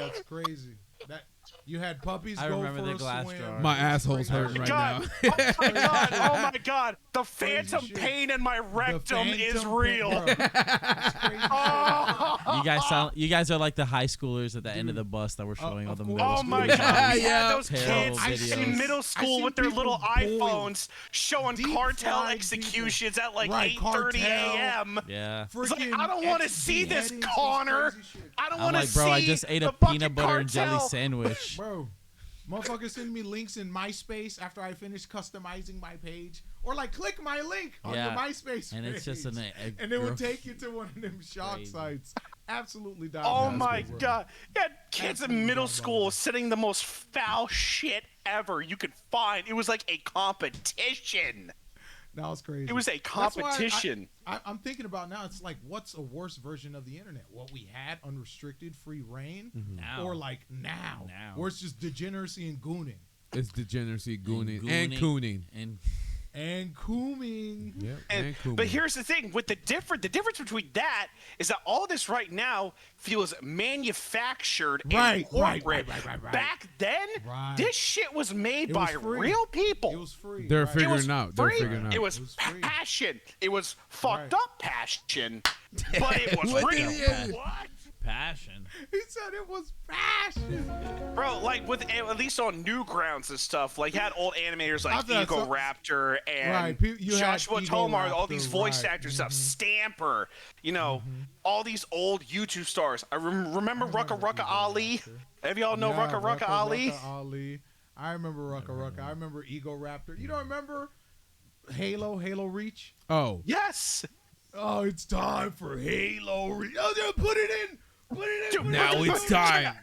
it's crazy. That you had puppies I go remember for the a glass swim. jar. My It's asshole's crazy. hurting right God. now. Oh my god! Oh my god! The phantom shit. pain in my The rectum is phantom real. bro. It's crazy. Oh, You guys are like the high schoolers at the end of the bus that were showing all of the course. middle oh my schoolers. god! We Yeah. had those Terrible kids in videos. middle I school seen with their people little boiled. iPhones showing Deep cartel fried executions at like Right, 8:30 cartel. a.m. Yeah. It's like, Freaking I don't want to see this, beheadings, Connor. crazy shit. I don't I'm want to like, see bro, I just ate the a fucking peanut butter and jelly cartel. sandwich. Bro, motherfuckers send me links in MySpace after I finish customizing my page, or like click my link on Yeah. your MySpace And it's just page. a and it would gross- take you to one of them shock Crazy. sites. Absolutely Oh diabolical, my bro. god! Yeah, kids Absolutely in middle diabolical. school sending the most foul shit ever you could find. It was like a competition. That was crazy. It was a That's why competition. I'm thinking about now. It's like, what's a worse version of the internet? What we had, unrestricted, free reign, Now. or like now, Now. where it's just degeneracy and gooning It's degeneracy, gooning, gooning. and cooning. And and cooming. Yep, And, cooning. but here's the thing: with the difference between that is that all this right now feels manufactured Right, and right, corporate. right. Back then, Right. this shit was made It by was free. real people. It was free. They're right. It was figuring out. They're free. figuring out. It was, It was free. passion. It was fucked Right. up passion, but it was What real. the- What? passion. He said it was passion. Bro, like with at least on Newgrounds and stuff, like had old animators like I thought so- Ego Raptor and Right, you had Joshua Ego Tomar, all Raptor, these voice right, actors stuff, Stamper, you know, all these old YouTube stars. I remember Rucka Rucka Ali. Have y'all know Yeah, Rucka Rucka Ali? Rucka Ali. I remember Rucka Rucka. I remember Ego Raptor. You don't remember Halo Reach? Oh, Yes. Oh, it's time for Halo Reach. Oh, just put it in. Now it's time.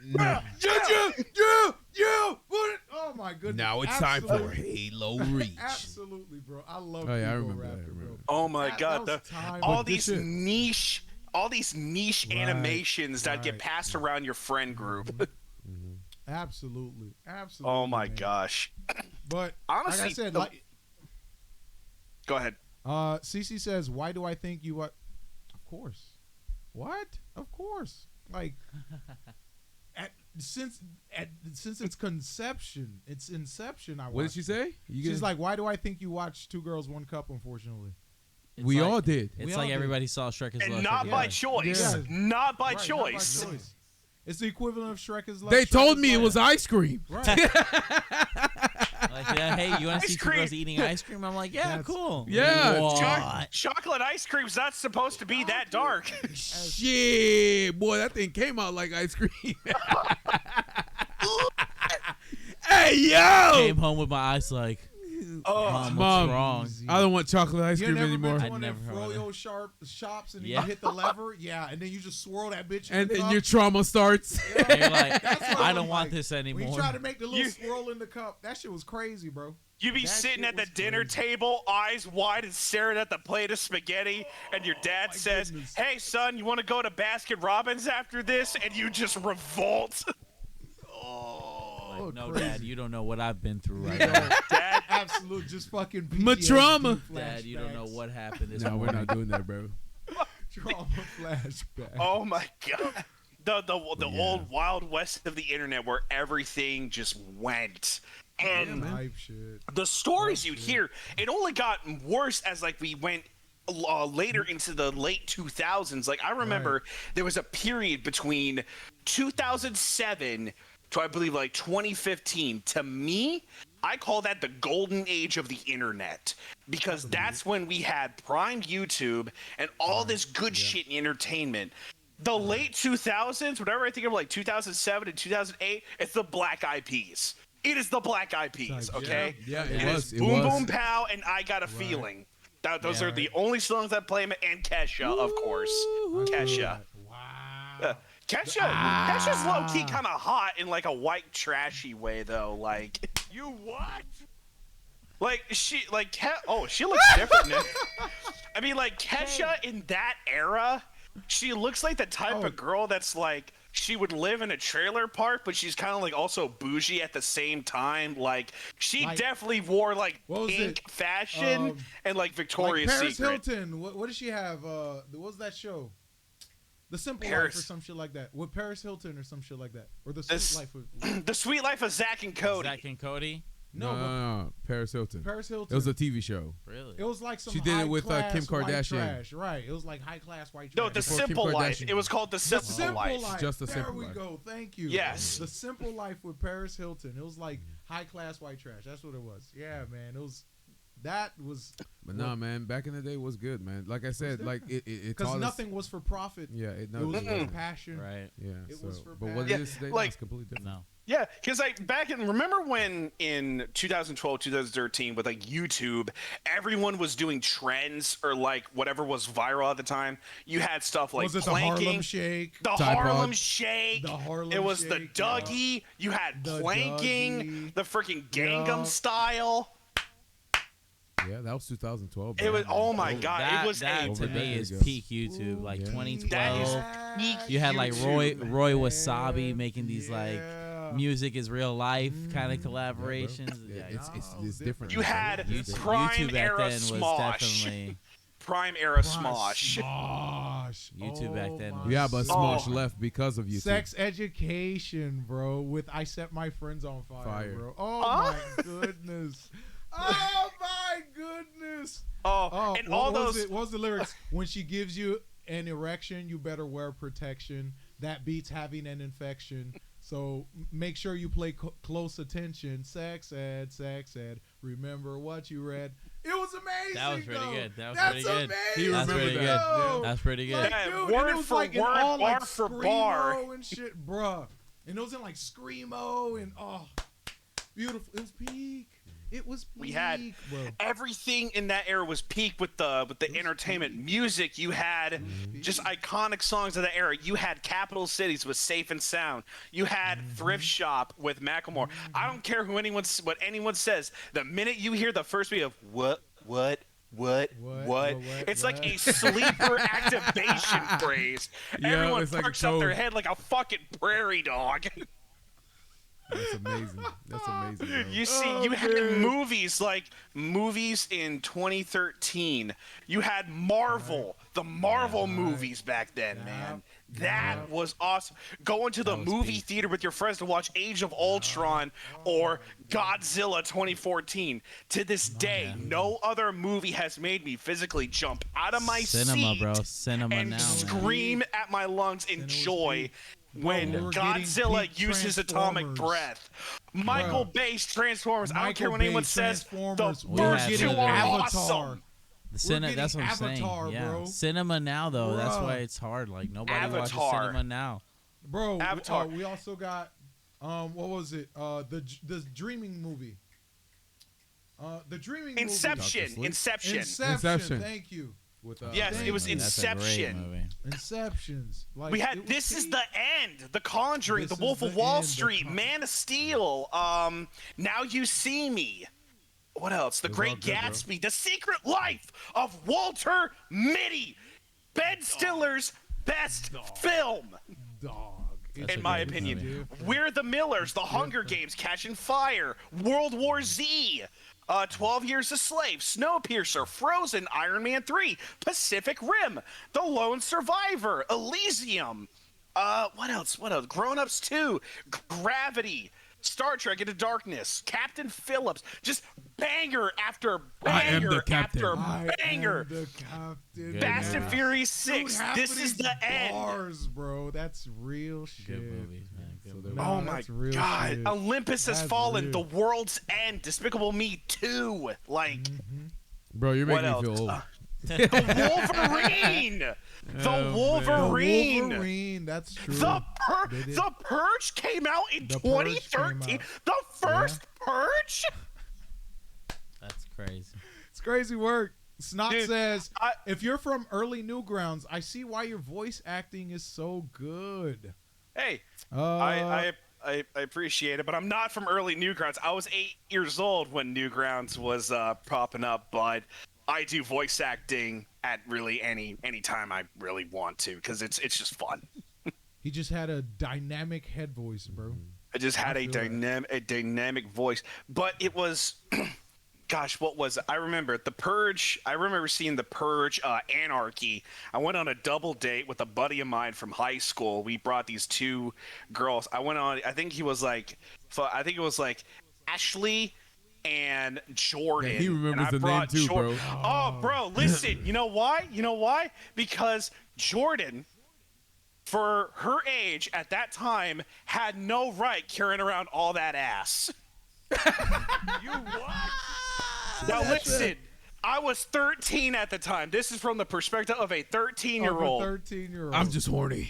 Oh my goodness. Now it's time for Halo Reach. Absolutely, bro. I love Oh, yeah, I Eagle remember that, I Raptor, remember bro. Oh my That god, was time. all But these this shit- niche, Right, animations that get right. passed around your friend group. Absolutely. Oh my man. gosh. But Honestly, like I said, the- like Go ahead. Cece says, "Why do I think you what?" Of course. What? Of course. Like since its conception, its inception, I What did watched she it. say? She's like, "Why do I think you watched Two Girls, One Cup?" Unfortunately, It's We like- all did. It's We all like did. everybody saw Shrek is And Love. not Shrek is by Love. choice. Yeah. Not by Right, not by choice. choice. It's the equivalent of Shrek is Love. They Shrek told is me it Love. was ice cream. Right. Like, yeah, hey, you want to Ice see two cream. girls eating ice cream? I'm like, yeah, That's- cool. Yeah. What? Chocolate ice cream's not supposed to be that dark. Shit, boy, that thing came out like ice cream. Hey, yo! Came home with my eyes like, Mom, Mom, what's wrong? I don't want chocolate ice You cream never anymore. been to I one of them never heard of froyo shops and then Yeah. you hit the lever? Yeah, and then you just swirl that bitch in And the then cup. your trauma starts. And you're like, That's what I I'm don't want like. this When you anymore. try to make the little You- swirl in the cup, that shit was crazy, bro. You be That sitting shit at the was dinner crazy. table, eyes wide and staring at the plate of spaghetti, and your dad my says, goodness. "Hey son, you want to go to Baskin Robbins after this?" And you just revolt. Oh, no, crazy. Dad, you don't know what I've been through right Yo, now. Dad, absolute, just fucking My PTSD trauma. Dad, you don't know flashbacks. what happened this No, we're morning. not doing that, bro. Trauma flashback. oh my god. The Yeah. old Wild West of the internet where everything just went. And Type shit. the stories you'd hear, it only got worse as like we went later into the late 2000s. Like I remember there was a period between 2007 to I believe like 2015. To me, I call that the golden age of the internet because that's when we had Prime YouTube and all this good shit in entertainment. The late 2000s, whenever I think of like 2007 and 2008, it's the Black Eyed Peas. It is the Black Eyed Peas, okay? Yeah, It it is was. It Boom was. Boom Pow and I Got a Feeling. Those Yeah, are the only songs that play, and Kesha, of course. Kesha. Wow. Kesha's low key kind of hot in like a white trashy way though. Like you what? Like she she looks different now. I mean like Kesha in that era, she looks like the type of girl that's like she would live in a trailer park, but she's kind of like also bougie at the same time. Like she Like- definitely wore like What was pink it? fashion and like Like Victoria's Paris Secret. Hilton. What does she have? What was that show? The Simple Paris. Life or some shit like that. With Paris Hilton or some shit like that. Or the This- Sweet Life with The Sweet Life of Zach and Cody. Zach and Cody? No, no, Paris Hilton. Paris It Hilton. was a TV show. Really? It was like some She did it with, high-class Kim white Kardashian. trash. Right. It was like high class white No, trash. The Before Kim Simple Life. Kardashian. It was called The The Simple, Simple Life. Life. Just The there Simple we Life. go. Thank you. Yes. The Simple Life with Paris Hilton. It was like high class white trash. That's what it was. Yeah, man. It was. That was. But nah, man, back in the day was good, man. Like I said, like it Because taught us. nothing was for profit. Yeah, it It was for Mm-mm. passion. Right. Yeah, It so, was for but what passion. it is today, like- is completely different. No. Yeah, because like back in remember when in 2012, 2013 with like YouTube, everyone was doing trends or like whatever was viral at the time. You had stuff like Was it the planking, Harlem Shake? the Tide Harlem Pod. Shake. The Harlem It was the Shake, Dougie. You had The planking, Dougie. the freaking Gangnam Yeah. Style. Yeah, that was 2012. It was bro. oh my god, That, it was that a to Over me there is you go. peak YouTube, like Yeah. 2012. That is peak You had like YouTube. Roy Wasabi making these like Yeah. music is real life kind of Mhm. collaborations. Yeah, Yeah, it's different. You now, bro. had It's YouTube, different. Prime YouTube back era then was Smosh. definitely Prime era Prime Smosh. Smosh. YouTube back then my was- Yeah, but Oh. Smosh left because of YouTube. Sex education, bro. With I set my friends on fire, Fire. bro. Oh Huh? my goodness. Oh my goodness. Oh, Oh, and what all was those it? What was the lyrics? When she gives you an erection, you better wear protection. That beats having an infection. So make sure you pay close attention. Sex ed, sex ed. Remember what you read. It was amazing. That was pretty though. good. That was That's pretty good. amazing. He That's remembered pretty that. good. though. That's pretty good. Like, Yeah, dude, word and it was for like in word, all, bar like, for bar. Screamo and shit, bruh. And it was in like Screamo and beautiful. It was peak. It was peak, We had bro. everything in that era was peak with the entertainment, music. You had just iconic songs of the era. You had Capital Cities with Safe and Sound. You had Thrift Shop with Macklemore. I don't care what anyone says. The minute you hear the first beat of what, it's like a sleeper activation phrase. Yeah, Everyone it's like a perks up their code. head like a fucking prairie dog. That's amazing. That's amazing, bro. You see, you had movies in 2013. You had Marvel, the Marvel movies back then, man. That was awesome. Going to the movie theater with your friends to watch Age of Ultron or Godzilla 2014. To this day, no other movie has made me physically jump out of my seat bro. Cinema and now, man. scream at my lungs in joy. When we were getting Godzilla peak uses atomic Transformers. breath. Michael Bay's Transformers. I don't care what Michael anyone Bay's says. The Transformers. We first had two it. are Avatar. awesome. The getting that's what I'm Avatar, saying. Yeah. bro. Cinema now, though. That's Bruh. why it's hard. Like, nobody watches Avatar. cinema now. Bro, Avatar. we also got what was it? The Dreaming movie. The Dreaming Inception. Sleep? Inception. Inception. Thank you. With, Yes, it was Thank you. That's a great Inception. movie. Inceptions. Like, We it had was This Is peak. the End, The Conjuring, This The Wolf Is of the Wall End, The Street, Con- Man of Steel, Now You See Me. What else? The Those Great all good, bro. Gatsby, The Secret Life of Walter Mitty. Ben Stiller's best film. Dog. That's In a my great opinion. movie. We're the Millers, The Hunger Games, Catching Fire, World War Z, 12 Years a Slave, Snowpiercer, Frozen, Iron Man 3, Pacific Rim, The Lone Survivor, Elysium. What else? Grown Ups 2, Gravity, Star Trek Into Darkness, Captain Phillips. Just banger after I am the banger captain. after I banger. am the captain. Good Fast movie. and Furious 6, Dude, half This of is these the end. bars, bro. That's real shit. Good movies, man. Good So movies. there- Oh my that's real god, shit. Olympus Has That's Fallen, real. The World's End, Despicable Me 2. Like, Bro, you're what making me else? feel old. The Wolverine! The Oh, man. Wolverine! Wolverine, that's true. They did. The Purge came out in The Purge came 2013. out. The first Purge? That's crazy. It's crazy work. Snot Dude, says, I- if you're from early Newgrounds, I see why your voice acting is so good. Hey, Uh, I appreciate it, but I'm not from early Newgrounds. I was 8 years old when Newgrounds was popping up, but I do voice acting at really any time I really want to, because it's just fun. he just had a dynamic head voice, bro. I just had a feel that. dynamic voice, but it was, gosh, what was it? I remember The Purge. I remember seeing The Purge, Anarchy. I went on a double date with a buddy of mine from high school. We brought these two girls. I went on. I think it was like Ashley and Jordan. Yeah, he remembers and I the name brought too, bro. Oh, bro, listen. You know why? Because Jordan, for her age at that time, had no right carrying around all that ass. You what? Now listen, I was 13 at the time. This is from the perspective of a 13-year-old. 13-year-old. I'm just horny.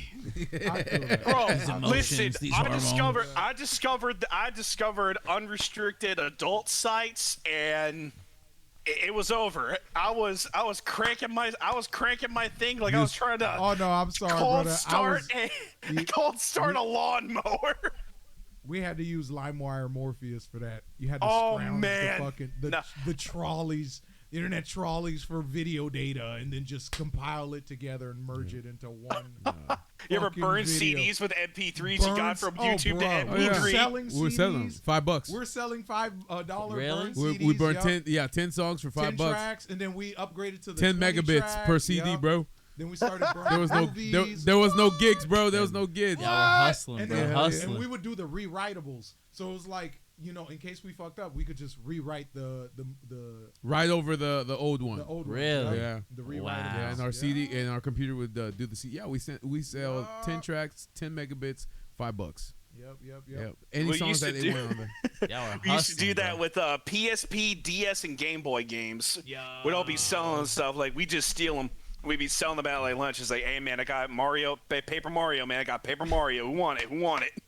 I feel that. Bro, emotions, listen, these I hormones. discovered unrestricted adult sites, and it was over. I was cranking my thing like I was trying to Oh no, I'm sorry, cold brother. start a lawnmower. We had to use LimeWire Morpheus for that. You had to Oh, scrounge man. the fucking No. the trolleys, internet trolleys for video data, and then just compile it together and merge it into one. You ever fucking burn video. CDs with MP3s you got from YouTube to bro. Oh, yeah. MP3? We're selling We were selling them. CDs. $5. We're selling $5 Really? burn CDs. We burned yup. 10 songs for 10 $5. tracks, and then we upgraded to the 10 20 megabits track, per CD, yup. bro. Then we started burning There was no movies. there was no gigs, bro. There was no gigs. Yeah, we're hustling, and bro. then, Hustling. and we would do the rewritables. So it was like, in case we fucked up, we could just rewrite the Right over the old one. old Really? one. Yeah. The Wow. rewritables. Yeah, and our CD and our computer would do the CD. Yeah, we sell 10 tracks, 10 megabits, $5. Yep. Yep. Any We songs used that to they do- want on there. Yeah, we're We used to hustling, do that bro. with PSP, DS, and Game Boy games. We'd all be selling stuff like we just steal them. We'd be selling them at like lunch. It's like, hey man, I got Paper Mario, man. I got Paper Mario. Who want it?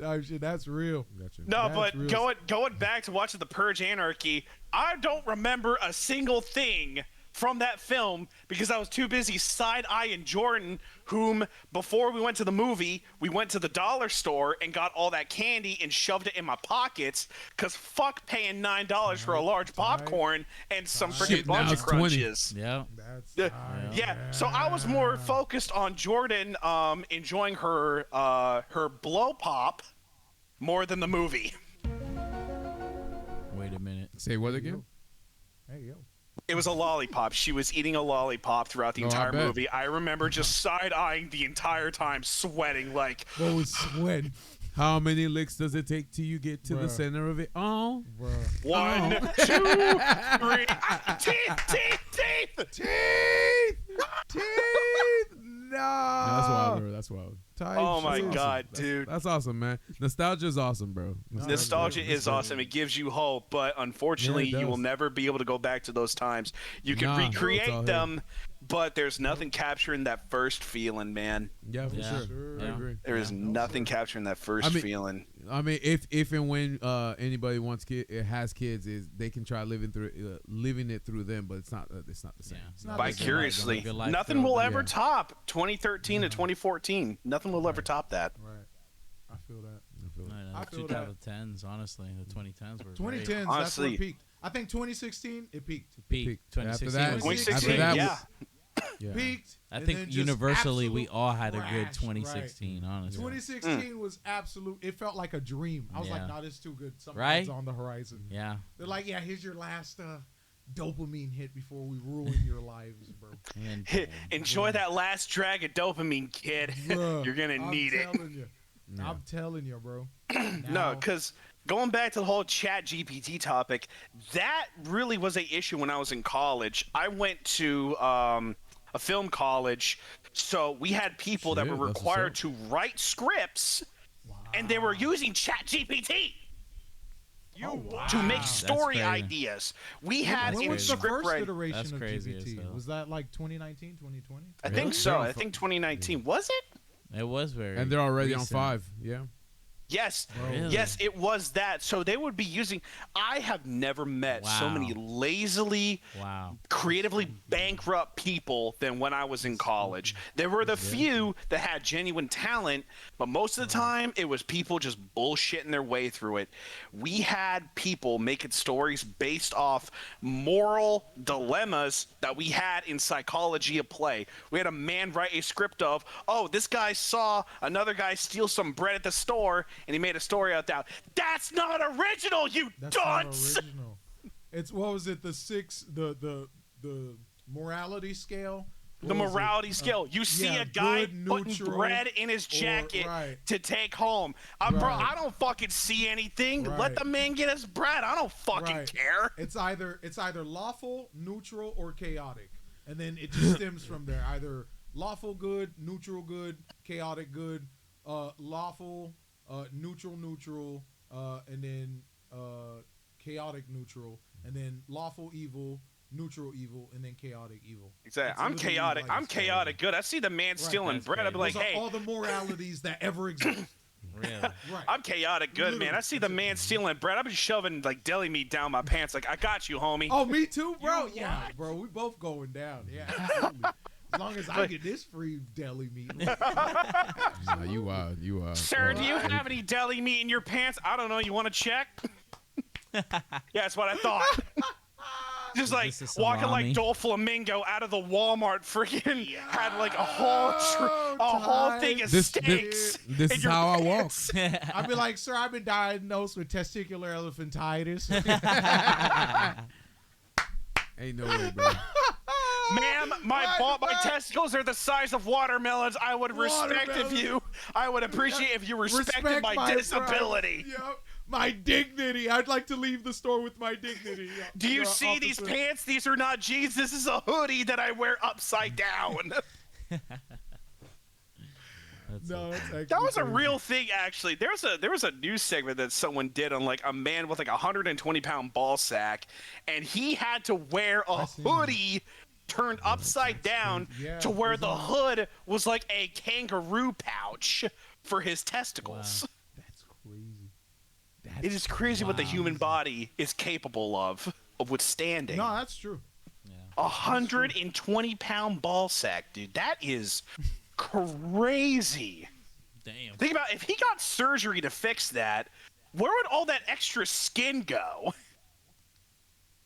type shit. That's real. Gotcha. No, That's but real. going back to watching The Purge Anarchy, I don't remember a single thing from that film because I was too busy side-eyeing Jordan, whom, before we went to the movie, we went to the dollar store and got all that candy and shoved it in my pockets because fuck paying $9 for a large popcorn and some freaking Shit, now bunch it's of 20. crunches. Yeah. That's Yeah, so I was more focused on Jordan enjoying her blow pop more than the movie. Wait a minute. Say what again? Hey yo. It was a lollipop. She was eating a lollipop throughout the Oh, I entire bet. movie. I remember just side-eyeing the entire time, sweating like, What was sweating, How many licks does it take till you get to the Bruh. center of it? Oh, bro? 1, 2, 3, teeth. Teeth. No. that's wild, bro. That's wild. Type Oh my shit. god, dude. That's awesome, man. Nostalgia is awesome, bro. Nostalgia is awesome. It gives you hope, but unfortunately, Yeah, it you will does. never be able to go back to those times. You can Nah, it's all recreate here. them, but there's nothing capturing that first feeling, man. Yeah, for Yeah. sure. Yeah. I agree. There is nothing capturing that first I mean, feeling. I mean, if and when anybody has kids, is they can try living it through them, but it's not the same. Yeah. It's not Vicariously, Good life nothing through will them. ever Yeah. top 2013 to 2014. Nothing will ever top that. Right. I feel that. I feel the that. 2010s, honestly. The 2010s were 2010s. great. That's where Honestly. it peaked. I think 2016 it peaked. Peak. After 2016 that, was 2016, that, yeah. Yeah. Peaked. I and think then just universally we absolute all had a good trash. 2016, Right. honestly. 2016 was absolute. It felt like a dream. I was like, Yeah. nah, this is too good. Something's Right? on the horizon. Yeah. They're like, yeah, here's your last dopamine hit before we ruin your lives, bro. And Enjoy that last drag of dopamine, kid. Bruh, You're gonna need it. I'm telling you, bro. No, Now- because going back to the whole Chat GPT topic, that really was a issue when I was in college. I went to a film college, so we had people that Shit, were that's required what's to write scripts, and they were using Chat GPT to make story crazy. ideas. We had when in was the script first writing. iteration That's of crazy as GPT? hell. Was that like 2019, 2020? I think so. I think 2019. Was it? it was very. And they're already recent. on 5. Yeah. Yes, Really? yes, it was that. So they would be using. I have never met so Wow. many lazily, Wow. creatively bankrupt people than when I was in college. There were the few that had genuine talent, but most of the time it was people just bullshitting their way through it. We had people making stories based off moral dilemmas that we had in psychology of play. We had a man write a script of, oh, this guy saw another guy steal some bread at the store, and he made a story out that. That's not original, you That's not dunce! original. It's what was it? The morality scale. The What was it? morality scale. You see yeah, a guy good, putting neutral, bread in his jacket right. to take home. Bro, Right. I don't fucking see anything. Let Right. the man get his bread. I don't fucking Right. care. It's either lawful, neutral, or chaotic, and then it just stems from there. Either lawful good, neutral good, chaotic good, lawful, neutral, and then chaotic neutral, and then lawful evil, neutral evil, and then chaotic evil. Exactly. It's I'm literally chaotic. like I'm a scale. chaotic good. I see the man stealing that's bread. I'd be like, Those are hey, all the moralities that ever exist. Really? Right. I'm chaotic good, man. I see the man stealing bread. I've been shoving like deli meat down my pants. Like, I got you, homie. Oh, me too, bro. Yeah, bro. We both going down. Yeah, absolutely. As long as I get this free deli meat. Nah, you wild. You wild. Sir, do you have any deli meat in your pants? I don't know. You want to check? Yeah, that's what I thought. Just like This is walking salami. like Doflamingo out of the Walmart, freaking had like a whole thing of This steaks. this in is your how I walk. pants. I'd be like, sir, I've been diagnosed with testicular elephantitis. Ain't no way, bro. Ma'am, my testicles are the size of watermelons. I would respect if you. I would appreciate if you respected my disability. Yep. My dignity. I'd like to leave the store with my dignity. Do you see these pants? These are not jeans. This is a hoodie that I wear upside down. No, that's actually That was a crazy. real thing, actually. There was a news segment that someone did on like a man with like a 120-pound ball sack, and he had to wear a seen that. hoodie turned upside down Yeah, to where it was the on- hood was like a kangaroo pouch for his testicles. It is crazy what the human body is capable of withstanding. No, that's true. A 120-pound ball sack, dude. That is crazy. Damn. Think about if he got surgery to fix that, where would all that extra skin go?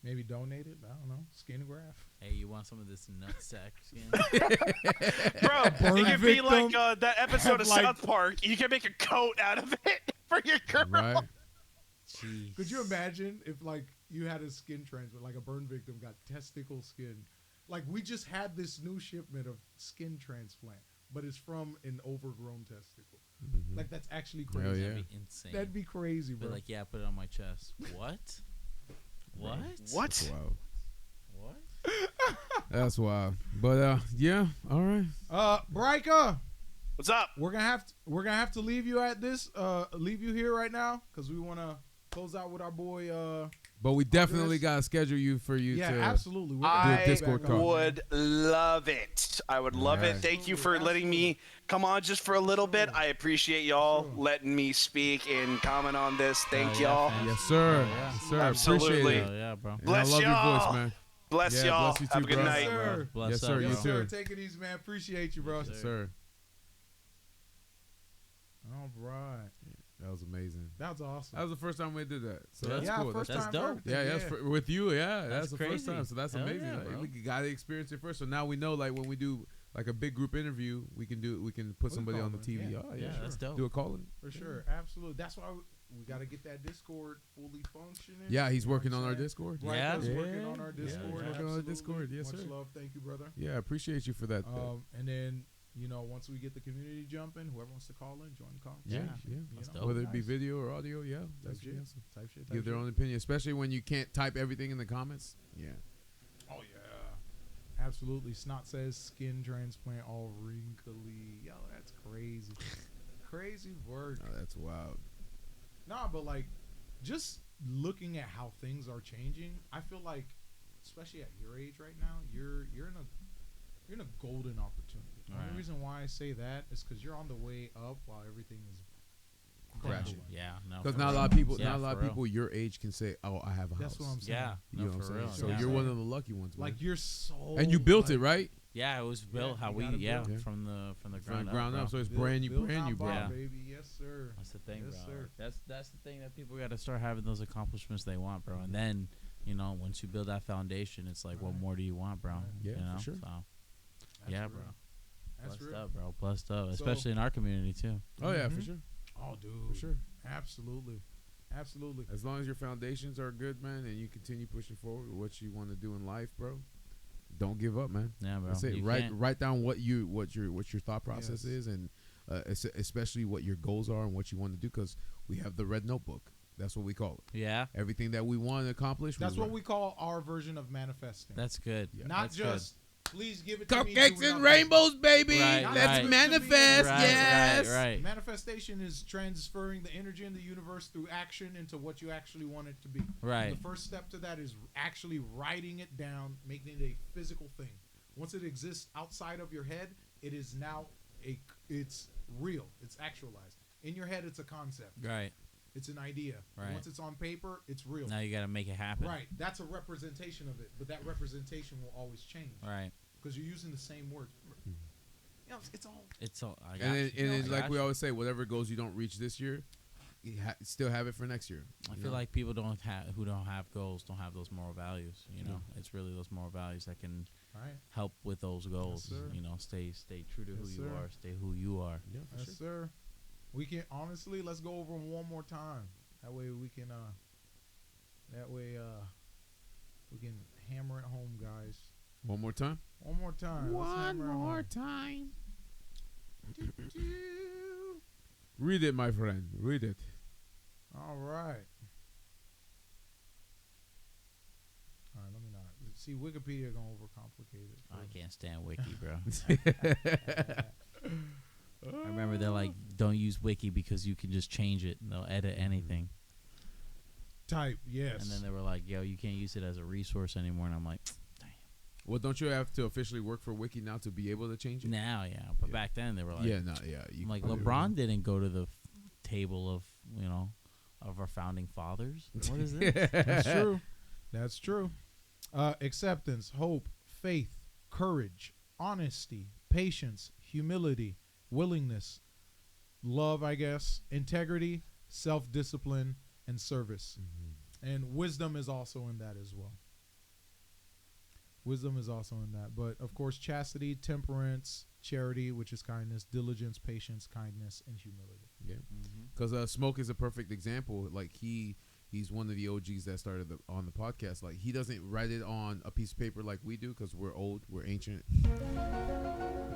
Maybe donate it. I don't know. Skin graft. Hey, you want some of this nutsack skin? Bro, it could be like that episode of Like- South Park. You can make a coat out of it for your girl. Right. Jeez. Could you imagine if like you had a skin transplant, like a burn victim got testicle skin? Like we just had this new shipment of skin transplant, but it's from an overgrown testicle. Mhm. Like that's actually Hell crazy. yeah. That'd be insane. That'd be crazy, bro. But like, yeah, put it on my chest. What? What? What? Wow. What? That's wild. But yeah, all right. Bryka, What's up? we're gonna have to leave you at this. Leave you here right now because we want to close out with our boy. But we definitely This- got to schedule you for you Yeah, to. absolutely. We're gonna I have to Discord back up. call. would love it. I would love it. Right. Thank you for letting me come on just for a little bit. I appreciate y'all Sure. letting me speak and comment on this. Thank yeah, y'all. fam. Yes, sir. Yeah. Yes, sir. Absolutely. Appreciate it. Oh, yeah, bro. And Bless I love y'all. your voice, man. Bless Yeah, y'all. bless you Have too, a good bro. night. Yes, sir. Bless Yes, up, sir. bro. You Yes, sir. too. Take it easy, man. Appreciate you, bro. Yes, Yes, sir. All right. That was amazing. That was awesome. That was the first time we did that. So Yeah. that's yeah, cool. first That's time dope. for everything, Yeah, that's with you. Yeah, that's That's the first crazy. time. So that's Hell amazing. yeah, Like, bro. we got to experience it first. So now we know, like when we do like a big group interview, we can put somebody on the call TV. it. Oh Yeah, yeah, that's dope. do a call-in. For sure. Absolutely. That's why we got to get that Discord fully functioning. Yeah, he's You know working what on I'm our saying? Discord. Yeah. Bryka's working Yeah. on our Yeah, Discord. working on our absolutely. Discord. Yes, Much sir. love. Thank you, brother. Yeah, I appreciate you for that. And then, once we get the community jumping, whoever wants to call in, join the conversation. Yeah, That's You dope. know, whether it be nice. video or audio, yeah, that's shit. awesome. Type shit. Give their own opinion, especially when you can't type everything in the comments. Yeah, Oh, yeah. Absolutely. Snot says skin transplant all wrinkly. Yo, that's crazy. Crazy work. no, that's wild. Nah, but like, just looking at how things are changing, I feel like, especially at your age right now, you're in a golden opportunity. The Right. only reason why I say that is because you're on the way up while everything is Crashing. Yeah, no. Because for not a real. lot of people, Yeah, not a lot for of real. people your age can say, "Oh, I have a That's house." what I'm saying. Yeah, You no, know what I'm for saying? real. So yeah. you're one of the lucky ones, man. like you're so and you built it, like, right? Yeah, it was built how you we gotta build it. from the From ground the ground up. up, so bro. it's built- brand new, built brand not new, bro. bought, Yeah. baby. Yes, sir. That's the thing, Yes, bro. sir. That's the thing that people got to start having those accomplishments they want, bro. And then once you build that foundation, it's like, what Right. more do you want, bro? Right. Yeah, you for know? sure. So That's yeah, real. bro. That's Blessed real. up, bro. Blessed up, So- especially in our community too. Oh yeah, for Mhm. sure, Oh, dude. for sure. Absolutely. Absolutely. As long as your foundations are good, man, and you continue pushing forward with what you want to do in life, bro, don't give up, man. Yeah, bro. That's it. You Write can't- write down what your thought process Yes. is, and especially what your goals are and what you want to do. Because we have the red notebook. That's what we call it. Yeah, Everything that we want to accomplish. That's what write. we call our version of manifesting. that's good. Yeah. Not That's just please give it to me. Cupcakes do and nothing. rainbows, baby. Right, Let's right. manifest. Right, yes. right. Manifestation is transferring the energy in the universe through action into what you actually want it to be. Right. The first step to that is actually writing it down, making it a physical thing. Once it exists outside of your head, it is now it's real. It's actualized. In your head, it's a concept. Right. It's an idea. Right. Once it's on paper, it's real. Now you got to make it happen. Right. That's a representation of it, but that representation will always change Right. because you're using the same words. You know, it's all. It's all. I got And then, you. and then I like got we you. always say, whatever goals you don't reach this year, you still have it for next year. I you feel know? like people who don't have goals don't have those moral values. You know, it's really those moral values that can Right. help with those goals. sir. Stay true to who Yes, you sir. are. Stay who you are. Yeah, for Yes, sure. sir. We can honestly let's go over them one more time. That way we can we can hammer it home, guys. One more time. One more time. Let's hammer it home. time. Read it, my friend. Read it. All right. All right, let me not. See, Wikipedia gonna overcomplicate it. I can't stand Wiki, bro. I remember they're like, don't use Wiki because you can just change it and they'll edit anything. Type, yes. And then they were like, yo, you can't use it as a resource anymore. And I'm like, Well, don't you have to officially work for Wiki now to be able to change it? now, yeah. But Yeah. back then they were like, Yeah, no, yeah. I'm like LeBron didn't go to the table of of our founding fathers. What is this? That's true. That's true. Acceptance, hope, faith, courage, honesty, patience, humility, willingness, love, I guess, integrity, self-discipline, and service. And wisdom is also in that as well. Wisdom is also in that. But, of course, chastity, temperance, charity, which is kindness, diligence, patience, kindness, and humility. Yeah. Because Smoke is a perfect example. Like, he's one of the OGs that started on the podcast. Like, he doesn't write it on a piece of paper like we do because we're old, we're ancient.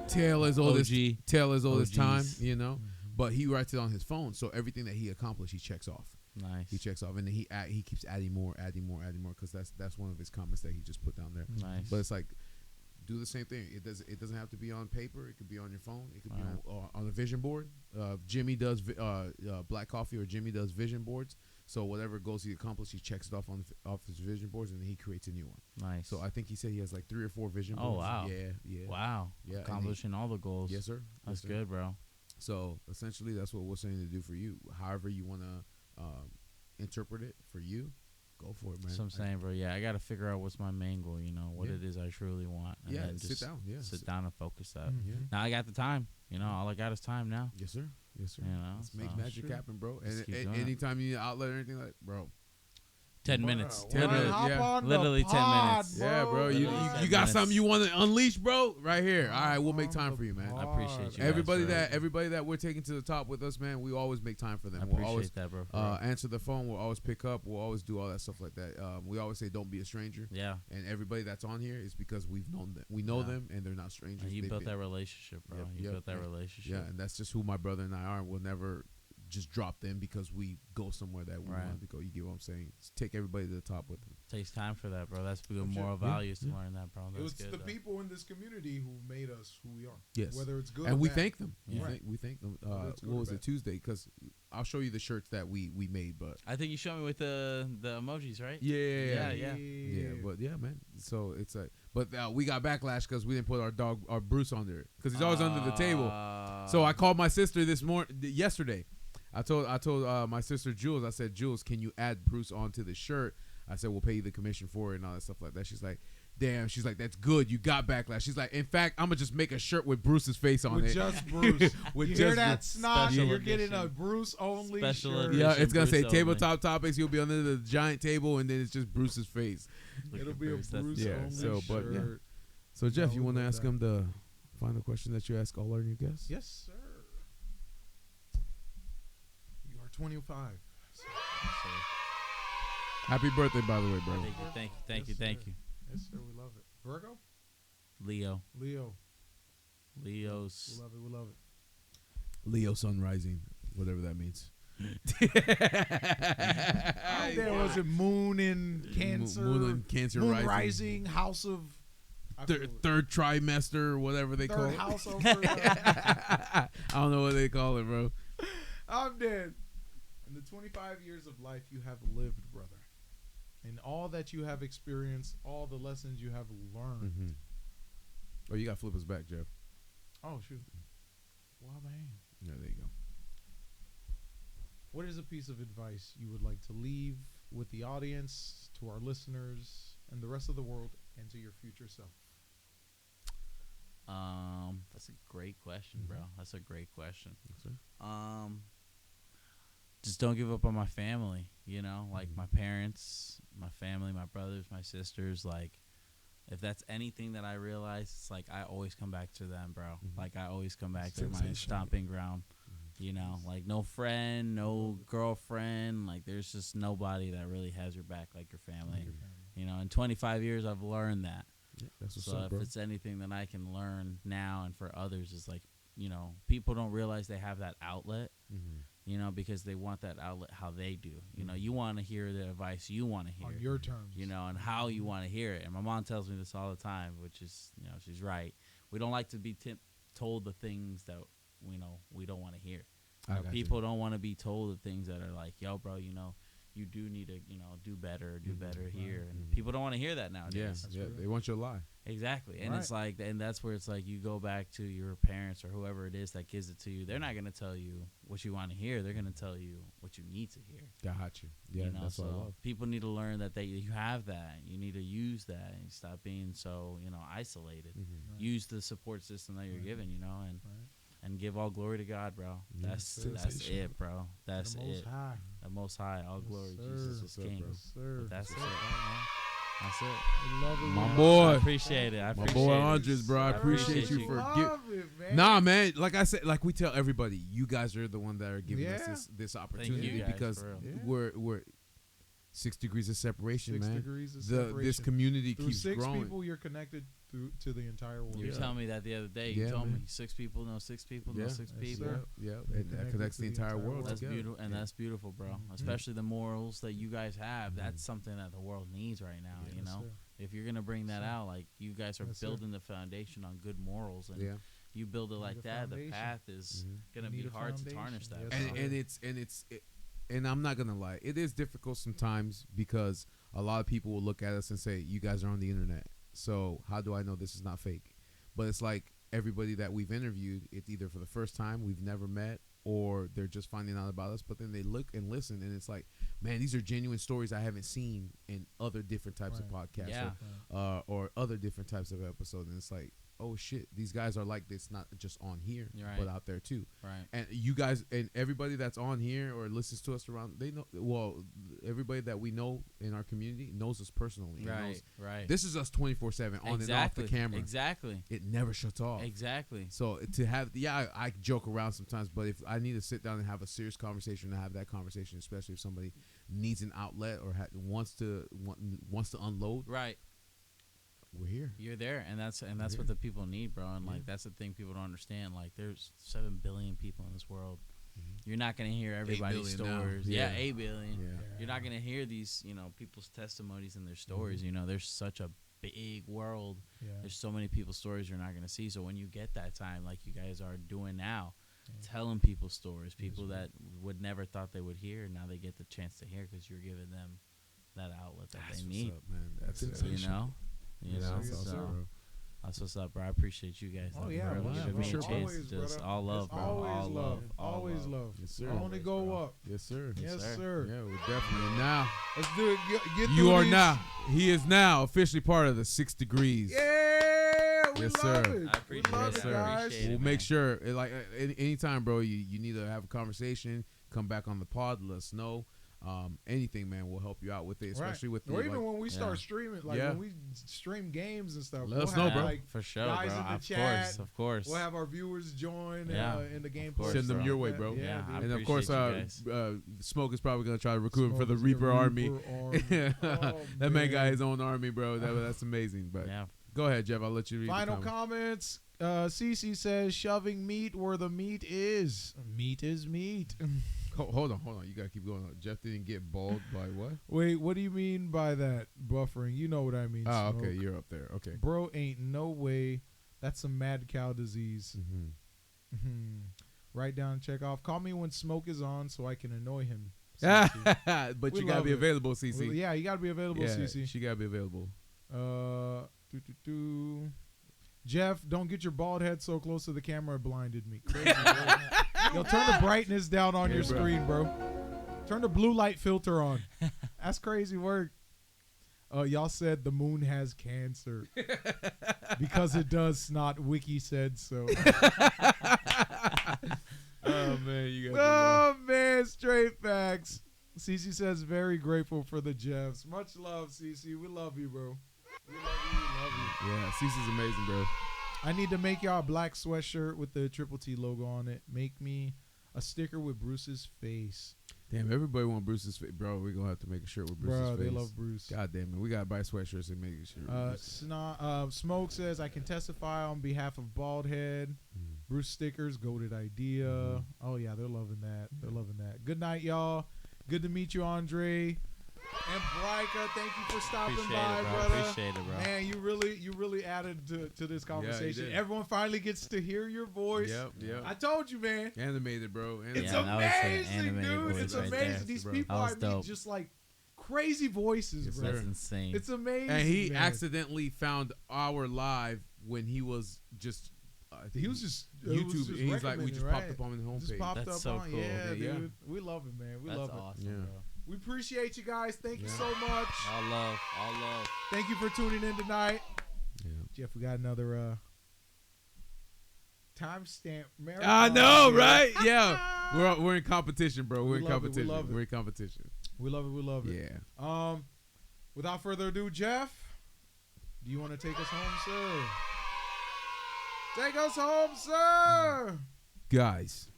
Tale as old as time, you know. But he writes it on his phone, so everything that he accomplished, he checks off. Nice. He checks off, and then he keeps adding more, because that's one of his comments that he just put down there. Nice. But it's like, do the same thing. It doesn't have to be on paper. It could be on your phone. It could be on a vision board. Jimmy does Black Coffee, or Jimmy does vision boards. So whatever goals he accomplished, he checks it off off his vision boards, and then he creates a new one. Nice. So I think he said he has like 3 or 4 vision boards. Oh wow. Yeah. Wow. Yeah. Accomplishing all the goals. Yes, sir. That's Yes, sir. good, bro. So essentially, that's what we're saying to do for you. However you want to interpret it for you, go for it, man. So I'm saying, bro, yeah, I got to figure out what's my main goal, what Yeah. it is I truly want. And Yeah, then sit just down. Yeah, sit down and focus that. Yeah. Now I got the time. All I got is time now. Yes, sir. Yes, sir. Let's Make magic happen, bro. Just And keep doing it. anytime you need an outlet or anything like, bro. 10 minutes. Ten minutes, Hop yeah. on the Literally 10 pod, minutes. Yeah, bro. You Literally 10 got minutes. something you want to unleash, bro? Right here. All right, we'll make time for you, man. I appreciate you. Everybody guys, everybody that we're taking to the top with us, man, we always make time for them. I We'll appreciate always that, bro. for real. answer the phone. We'll always pick up. We'll always do all that stuff like that. We always say, don't be a stranger. Yeah. And everybody that's on here is because we've known them. We know Yeah. them, and they're not strangers. And you They've built been- that relationship, bro. Yep, You yep, built that yeah. relationship. Yeah, and that's just who my brother and I are. We'll never just drop them because we go somewhere that we Right. want to go. You get what I'm saying? Just take everybody to the top with them. Takes time for that, bro. That's good Legit. moral Yeah, values to yeah. learn that, bro. It That's was good, the though. people in this community who made us who we are. Yes. Whether it's good or And we bad. thank them. Yeah. We thank them. Whether it's good What or was it, bad. Tuesday? Because I'll show you the shirts that we made. But I think you showed me with the emojis, right? yeah. Yeah. But yeah, man. So it's like, but we got backlash because we didn't put our Bruce under it because he's always under the table. So I called my sister yesterday. I told my sister Jules. I said, Jules, can you add Bruce onto the shirt? I said, we'll pay you the commission for it and all that stuff like that. She's like, damn. She's like, that's good. You got backlash. She's like, in fact, I'm gonna just make a shirt with Bruce's face on With it. just Bruce. With you just hear that, Bruce. snot? Special You're getting a edition. Bruce only Special shirt. edition. Yeah, it's gonna say Bruce only. tabletop topics. You'll be under the giant table, and then it's just Bruce's face. Look It'll at be a Bruce. That's Bruce Yeah, only so, but, yeah. shirt. So Jeff, No, you we want to love ask that. him the final question that you ask all our new guests? Yes, sir. You are 25. Happy birthday, by the way, bro. Thank you. Yes, sir. We love it. Virgo? Leo. Leo. Leo's. We love it. We love it. Leo sun rising, whatever that means. There was a moon in Cancer. Moon in Cancer Moon rising. rising. House of. I feel it. Third trimester, or whatever they call Third it. house over. I don't know what they call it, bro. I'm dead. In the 25 years of life you have lived, brother, and all that you have experienced, all the lessons you have learned. Mm-hmm. Oh, you got to flip us back, Jeff. Oh, shoot. Wow, man. Yeah, there you go. What is a piece of advice you would like to leave with the audience, to our listeners, and the rest of the world, and to your future self? That's a great question, bro. That's a great question. Yes, sir. Just don't give up on my family, like my parents, my family, my brothers, my sisters. Like, if that's anything that I realize, it's like I always come back to them, bro. Like, I always come back to my stomping ground, like no friend, no girlfriend. Like, there's just nobody that really has your back like your family. In 25 years, I've learned that. Yeah, that's what's So up, if bro. it's anything that I can learn now and for others, is like, people don't realize they have that outlet, because they want that outlet how they do. You want to hear the advice you want to hear. On your terms. And how you want to hear it. And my mom tells me this all the time, which is, she's right. We don't like to be told the things that, we don't want to hear. People don't want to be told the things that are like, yo, bro, you do need to, do better here. And people don't want to hear that nowadays. Yeah, they want you to lie. Exactly. And Right. it's like, and that's where it's like you go back to your parents or whoever it is that gives it to you. They're not going to tell you what you want to hear. They're going to tell you what you need to hear. Got you. Yeah, You know, that's what I so love. people need to learn that you have that. You need to use that and stop being so, isolated. Mm-hmm. Use the support system that you're given, and give all glory to God, bro. Yeah. That's Sensational. it, bro. That's The Most it. High. The Most High, all Yes, glory. sir. Jesus is What's up, King. bro? Yes, sir. But that's Yes, it. sir. That's it. We love it. My man. boy. I appreciate it. I My appreciate boy it. Andres, bro. I I appreciate you appreciate for Love it, man. Nah, man. Like I said, like we tell everybody, you guys are the one that are giving us Yeah. this Thank opportunity you guys, because for real. Yeah. we're 6 degrees of separation, 6 man. degrees of This separation. community Through keeps 6 growing. people, you're connected to the entire world. You were telling me that the other day. You Yeah, told man. me 6 people know 6 people know Yeah. 6 Yes, people. sir. Yeah, We're and that connected connects to the entire world That's together. beautiful, and Yeah. that's beautiful, bro. Mhm. Especially the morals that you guys have. That's something that the world needs right now. Yeah. You know, sir. if you're gonna bring that Yes, sir. out, like you guys are Yes, sir. building the foundation on good morals, and Yeah. you build it Need like a that, the foundation. path is Mhm. gonna You be need a hard to foundation. tarnish that. Yes, bro. sir. And I'm not gonna lie, it is difficult sometimes because a lot of people will look at us and say, "You guys are on the internet, so how do I know this is not fake?" But it's like everybody that we've interviewed, it's either for the first time, we've never met, or they're just finding out about us. But then they look and listen, and it's like, man, these are genuine stories I haven't seen in other different types of podcasts, Yeah. or other different types of episodes. And it's like, oh shit, these guys are like this, not just on here, You're right. but out there too. Right. And you guys and everybody that's on here or listens to us around, they know. Well, everybody that we know in our community knows us personally. and Right. knows Right. this is us 24/7 on and off the camera. Exactly. It never shuts off. Exactly. So to have, I joke around sometimes, but if I need to sit down and have a serious conversation, and have that conversation, especially if somebody needs an outlet or wants to unload, Right. we're here. You're there, and that's Yeah. what the people need, bro. And Yeah. like that's the thing people don't understand. Like there's 7 billion people in this world. Mhm. You're not gonna hear everybody's billion now. stories. Yeah. Yeah, 8 billion. Yeah. You're not gonna hear these, people's testimonies and their stories. There's such a big world. Yeah. There's so many people's stories you're not gonna see. So when you get that time, like you guys are doing now, telling people's stories, people that would never thought they would hear, now they get the chance to hear because you're giving them that outlet that That's they what's need. up, man. That's You sensational. know, Yes, so yes, sir, bro. that's what's up, bro. I appreciate you guys. Oh though, yeah, for man. giving for me a sure, chance bro. to Always, just brother. all love, It's bro. always all love. all Always love. love. Yes, sir. Only go bro. up. Yes, sir. Yes, sir. sir. Yeah, we're definitely and now. Let's do it. Get You through are these. now. He is now officially part of the 6 degrees. Yeah, we Yes, love sir. it. I appreciate we love Yes, it, sir. guys. Appreciate We'll it, make man. sure, anytime, bro. You need to have a conversation. Come back on the pod. Let us know. Anything, man, will help you out with it, especially with the, or even like, when we start Yeah. streaming, like Yeah. when we stream games and stuff. Let us we'll know, have, bro. Like, For sure, guys bro. in the Of chat. course, of course. we'll have our viewers join Yeah, in the of game. course, Send them bro. your way, bro. Yeah, I and of course, appreciate you guys. Smoke is probably gonna try to recruit him for the Smoke is Reaper Army. Reaper Army. Oh, That man got man. his own army, bro. That's amazing. But Yeah. go ahead, Jeff. I'll let you read. Final the comments. comments. Cece says, "Shoving meat where the meat is. Meat is meat." Hold on. You gotta keep going. Jeff didn't get bald by what? Wait, what do you mean by that? Buffering? You know what I mean. Oh, okay. Smoke. You're up there. Okay. Bro, ain't no way. That's some mad cow disease. Mm-hmm. Write down, check off. Call me when Smoke is on so I can annoy him. CC. But We you gotta love be it. available, CC. Well, yeah, you gotta be available, Yeah, CC. she gotta be available. Jeff, don't get your bald head so close to the camera. It blinded me. Crazy, bro. Yo, turn the brightness down on Yeah, your bro. screen, bro. Turn the blue light filter on. That's crazy work. Y'all said the moon has cancer because it does snot. Wiki said so. Oh man, you got. Oh man, straight facts. Cece says very grateful for the Jeffs. Much love, Cece. We love you, bro. We love you. Yeah, Cece's amazing, bro. I need to make y'all a black sweatshirt with the Triple T logo on it. Make me a sticker with Bruce's face. Damn, everybody want Bruce's face, bro. We're gonna have to make a shirt with Bruce's Bro, face. they love Bruce. God damn it, we gotta buy sweatshirts and make a shirt. Smoke says I can testify on behalf of Baldhead. Bruce stickers, goated idea. Oh yeah, they're loving that. They're loving that. Good night, y'all. Good to meet you, Andre. And Bryka, thank you for stopping Appreciate by, it, bro. brother. Appreciate it, bro. Man, you really added to this conversation. did. Everyone finally gets to hear your voice. Yep. I told you, man. Animated, bro. It's Yeah, that was an amazing, animated dude. voice It's right amazing. there, These bro. people That I was meet dope. just like crazy voices, Yes, bro. That's insane. It's amazing. And he man. accidentally found our live when he was just. He was just YouTube. Just He's like, we recommended, just right? popped up on the Just homepage. popped That's up so on, cool. yeah, Yeah. dude. We love it, man. We That's love it. awesome, Yeah. bro. We appreciate you guys. Thank you Yeah. so much. All love. All love. Thank you for tuning in tonight. Yeah. Jeff, we got another timestamp marathon. I know, here. right? Yeah, we're in competition, bro. We're We in love it, we competition. love it. We're in competition. We love it. We love it. Yeah. Without further ado, Jeff, do you want to take us home, sir? Take us home, sir. Guys,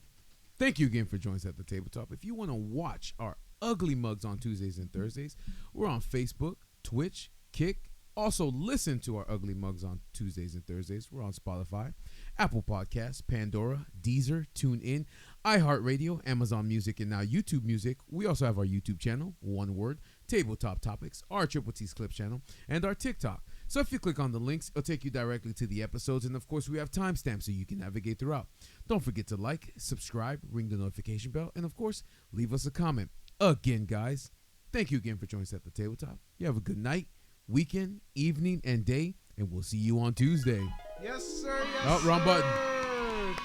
thank you again for joining us at the tabletop. If you want to watch our ugly mugs on Tuesdays and Thursdays, we're on Facebook, Twitch, Kick. Also, listen to our ugly mugs on Tuesdays and Thursdays. We're on Spotify, Apple Podcasts, Pandora, Deezer, TuneIn, iHeartRadio, Amazon Music, and now YouTube Music. We also have our YouTube channel, one word, Tabletop Topics, our Triple T's Clips channel, and our TikTok. So if you click on the links, it'll take you directly to the episodes. And of course, we have timestamps so you can navigate throughout. Don't forget to like, subscribe, ring the notification bell, and of course, leave us a comment. Again, guys, thank you again for joining us at the tabletop. You have a good night, weekend, evening, and day, and we'll see you on Tuesday. Yes, sir. Yes, Oh, wrong sir. button.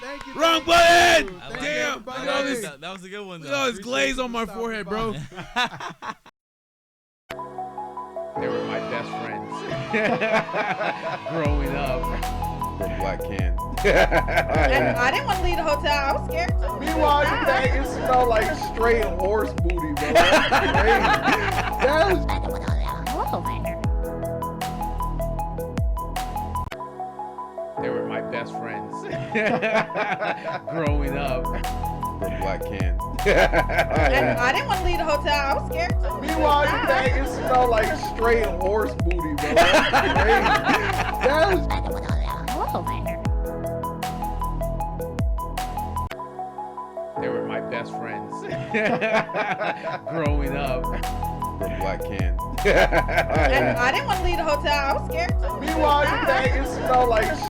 Thank you. Wrong thank button! you. I Thank like you, Damn! everybody. I know this- That was a good one, Look though. at this glaze you on my for forehead, stopping bro. by. They were my best friends. Growing up. From Black Can. And I didn't want to leave the hotel. I was scared too. Meanwhile, you think it smelled like straight horse booty, bro. That's crazy. They were my best friends. Growing up. From Black Can. And I didn't want to leave the hotel. I was scared too. Meanwhile, you think it smelled like straight horse booty, bro. That's crazy. They were my best friends. Growing up. From Black Can. And I didn't want to leave the hotel. I was scared too. Meanwhile, you think it smelled like